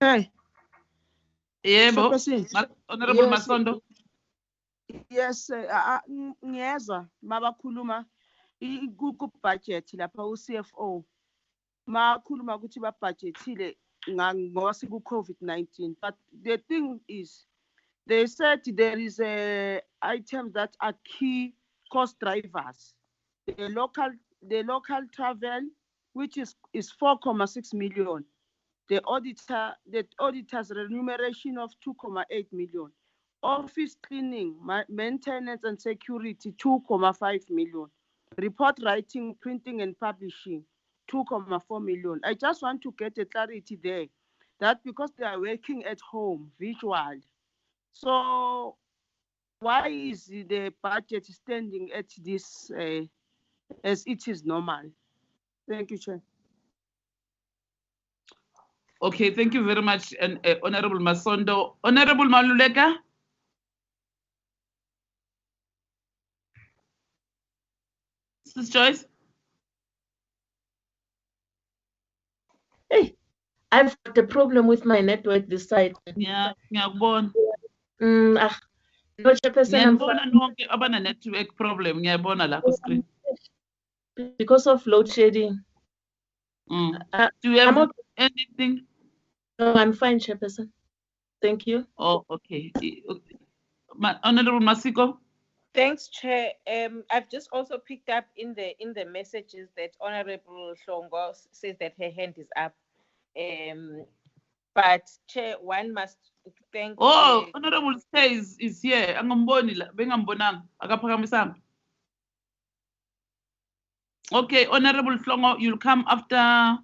[SPEAKER 8] Hey.
[SPEAKER 1] Yeah, Honorable
[SPEAKER 8] Yes.
[SPEAKER 1] Masondo.
[SPEAKER 8] Yes, ngiyezwa mabakhuluma ku-budget lapha u-CFO makhuluma ukuthi babudgetile ngoba siku-COVID-19, but the thing is they said there is items that are key cost drivers. The local travel, which is 4.6 million. The auditor's remuneration of 2.8 million. Office cleaning, maintenance and security, 2.5 million. Report writing, printing and publishing, 2.4 million. I just want to get a clarity there that because they are working at home, virtual. So why is the budget standing at this as it is normal? Thank you, Chair.
[SPEAKER 1] Okay, thank you very much, and Honorable Masondo. Honorable Maluleka. Mrs. Joyce.
[SPEAKER 10] Hey, I've got a problem with my network this side.
[SPEAKER 1] Yeah, ngiyakubona.
[SPEAKER 10] No, Chairperson, I'm
[SPEAKER 1] Ngiyabona nonke abana network problem. Ngiyabona la ku screen.
[SPEAKER 10] Because of load shedding.
[SPEAKER 1] Do you have anything?
[SPEAKER 10] No, I'm fine, Chairperson. Thank you.
[SPEAKER 1] Oh, okay. Honorable Masiko.
[SPEAKER 3] Thanks, Chair. I've just also picked up in the messages that Honorable Hlongo says that her hand is up. But Chair, one must thank.
[SPEAKER 1] Oh, Honorable says is here. Angamboni la, bengambonanga, akaphakamisanga. Okay, Honorable Hlongo, you'll come after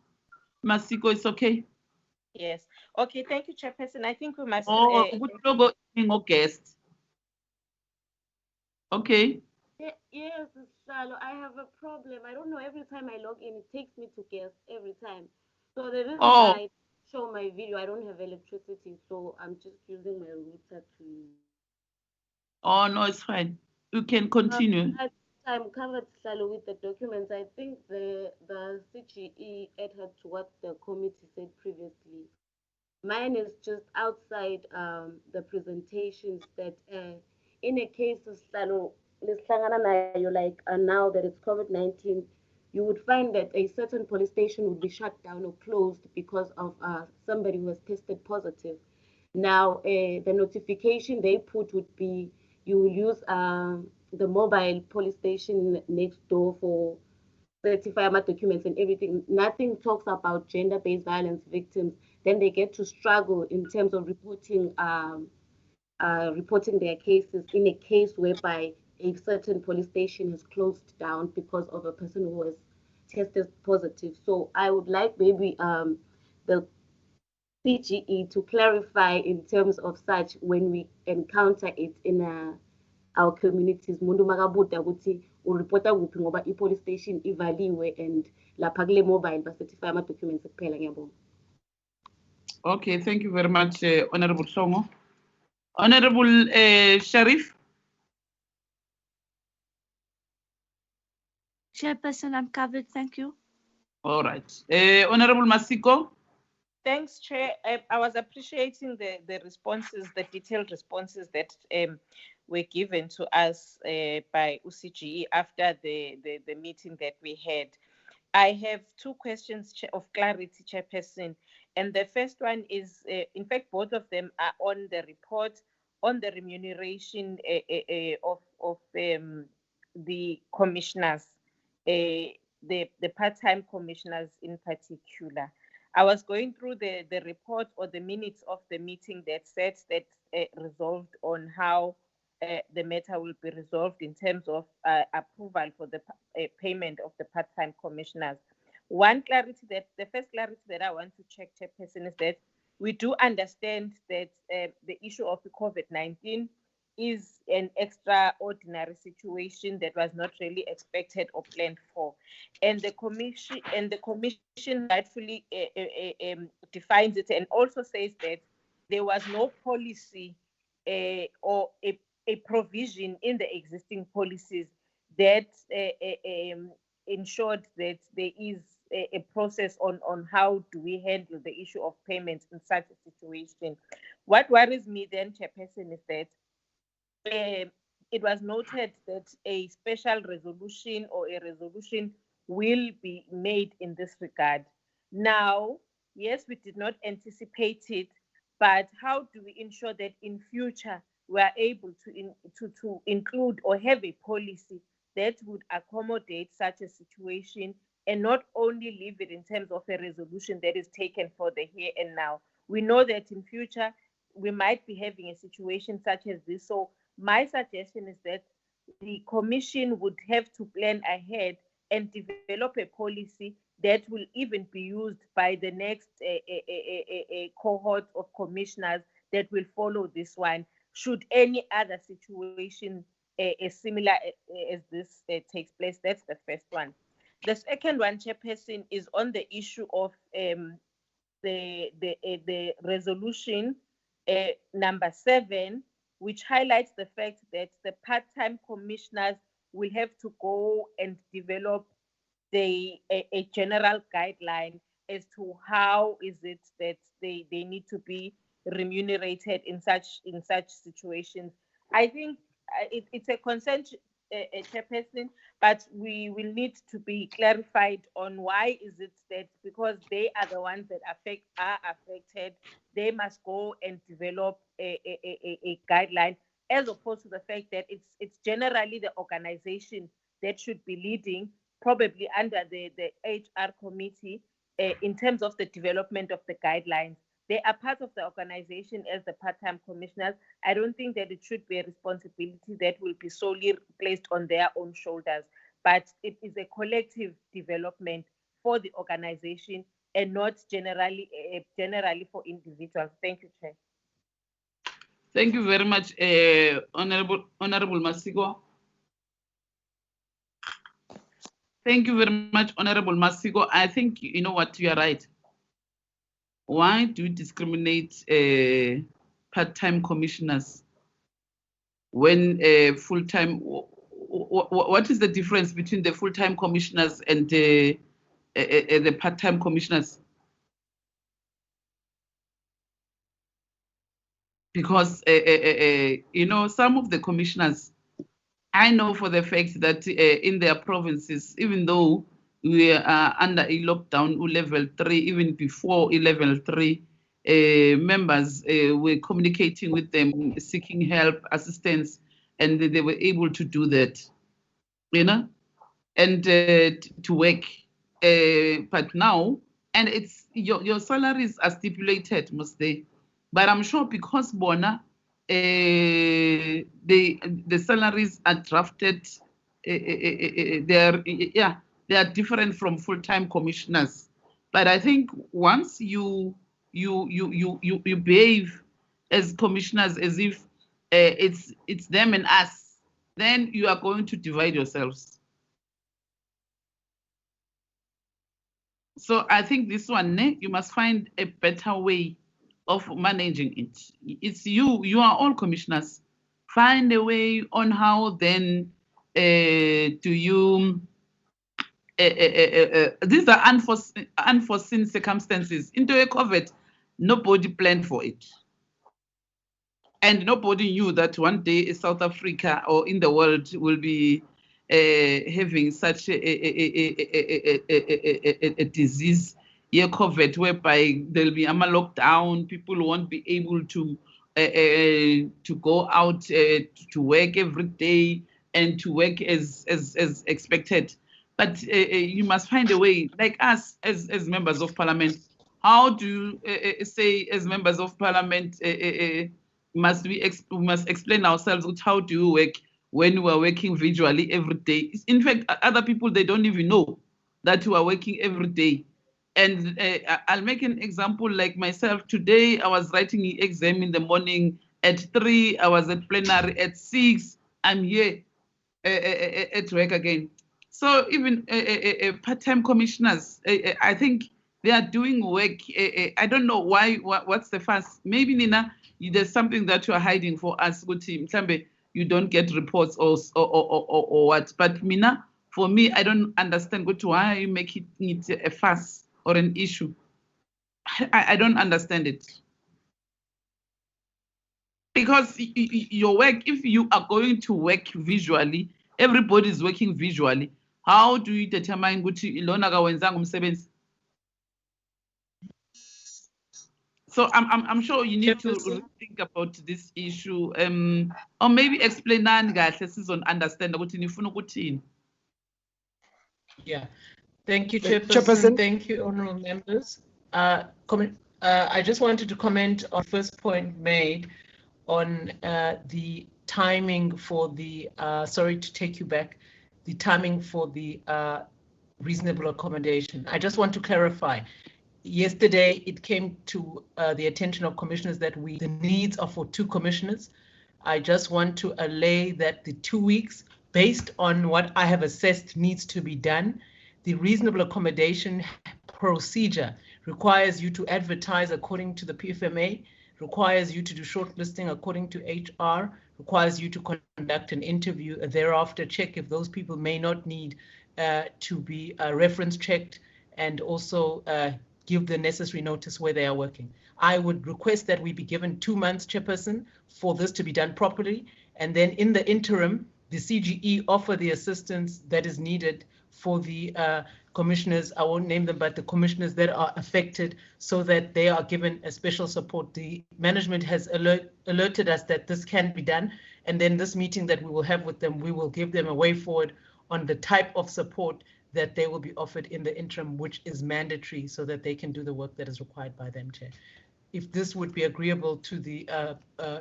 [SPEAKER 1] Masiko. It's okay.
[SPEAKER 3] Yes. Okay. Thank you, Chairperson. I think we must.
[SPEAKER 1] Oh, good logo guest. Okay.
[SPEAKER 11] Yes, Salo, I have a problem. I don't know, every time I log in, it takes me to guest every time. So the reason I show my video, I don't have electricity, so I'm just using my router to.
[SPEAKER 1] Oh, no, it's fine. You can continue.
[SPEAKER 11] I'm covered, Salo, with the documents. I think the CGE adhered to what the committee said previously. Mine is just outside the presentations that in a case of Salo, like now that it's COVID-19, you would find that a certain police station would be shut down or closed because of somebody who has tested positive. Now, the notification they put would be you will use the mobile police station next door for certify my documents and everything. Nothing talks about gender-based violence victims. Then they get to struggle in terms of reporting their cases in a case whereby a certain police station is closed down because of a person who was tested positive. So I would like maybe the CGE to clarify in terms of such when we encounter it in our communities. Mundu makabuda ukuthi ureporta kuphi ngoba i-police station ivaliwe and lapha kule mobile ba-certify ama-documents kuphela. Ngiyabonga.
[SPEAKER 1] Okay, thank you very much, Honorable Songo. Honorable Sharif.
[SPEAKER 6] Chairperson, I'm covered. Thank you.
[SPEAKER 1] All right. Honorable Masiko.
[SPEAKER 3] Thanks, Chair. I was appreciating the responses, the detailed responses that were given to us by UCGE after the meeting that we had. I have two questions of clarity, Chairperson. And the first one is, in fact, both of them are on the report on the remuneration of the commissioners, the part-time commissioners in particular. I was going through the report or the minutes of the meeting that said that resolved on how the matter will be resolved in terms of approval for the payment of the part-time commissioners. The first clarity that I want to check, Chairperson, is that we do understand that the issue of the COVID-19 is an extraordinary situation that was not really expected or planned for, and the commission rightfully defines it and also says that there was no policy or a provision in the existing policies that ensured that there is a process on how do we handle the issue of payments in such a situation. What worries me then, Chairperson, is that it was noted that a special resolution or a resolution will be made in this regard. Now, yes, we did not anticipate it, but how do we ensure that in future we are able to include or have a policy that would accommodate such a situation and not only leave it in terms of a resolution that is taken for the here and now? We know that in future we might be having a situation such as this. So my suggestion is that the commission would have to plan ahead and develop a policy that will even be used by the next cohort of commissioners that will follow this one, should any other situation similar as this takes place. That's the first one. The second one, Chairperson, is on the issue of the resolution number 7, which highlights the fact that the part-time commissioners will have to go and develop a general guideline as to how is it that they need to be remunerated in such situations. I think it's a consent, Chairperson, but we will need to be clarified on why is it that because they are the ones that are affected, they must go and develop a guideline, as opposed to the fact that it's generally the organization that should be leading, probably under the HR committee, in terms of the development of the guidelines. They are part of the organization as the part-time commissioners. I don't think that it should be a responsibility that will be solely placed on their own shoulders, but it is a collective development for the organization and not generally for individuals. Thank you, Chair.
[SPEAKER 1] Thank you very much, Honorable Masiko. Thank you very much, Honorable Masiko. I think you know what, you are right. Why do we discriminate part-time commissioners when full-time? What is the difference between the full-time commissioners and the part-time commissioners? Because you know, some of the commissioners, I know for the fact that in their provinces, even though we are under a lockdown level 3, even before level 3, members were communicating with them, seeking help, assistance, and they were able to do that, you know, and to work. But now, and it's your salaries are stipulated, must they? But I'm sure because Bona, the salaries are drafted. They are different from full-time commissioners. But I think once you behave as commissioners as if it's them and us, then you are going to divide yourselves. So I think this one, you must find a better way of managing it. It's you are all commissioners. Find a way on how then do you these are unforeseen circumstances. Into a COVID, nobody planned for it. And nobody knew that one day South Africa or in the world will be having such a disease, COVID, whereby there'll be a lockdown, people won't be able to go out to work every day and to work as expected. But you must find a way, like us as members of parliament. How do you say, as members of parliament, must explain ourselves? How do you work when we are working visually every day? In fact, other people, they don't even know that you are working every day. And I'll make an example like myself. Today, I was writing the exam in the morning at 3. I was at plenary at 6. I'm here at work again. So even part-time commissioners, I think they are doing work. I don't know why. What's the fuss? Maybe, Nina, there's something that you are hiding for us. Good team. You don't get reports or what. But Mina, for me, I don't understand why are you making it a fuss or an issue. I don't understand it. Because your work, if you are going to work visually, everybody is working visually. How do you determine ukuthi ilona kawenzanga umsebenzi? So I'm sure you need to think about this issue, or maybe explain kahle sizon understand ukuthi nifuna ukuthini.
[SPEAKER 10] Yeah, thank you, Chairperson. Thank you, honourable members. I just wanted to comment on the first point made on the timing for the, sorry to take you back, the timing for the reasonable accommodation. I just want to clarify. Yesterday, it came to the attention of commissioners that the needs are for 2 commissioners. I just want to allay that the 2 weeks, based on what I have assessed needs to be done, the reasonable accommodation procedure requires you to advertise according to the PFMA, requires you to do shortlisting according to HR, requires you to conduct an interview, and thereafter check if those people may not need to be reference checked, and also give the necessary notice where they are working. I would request that we be given 2 months, Chairperson, for this to be done properly. And then in the interim, the CGE offer the assistance that is needed for the commissioners, I won't name them, but the commissioners that are affected, so that they are given a special support. The management has alerted us that this can be done. And then this meeting that we will have with them, we will give them a way forward on the type of support that they will be offered in the interim, which is mandatory, so that they can do the work that is required by them, Chair. If this would be agreeable to the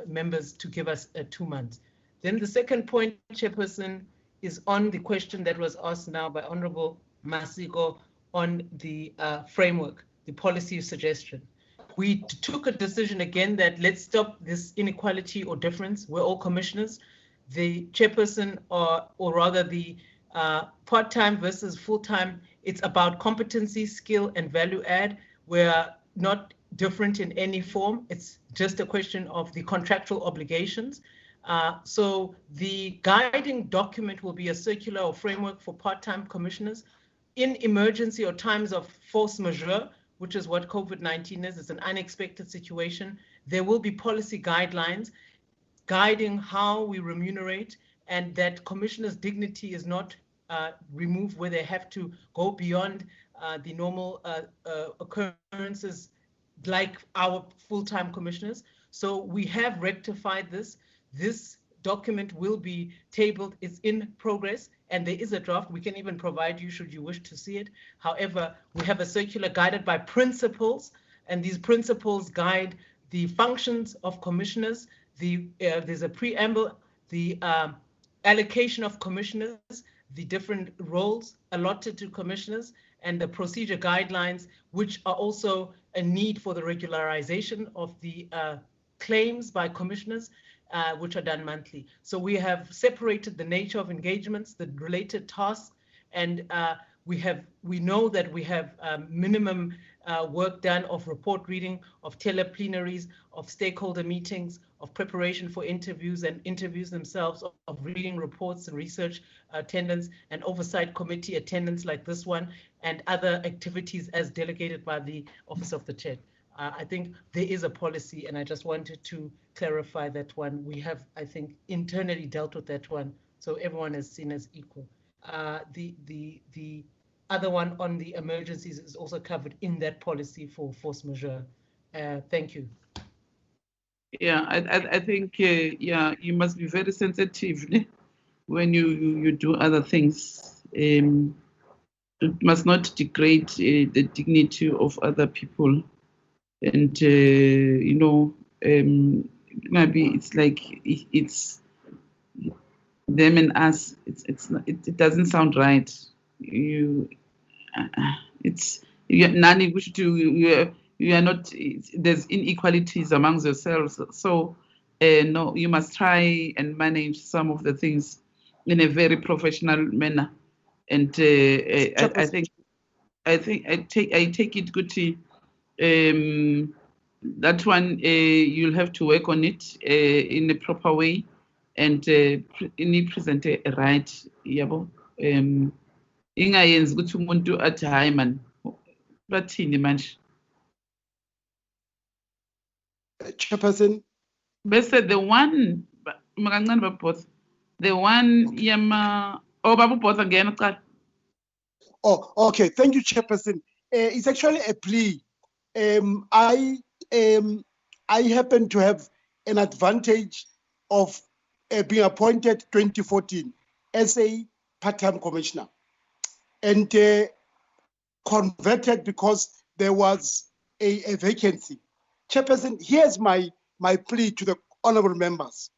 [SPEAKER 10] members to give us 2 months. Then the second point, Chairperson, is on the question that was asked now by Honourable Masiko on the framework, the policy suggestion. We took a decision again that let's stop this inequality or difference. We're all commissioners. The chairperson, or rather the part-time versus full-time, it's about competency, skill, and value add. We're not different in any form. It's just a question of the contractual obligations. So the guiding document will be a circular or framework for part-time commissioners in emergency or times of force majeure, which is what COVID-19 is. It's an unexpected situation. There will be policy guidelines guiding how we remunerate, and that commissioners' dignity is not removed where they have to go beyond the normal occurrences like our full-time commissioners. So we have rectified this. This document will be tabled, it's in progress, and there is a draft. We can even provide you should you wish to see it. However, we have a circular guided by principles, and these principles guide the functions of commissioners. There's a preamble, the allocation of commissioners, the different roles allotted to commissioners, and the procedure guidelines, which are also a need for the regularization of the claims by commissioners, which are done monthly. So we have separated the nature of engagements, the related tasks, and we know that we have minimum work done of report reading, of teleplenaries, of stakeholder meetings, of preparation for interviews and interviews themselves, of reading reports and research attendance and oversight committee attendance like this one, and other activities as delegated by the Office of the Chair. I think there is a policy, and I just wanted to clarify that one. We have, I think, internally dealt with that one, so everyone is seen as equal. the other one on the emergencies is also covered in that policy for force majeure. Thank you.
[SPEAKER 1] Yeah, I think yeah, you must be very sensitive when you do other things. It must not degrade the dignity of other people, and you know, maybe it's like it's them and us. It doesn't sound right. It's none which do you are not. There's inequalities amongst yourselves, so no, you must try and manage some of the things in a very professional manner. And I think I take it good to that one. You'll have to work on it in a proper way, and present right. Yabo. Ingayenzi ukuthi umuntu athi hayi man bathini manje.
[SPEAKER 12] Chairperson.
[SPEAKER 1] Bese the one makancane babhosa, the one yama babubhosa ngena qala.
[SPEAKER 12] Oh, okay. Thank you, Chairperson. It's actually a plea. I happen to have an advantage of being appointed 2014 as a part-time commissioner, and converted because there was a vacancy. Chairperson, here's my plea to the honorable members.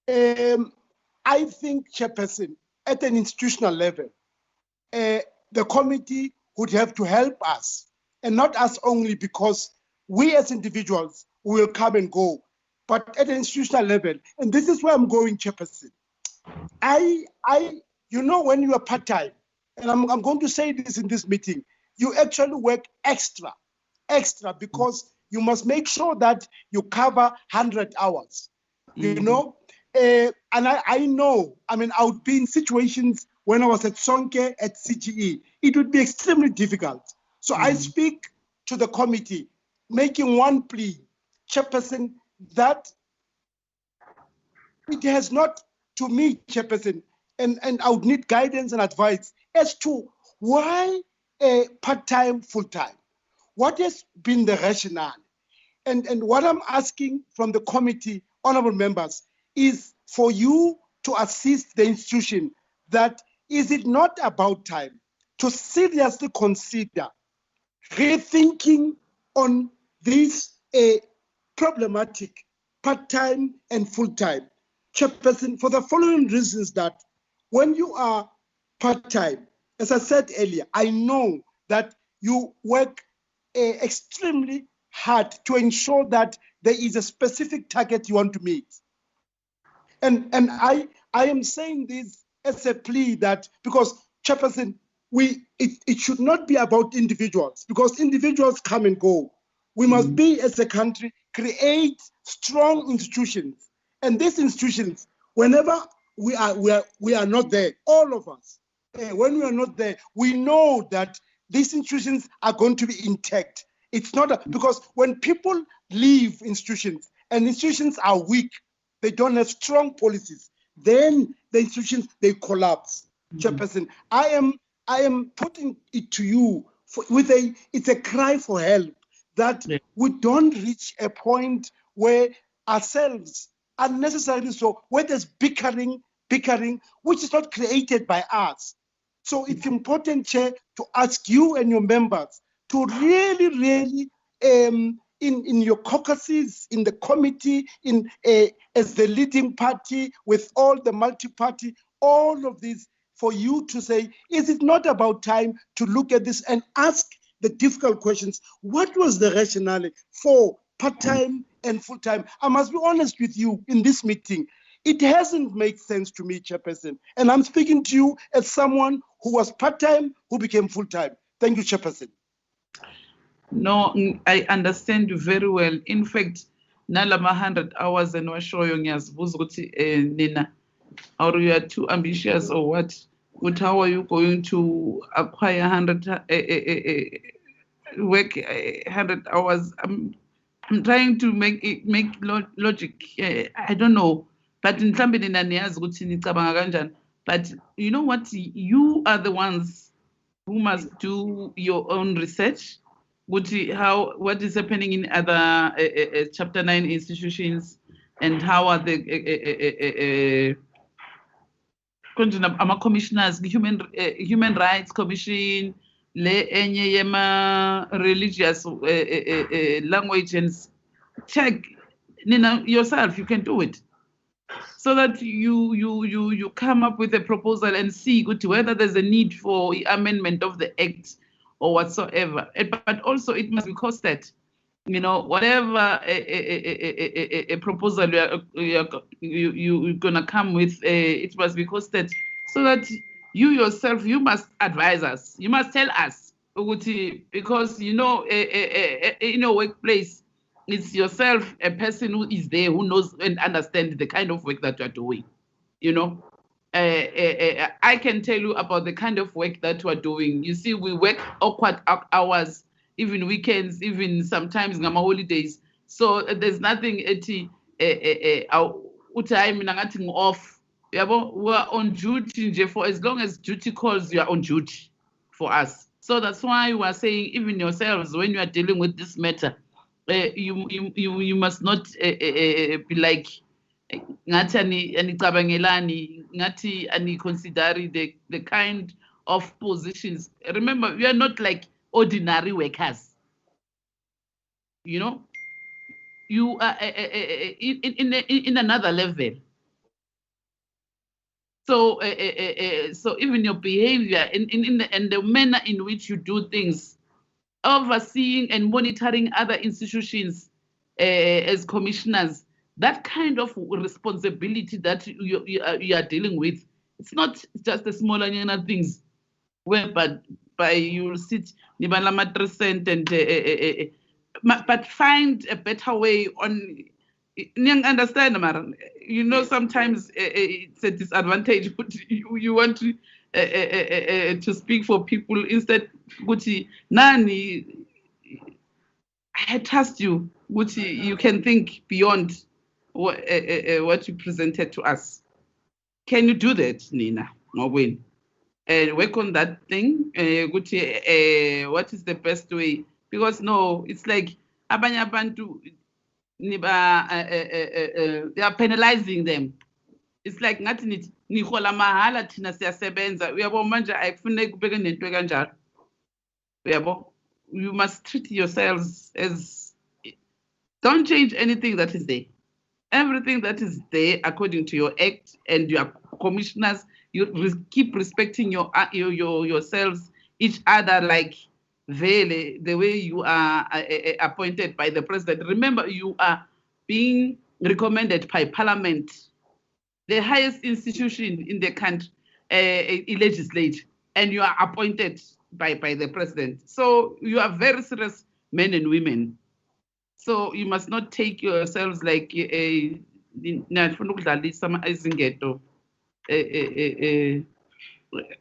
[SPEAKER 12] I think, Chairperson, at an institutional level, the committee would have to help us, and not us only, because we as individuals will come and go, but at an institutional level. And this is where I'm going, Chairperson. You know, when you are part-time, and I'm going to say this in this meeting, you actually work extra, because you must make sure that you cover 100 hours, you know? And I know, I mean, I would be in situations when I was at Sonke, at CGE, it would be extremely difficult. So I speak to the committee, making one plea, Chairperson, that it has not, to me, Chairperson, and I would need guidance and advice as to why part-time, full-time. What has been the rationale? And what I'm asking from the committee, honorable members, is for you to assist the institution that is it not about time to seriously consider rethinking on this problematic part-time and full-time. Chairperson, for the following reasons: that when you are part-time, as I said earlier, I know that you work extremely hard to ensure that there is a specific target you want to meet. And I am saying this as a plea that, because, Chairperson, it should not be about individuals, because individuals come and go. We must be, as a country, create strong institutions. And these institutions, whenever we are not there, all of us, when we are not there, we know that these institutions are going to be intact. It's not because when people leave institutions and institutions are weak, they don't have strong policies, then the institutions, they collapse. Chairperson, I am putting it to you it's a cry for help, that we don't reach a point where ourselves, unnecessarily so, where there's bickering, which is not created by us. So it's important, Chair, to ask you and your members to really, in your caucuses, in the committee, as the leading party with all the multi-party, all of this, for you to say, is it not about time to look at this and ask the difficult questions? What was the rationale for part-time and full-time? I must be honest with you, in this meeting, it hasn't made sense to me, Chairperson. And I'm speaking to you as someone who was part-time, who became full-time. Thank you, Chairperson.
[SPEAKER 1] No, I understand you very well. In fact, nalama 100 hours and washoyo ngiyazibuza ukuthi nina, or you are too ambitious or what? But how are you going to acquire 100 work 100 hours? I'm trying to make logic. I don't know. But in mhlambe nina niyazi ukuthi nicabanga kanjani. But you know what? You are the ones who must do your own research. What is happening in other Chapter 9 institutions, and how are the commissioners, human rights commission, le enye yema religious language, and check Nina yourself. You can do it, so that you come up with a proposal and see whether there's a need for amendment of the act or whatsoever. But also it must be costed. You know, whatever a proposal you're gonna come with, it must be costed, so that you yourself, you must advise us. You must tell us, because you know, in your workplace, it's yourself, a person who is there, who knows and understands the kind of work that you're doing. You know, I can tell you about the kind of work that we're doing. You see, we work awkward hours, even weekends, even sometimes ngama holidays. So there's nothing off. We're on duty for as long as duty calls, you are on duty for us. So that's why we are saying, even yourselves, when you are dealing with this matter, you must not be like ngathi anicabangelani, ngathi ani-consideri the kind of positions. Remember, we are not like ordinary workers. You know, you are in another level. So, so even your behavior and the manner in which you do things, overseeing and monitoring other institutions as commissioners, that kind of responsibility that you are dealing with, it's not just the smaller things, where by you sit nibalama 3% and but find a better way on. Understand, Mara? You know, sometimes it's a disadvantage, but you want to speak for people instead. Guti, Nani, I trust you. Guti, you can think beyond what you presented to us. Can you do that, Nina? Mawin? Work on that thing. Guti, what is the best way? Because no, it's like abanye abantu they are penalizing them. It's like ngathi nihola mahala thina siyasebenza. Uyabo manje ayikufuneki ubeke nento kanjalo. Uyabo, you must treat yourselves as, don't change anything that is there. Everything that is there according to your act and your commissioners, you keep respecting yourselves, each other, like the way you are appointed by the president. Remember, you are being recommended by parliament, the highest institution in the country, legislature, and you are appointed by the president. So you are very serious men and women. So you must not take yourselves like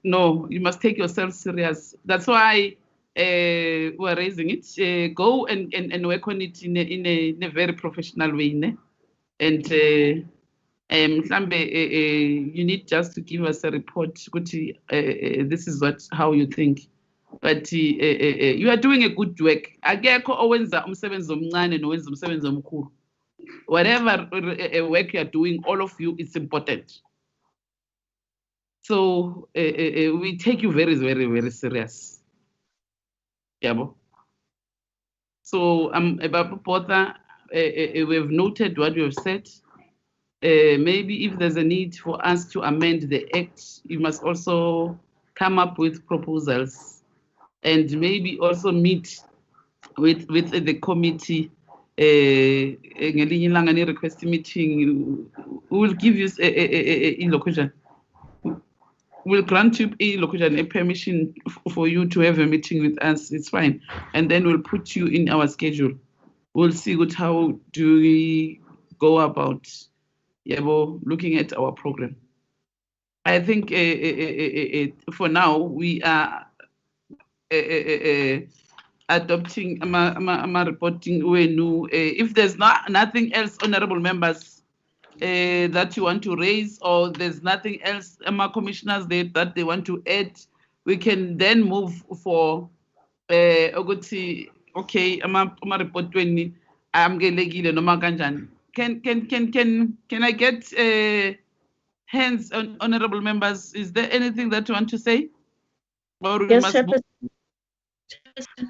[SPEAKER 1] no, you must take yourself serious. That's why we're raising it. Go and work on it in a very professional way. Ne? And you need just to give us a report. This is how you think. But you are doing a good work. Whatever work you are doing, all of you, it's important. So we take you very, very, very serious. Yeah. So about Porter, we've noted what you have said. Maybe if there's a need for us to amend the act, you must also come up with proposals, and maybe also meet with the committee. Request meeting. We will give you a location. We'll grant you a permission for you to have a meeting with us. It's fine, and then we'll put you in our schedule. We'll see how do we go about looking at our program. I think for now we are adopting reporting. If there's nothing else, honorable members, that you want to raise, or there's nothing else, commissioners, that they want to add, we can then move for ukuthi okay ama-report 20 amukelekile noma kanjani. Can I get hands on honorable members? Is there anything that you want to say? Or we
[SPEAKER 10] Yes,
[SPEAKER 1] must
[SPEAKER 10] Chairperson.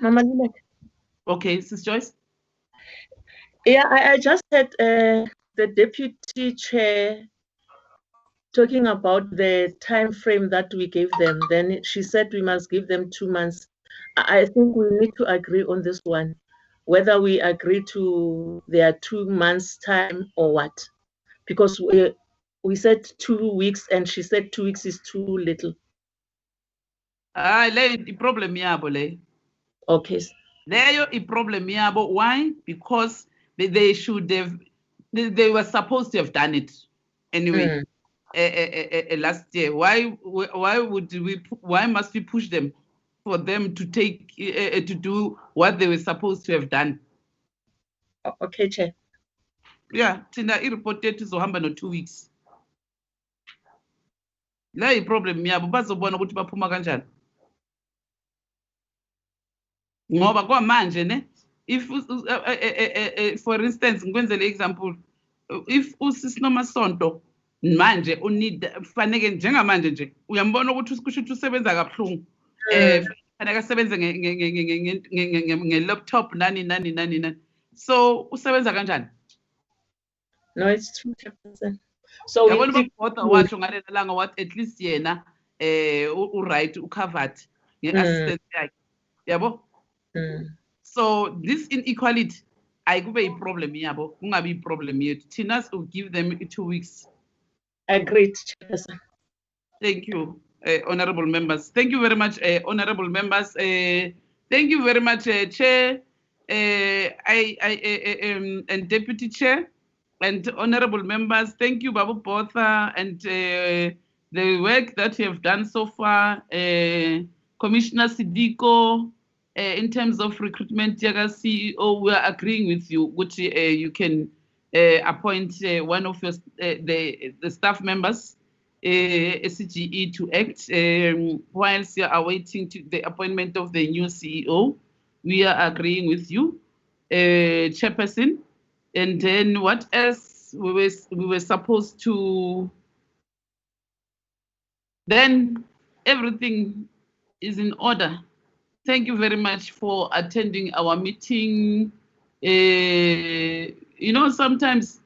[SPEAKER 10] Mama Lilek.
[SPEAKER 1] Okay, Sis Joyce.
[SPEAKER 10] Yeah, I just had the deputy chair talking about the time frame that we gave them. Then she said we must give them 2 months. I think we need to agree on this one, whether we agree to their 2 months time or what, because we said 2 weeks and she said 2 weeks is too little.
[SPEAKER 1] The problem yabo le.
[SPEAKER 10] Okay.
[SPEAKER 1] Leyo problem yabo. Why? Because they should have, they were supposed to have done it anyway. Last year. Why must we push them for them to take to do what they were supposed to have done?
[SPEAKER 10] Okay, Chair.
[SPEAKER 1] Yeah, thina i-report yethu izohamba no 2 weeks. La i-problem yabo, bazobona ukuthi baphuma kanjani. Ngoba kwamanje ne, if for instance ngikwenzele example, if usisi nomasonto manje kufaneke njengamanje nje uyambona ukuthi kusho ukuthi usebenza kabuhlungu, kufaneke asebenze nge-laptop nani, so usebenza kanjani?
[SPEAKER 10] No, it's true, Chairperson. So
[SPEAKER 1] yabona ubabhoda washo ngalela langa what at least yena u-right u-covered nge-assistant yakhe, yabo. So this inequality ayikube i-problem yabo, kungabi i-problem yethu. Thina will give them 2 weeks.
[SPEAKER 10] Agreed, Chairperson.
[SPEAKER 1] Thank you, honorable members. Thank you very much, honorable members. Thank you very much, Chair, and Deputy Chair, and honorable members. Thank you, Babu Botha, and the work that you have done so far, Commissioner Sidiko. In terms of recruitment, Yaga CEO, we are agreeing with you, which you can appoint one of your the staff members, SCGE, to act whilst you are awaiting the appointment of the new CEO. We are agreeing with you, Chairperson. And then what else we were supposed to? Then everything is in order. Thank you very much for attending our meeting. Sometimes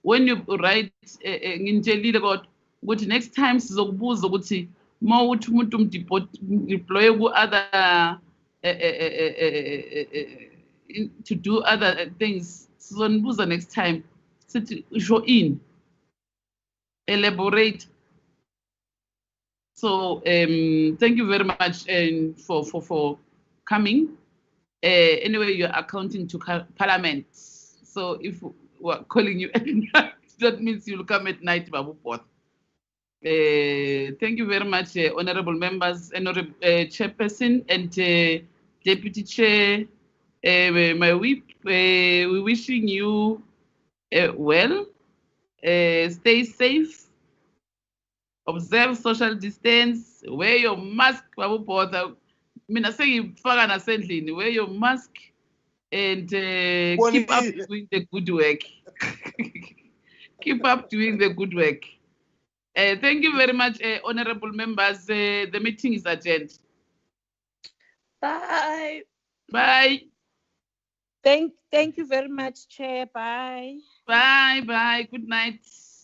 [SPEAKER 1] when you write ngintshelile kodwa ukuthi next time sizokubuza ukuthi mawuthi umuntu deploy ku-other to do other things, sizonibuza next time sithi usho ini, elaborate. So thank you very much for coming. Anyway, you're accounting to Parliament. So if we're calling you at night, that means you'll come at night, Babu Pot. Thank you very much, honorable members, honorable chairperson and deputy chair, my whip. We're wishing you well. Stay safe. Observe social distance. Wear your mask, Babu Pot. Mina sengifaka nasendlini, wear your mask and keep up doing the good work. Keep up doing the good work. Thank you very much, honorable members. The meeting is adjourned.
[SPEAKER 3] Bye.
[SPEAKER 1] Bye.
[SPEAKER 3] Thank you very much, Chair. Bye.
[SPEAKER 1] Bye. Good night.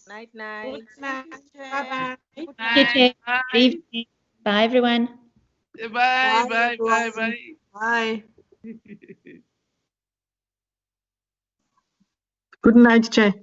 [SPEAKER 3] Night.
[SPEAKER 11] Good night.
[SPEAKER 3] Bye-bye.
[SPEAKER 11] Good night. Bye, everyone.
[SPEAKER 1] Bye.
[SPEAKER 10] Bye. Good night, Chair.